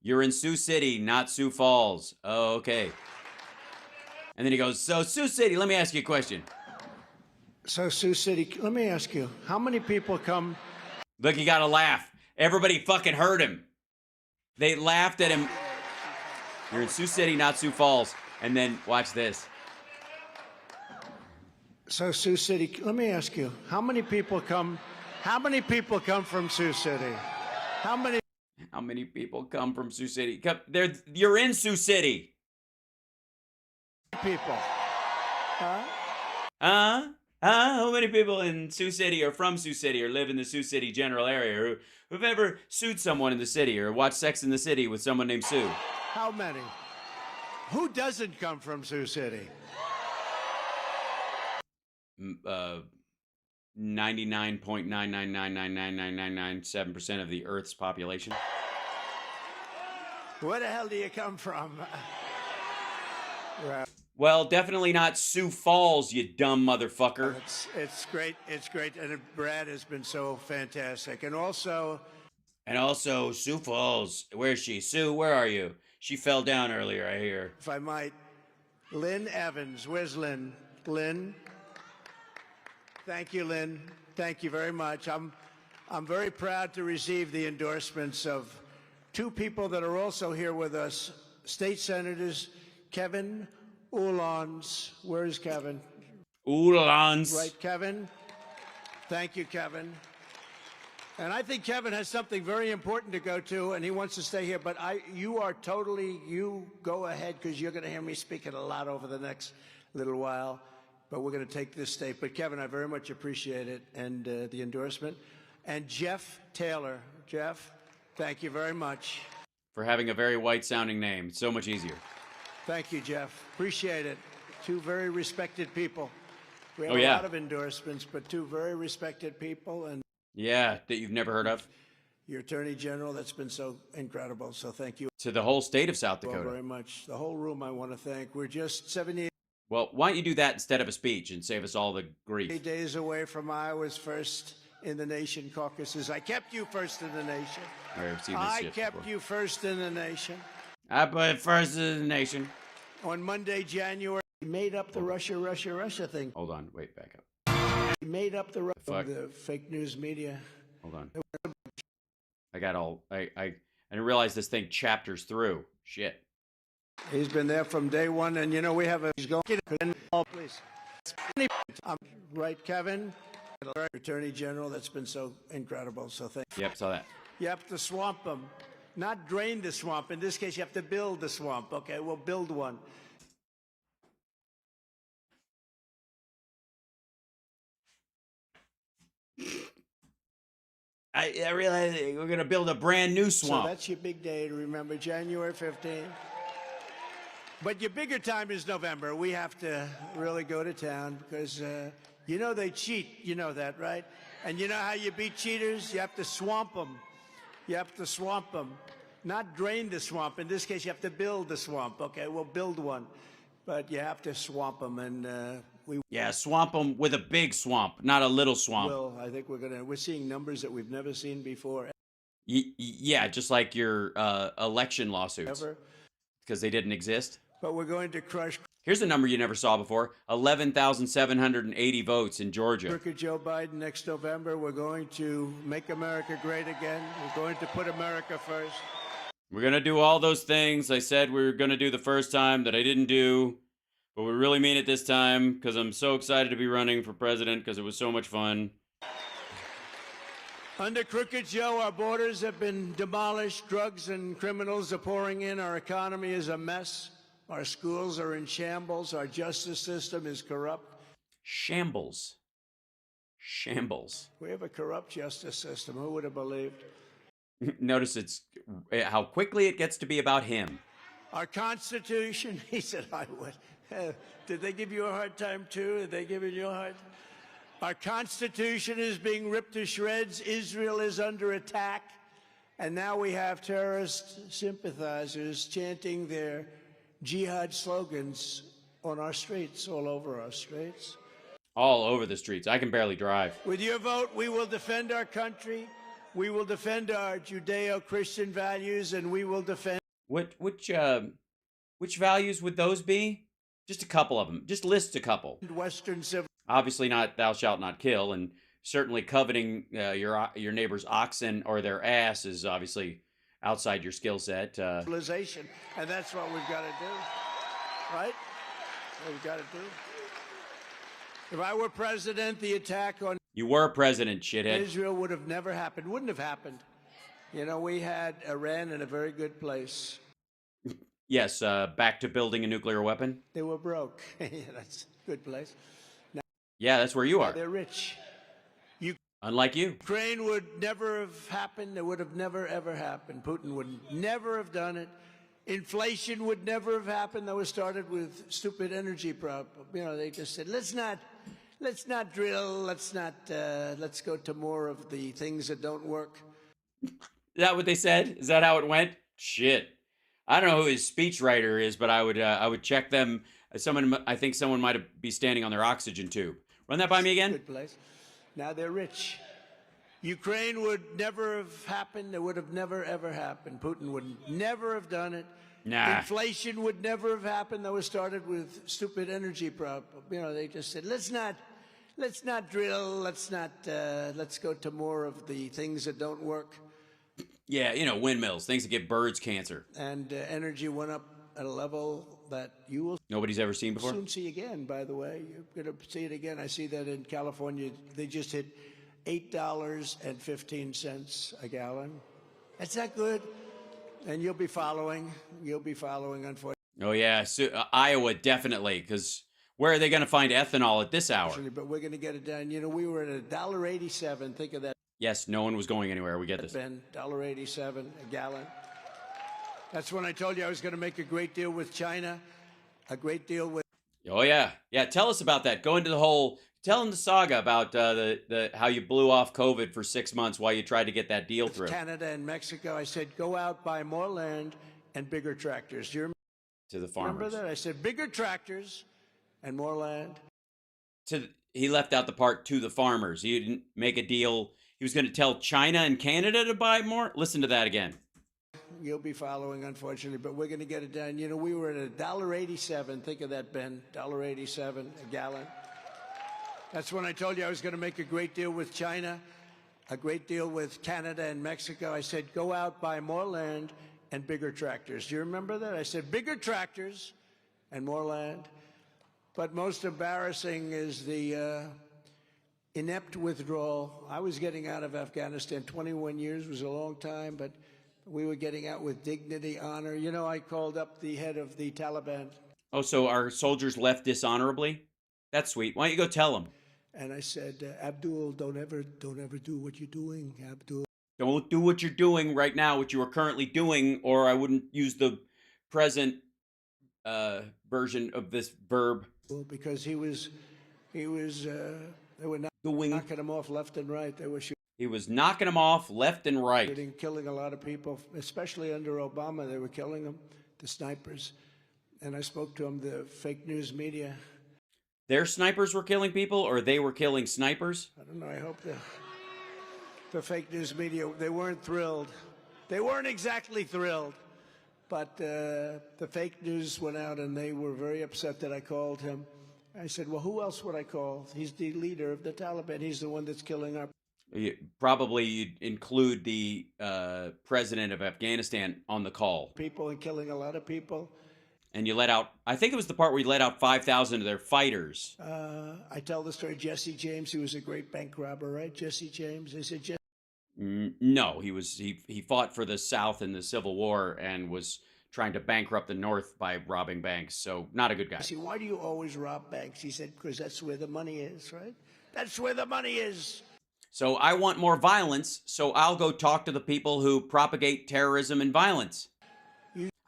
You're in Sioux City, not Sioux Falls. Oh, okay. And then he goes, so Sioux City, let me ask you a question. So, Sioux City, let me ask you, how many people come? Look, you gotta laugh. Everybody fucking heard him. They laughed at him. You're in Sioux City, not Sioux Falls. And then watch this. So, Sioux City, let me ask you, how many people come? How many people come from Sioux City? How many? How many people come from Sioux City? You're in Sioux City. People. How many people in Sioux City or from Sioux City or live in the Sioux City general area or who've ever sued someone in the city or watched Sex in the City with someone named Sue? How many? Who doesn't come from Sioux City? 99.999999997% of the Earth's population. Where the hell do you come from? Well, definitely not Sioux Falls, you dumb motherfucker. It's great. It's great. And Brad has been so fantastic. And also, Sioux Falls. Where is she? Sue, where are you? She fell down earlier, I hear. if I might, Lynn Evans. Where's Lynn? Lynn? Thank you, Lynn. Thank you very much. I'm very proud to receive the endorsements of two people that are also here with us, State Senators Kevin Oulons. Where's Kevin? Oulons. Right, Kevin? Thank you, Kevin. And I think Kevin has something very important to go to, and he wants to stay here. But you go ahead, because you're going to hear me speaking a lot over the next little while. But we're going to take this state. But Kevin, I very much appreciate it and the endorsement. And Jeff Taylor. Jeff, thank you very much. For having a very white-sounding name. So much easier. Thank you, Jeff. Appreciate it. Two very respected people. We have Oh, a yeah. lot of endorsements, but two very respected people. And Yeah, that you've never heard of. your Attorney General, that's been so incredible. So thank you To the whole state of South all Dakota. very much. The whole room I want to thank. We're just 78 Well, why don't you do that instead of a speech and save us all the grief? days away from Iowa's first in the nation caucuses. I kept you first in the nation. I've seen this I shit kept before. you first in the nation. I put first in the nation. On Monday, January, he made up the Russia thing. Hold on, wait, back up. He made up the fuck? the fake news media. Hold on. I didn't realize this thing chapters through. Shit. He's been there from day one, and we have he's going. Oh, please. Right, Kevin? Attorney General, that's been so incredible. So thank you. Yep, saw that. You have to swamp them, not drain the swamp. In this case, you have to build the swamp. Okay, we'll build one. I realize we're going to build a brand new swamp. So that's your big day to remember, January 15th. But your bigger time is November. We have to really go to town because, they cheat. You know that, right? And you know how you beat cheaters? You have to swamp them. You have to swamp them. Not drain the swamp. In this case, you have to build the swamp. Okay, we'll build one. But you have to swamp them, and Yeah, swamp them with a big swamp, not a little swamp. will. I think we're seeing numbers that we've never seen before. Yeah, just like your election lawsuits. Ever. Because they didn't exist. But we're going to crush Here's a number you never saw before. 11,780 votes in Georgia. Crooked Joe Biden next November. We're going to make America great again. We're going to put America first. We're going to do all those things I said we were going to do the first time that I didn't do. But we really mean it this time because I'm so excited to be running for president because it was so much fun. Under Crooked Joe, our borders have been demolished. Drugs and criminals are pouring in. Our economy is a mess. Our schools are in shambles. Our justice system is corrupt. Shambles. Shambles. We have a corrupt justice system. Who would have believed? Notice it's how quickly it gets to be about him. Our Constitution, he said, I would. Did they give you a hard time, too? Did they give you a hard time? Our Constitution is being ripped to shreds. Israel is under attack. And now we have terrorist sympathizers chanting their jihad slogans on our streets, all over our streets. All over the streets. I can barely drive. With your vote, we will defend our country. We will defend our Judeo-Christian values, and we will defend. Which values would those be? Just a couple of them. Just list a couple. Western civil. Obviously not thou shalt not kill, and certainly coveting your neighbor's oxen or their ass is obviously outside your skill set. Civilization, and that's what we've got to do, right? What we've got to do. If I were president, the attack on You were president, shithead. Israel would have never happened. Wouldn't have happened. You know, we had Iran in a very good place. Yes, back to building a nuclear weapon. They were broke. Yeah, that's a good place. Now, yeah, that's where you are. They're rich. Unlike you. Ukraine would never have happened. It would have never, ever happened. Putin would never have done it. Inflation would never have happened. That was started with stupid energy problem. You know, they just said, let's not drill. Let's go to more of the things that don't work. Is that what they said? Is that how it went? Shit. I don't know who his speechwriter is, but I would check them. I think someone might be standing on their oxygen tube. Run that by me again. Good place. Now they're rich. Ukraine would never have happened. It would have never, ever happened. Putin would never have done it. Nah. Inflation would never have happened. That was started with stupid energy problem. You know, they just said, let's not drill. Let's go to more of the things that don't work. Yeah, you know, windmills, things that give birds cancer. And energy went up at a level that you will nobody's ever seen before. Soon see again, by the way. You're going to see it again. I see that in California. They just hit $8.15 a gallon. That's not good. And you'll be following, unfortunately. Oh, yeah. So, Iowa, definitely, because where are they going to find ethanol at this hour? But we're going to get it done. You know, we were at $1.87. Think of that. Yes, no one was going anywhere. We get this. Ben, $1.87 a gallon. That's when I told you I was going to make a great deal with China, a great deal with. Oh yeah, yeah. Tell us about that. Go into the whole. Tell them the saga about the how you blew off COVID for 6 months while you tried to get that deal through. Canada and Mexico. I said, go out, buy more land and bigger tractors. Do you remember? To the farmers. Remember that? I said bigger tractors and more land. He left out the part to the farmers. He didn't make a deal. He was going to tell China and Canada to buy more. Listen to that again. You'll be following, unfortunately, but we're going to get it done. You know, we were at $1.87. Think of that, Ben. $1.87 a gallon. That's when I told you I was going to make a great deal with China, a great deal with Canada and Mexico. I said, go out, buy more land and bigger tractors. Do you remember that? I said, bigger tractors and more land. But most embarrassing is the inept withdrawal. I was getting out of Afghanistan. 21 years was a long time, but we were getting out with dignity, honor. You know, I called up the head of the Taliban. Oh, so our soldiers left dishonorably? That's sweet. Why don't you go tell them? And I said, Abdul, don't ever do what you're doing, Abdul. Don't do what you're doing right now, what you are currently doing, or I wouldn't use the present version of this verb. Because they were knocking him off left and right. He was knocking them off left and right. Killing a lot of people, especially under Obama. They were killing them, the snipers. And I spoke to them, the fake news media. Their snipers were killing people, or they were killing snipers? I don't know. I hope the fake news media, they weren't thrilled. They weren't exactly thrilled. But the fake news went out, and they were very upset that I called him. I said, well, who else would I call? He's the leader of the Taliban. He's the one that's killing our... Probably you'd include the president of Afghanistan on the call. People and killing a lot of people. And you let out, I think it was the part where you let out 5,000 of their fighters. I tell the story, Jesse James, he was a great bank robber, right? Jesse James. I said, no, he fought for the South in the Civil War and was trying to bankrupt the North by robbing banks. So not a good guy. See, why do you always rob banks? He said, because that's where the money is, right? That's where the money is. So I want more violence, so I'll go talk to the people who propagate terrorism and violence.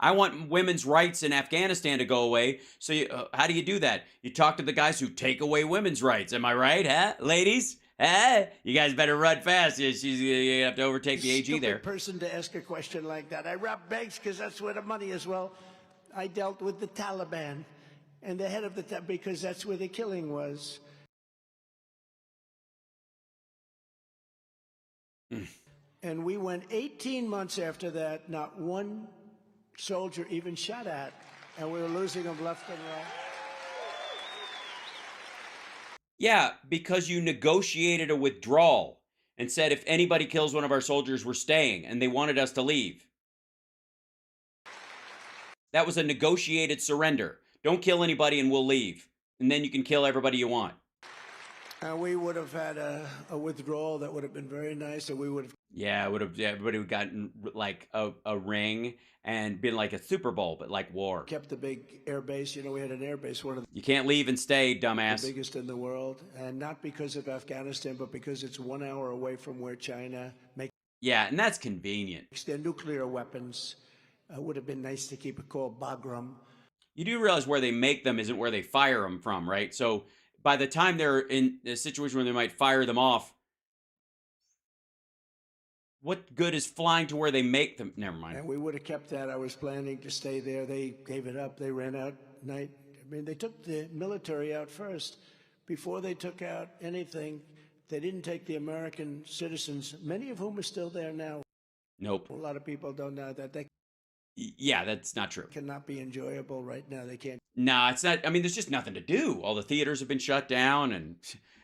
I want women's rights in Afghanistan to go away. So how do you do that? You talk to the guys who take away women's rights. Am I right, huh? Ladies? Huh? You guys better run fast. You have to overtake the AG there. Person to ask a question like that. I rob banks because that's where the money is. Well, I dealt with the Taliban and the head of the Taliban because that's where the killing was. And we went 18 months after that, not one soldier even shot at, and we were losing them left and right. Yeah, because you negotiated a withdrawal and said if anybody kills one of our soldiers, we're staying, and they wanted us to leave. That was a negotiated surrender. Don't kill anybody and we'll leave. And then you can kill everybody you want. And we would have had a withdrawal that would have been very nice, and we would have... Yeah, it would have. Everybody would have gotten like a ring and been like a Super Bowl, but like war. Kept the big air base. You know, we had an air base, one of You can't leave and stay, dumbass. the biggest in the world. And not because of Afghanistan, but because it's 1 hour away from where China makes... Yeah, and that's convenient. Their nuclear weapons. Would have been nice to keep it called Bagram. You do realize where they make them isn't where they fire them from, right? So by the time they're in a situation where they might fire them off, what good is flying to where they make them? Never mind. And we would have kept that. I was planning to stay there. They gave it up. They ran out night. I mean, they took the military out first. Before they took out anything, they didn't take the American citizens, many of whom are still there now. Nope. A lot of people don't know that. They Yeah, that's not true. cannot be enjoyable right now. They can't. Nah, it's not. I mean, there's just nothing to do. All the theaters have been shut down, and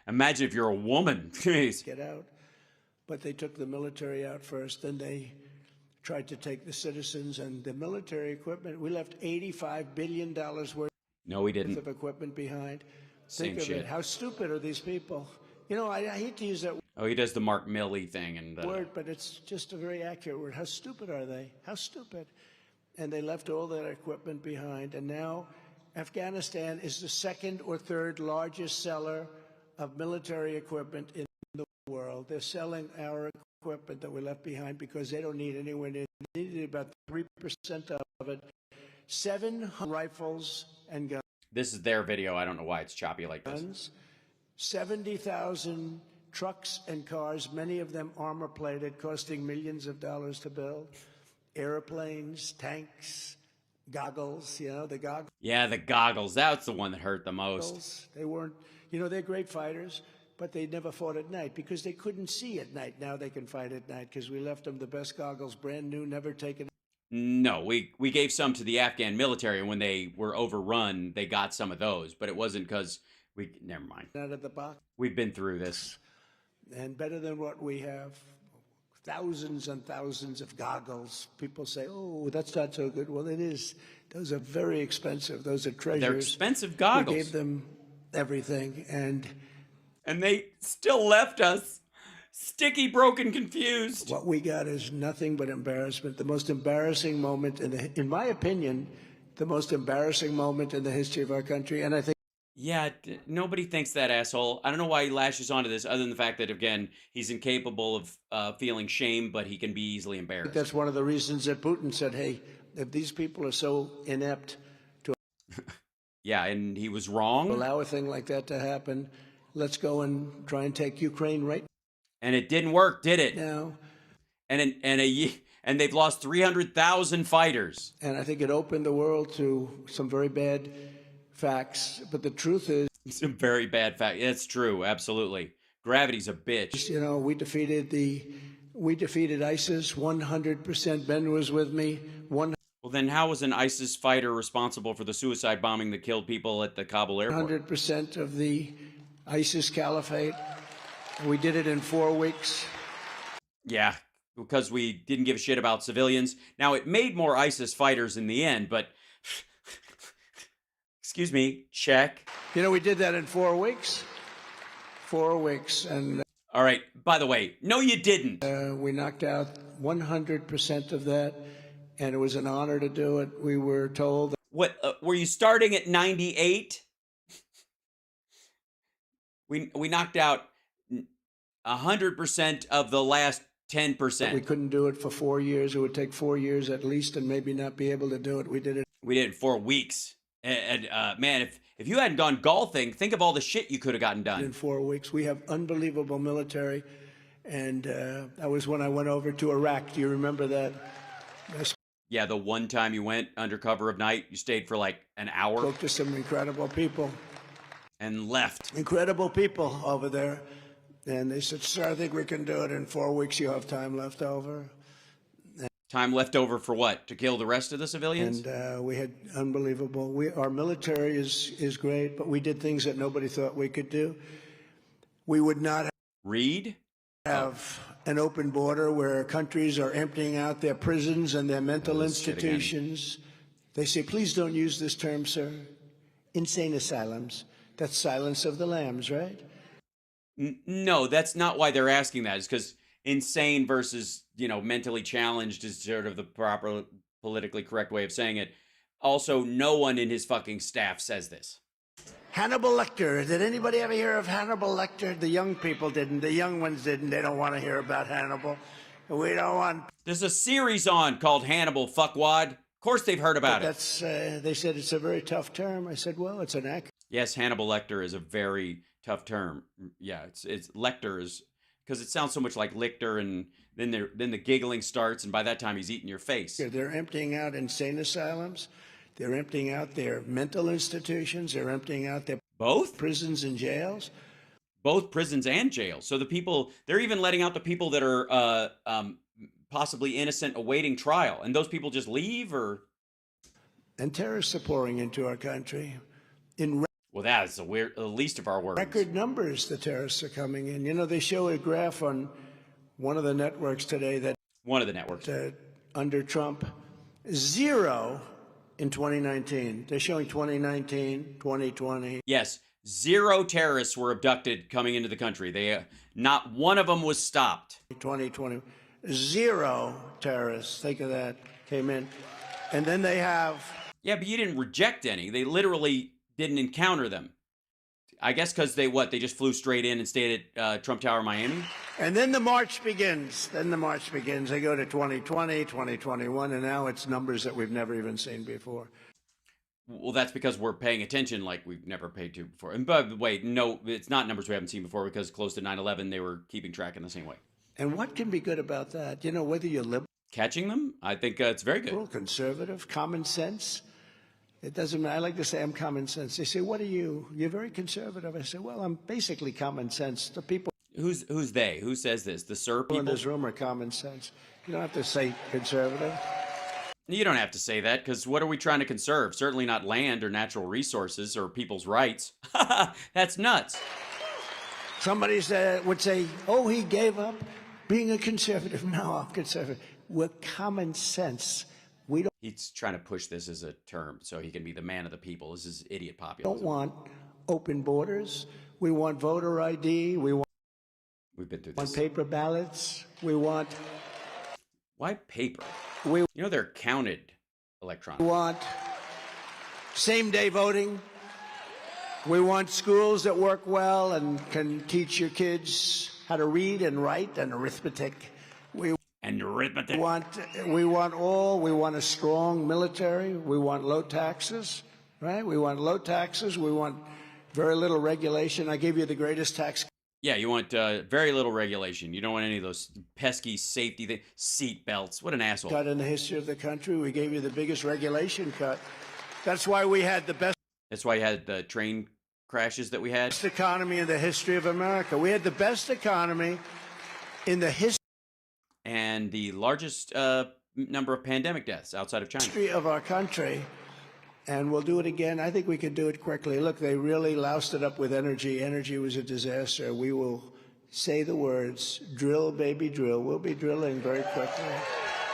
imagine if you're a woman. Jeez. Get out. But they took the military out first. Then they tried to take the citizens and the military equipment. We left $85 billion worth No, we didn't. of equipment behind. Same Think of shit. it. How stupid are these people? You know, I hate to use that Oh, he does the Mark Milley thing, and word, but it's just a very accurate word. How stupid are they? How stupid. And they left all that equipment behind. And now Afghanistan is the second or third largest seller of military equipment in the world. They're selling our equipment that we left behind because they don't need anywhere near. They needed about 3% of it. 700 rifles and guns. this is their video. I don't know why it's choppy like this. 70,000 trucks and cars, many of them armor-plated, costing millions of dollars to build. Airplanes, tanks, goggles, you know, the goggles. Yeah, the goggles. That's the one that hurt the most. They weren't, you know, they're great fighters, but they never fought at night because they couldn't see at night. Now they can fight at night because we left them the best goggles, brand new, never taken. No, we gave some to the Afghan military, and when they were overrun, they got some of those. But it wasn't because we... Never mind. Out of the box. We've been through this. And better than what we have. Thousands and thousands of goggles. People say, oh, that's not so good. Well, it is. Those are very expensive. Those are treasures. They're expensive goggles. We gave them everything, and they still left us sticky, broken, confused. What we got is nothing but embarrassment. The most embarrassing moment, in my opinion, the most embarrassing moment in the history of our country. And I think. Yeah, nobody thinks that, asshole. I don't know why he lashes onto this, other than the fact that, again, he's incapable of feeling shame, but he can be easily embarrassed. That's one of the reasons that Putin said, hey, if these people are so inept to... Yeah, and he was wrong. Allow a thing like that to happen. Let's go and try and take Ukraine right. And it didn't work, did it? No. And they've lost 300,000 fighters. And I think it opened the world to some very bad facts, but the truth is... Some very bad facts. It's true, absolutely. Gravity's a bitch. You know, we defeated ISIS 100%. Ben was with me. Well, then how was an ISIS fighter responsible for the suicide bombing that killed people at the Kabul airport? 100% of the ISIS caliphate. We did it in 4 weeks. Yeah, because we didn't give a shit about civilians. Now, it made more ISIS fighters in the end, but... Excuse me, check. You know, we did that in 4 weeks. 4 weeks. And all right, by the way, no, you didn't. We knocked out 100% of that, and it was an honor to do it. We were told... What, were you starting at 98? We knocked out 100% of the last 10%. We couldn't do it for 4 years. It would take 4 years at least and maybe not be able to do it. We did it. We did it in 4 weeks. And man, if you hadn't gone golfing, think of all the shit you could have gotten done. In 4 weeks. We have unbelievable military. And that was when I went over to Iraq. Do you remember that? Yeah, the one time you went under cover of night, you stayed for like an hour. Spoke to some incredible people. And left. Incredible people over there. And they said, sir, I think we can do it in 4 weeks. You have time left over. Time left over for what? To kill the rest of the civilians? And we had unbelievable. Our military is great, but we did things that nobody thought we could do. We would not have an open border where countries are emptying out their prisons and their mental institutions. They say, please don't use this term, sir. Insane asylums. That's Silence of the Lambs, right? No, that's not why they're asking that. It's because insane versus, mentally challenged is sort of the proper politically correct way of saying it. Also, no one in his fucking staff says this. Hannibal Lecter. Did anybody ever hear of Hannibal Lecter? The young people didn't. The young ones didn't. They don't want to hear about Hannibal. We don't want... There's a series on called Hannibal, fuckwad. Of course they've heard about it. They said it's a very tough term. I said, well, it's an accurate... Yes, Hannibal Lecter is a very tough term. Yeah, it's Lecter is... Because it sounds so much like Lichter, and then the giggling starts, and by that time he's eating your face. They're emptying out insane asylums. They're emptying out their mental institutions. They're emptying out their prisons and jails. Both prisons and jails. So the people, they're even letting out the people that are possibly innocent awaiting trial. And those people just leave, or? And terrorists are pouring into our country. Well, that is the least of our worries. Record numbers, the terrorists are coming in. They show a graph on one of the networks today that... One of the networks. Under Trump, 0 in 2019. They're showing 2019, 2020. Yes, 0 terrorists were abducted coming into the country. Not one of them was stopped. 2020, 0 terrorists, think of that, came in. And then they have... Yeah, but you didn't reject any. They literally didn't encounter them. I guess because they just flew straight in and stayed at Trump Tower, Miami. And then the march begins. They go to 2020, 2021, and now it's numbers that we've never even seen before. Well, that's because we're paying attention like we've never paid to before. And by the way, no, it's not numbers we haven't seen before, because close to 9/11, they were keeping track in the same way. And what can be good about that? Whether you're liberal... Catching them? I think it's very good. Conservative, common sense. It doesn't matter. I like to say I'm common sense. They say, what are you? You're very conservative. I say, well, I'm basically common sense. The people... Who's they? Who says this? The sir people? In this room are common sense. You don't have to say conservative. You don't have to say that, because what are we trying to conserve? Certainly not land or natural resources or people's rights. That's nuts. Somebody would say, oh, he gave up being a conservative. No, I'm conservative. We're common sense. He's trying to push this as a term so he can be the man of the people. This is idiot populism. We don't want open borders. We want voter ID. We've been through this. We want paper ballots. We want... Why paper? They're counted electronically. We want same-day voting. We want schools that work well and can teach your kids how to read and write and arithmetic. We want a strong military. We want low taxes, right? We want low taxes. We want very little regulation. I gave you the greatest tax. Yeah, you want very little regulation. You don't want any of those pesky safety seat belts. What an asshole. Cut in the history of the country. We gave you the biggest regulation cut. That's why we had the best. That's why you had the train crashes that we had. Best economy in the history of America. We had the best economy in the history. And the largest number of pandemic deaths outside of China. History of our country, and we'll do it again. I think we can do it quickly. Look, they really loused it up with energy. Energy was a disaster. We will say the words, drill, baby, drill. We'll be drilling very quickly,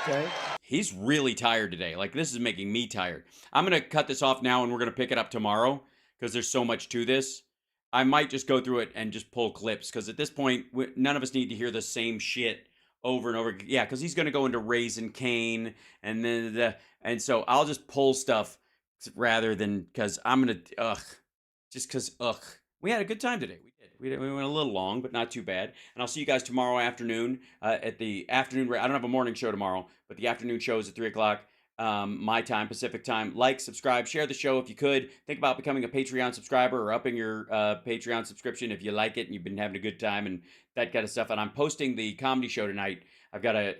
okay? He's really tired today. Like, this is making me tired. I'm going to cut this off now, and we're going to pick it up tomorrow, because there's so much to this. I might just go through it and just pull clips, because at this point, none of us need to hear the same shit over and over. Yeah, because he's going to go into Raising Cane, and then and so I'll just pull stuff rather than, because I'm going to just because we had a good time today. We did. We went a little long, but not too bad. And I'll see you guys tomorrow afternoon at the afternoon. I don't have a morning show tomorrow, but the afternoon show is at 3 o'clock my time, Pacific time. Like, subscribe, share the show if you could. Think about becoming a Patreon subscriber or upping your Patreon subscription if you like it and you've been having a good time and that kind of stuff. And I'm posting the comedy show tonight. I've got to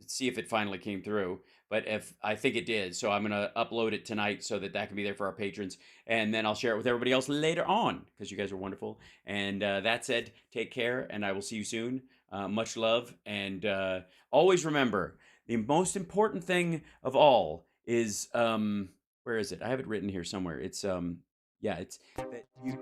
see if it finally came through. but if I think it did, so I'm gonna upload it tonight so that can be there for our patrons, and then I'll share it with everybody else later on because you guys are wonderful. And that said, take care, and I will see you soon. Much love, and always remember the most important thing of all is where is it? I have it written here somewhere. It's yeah, it's that you.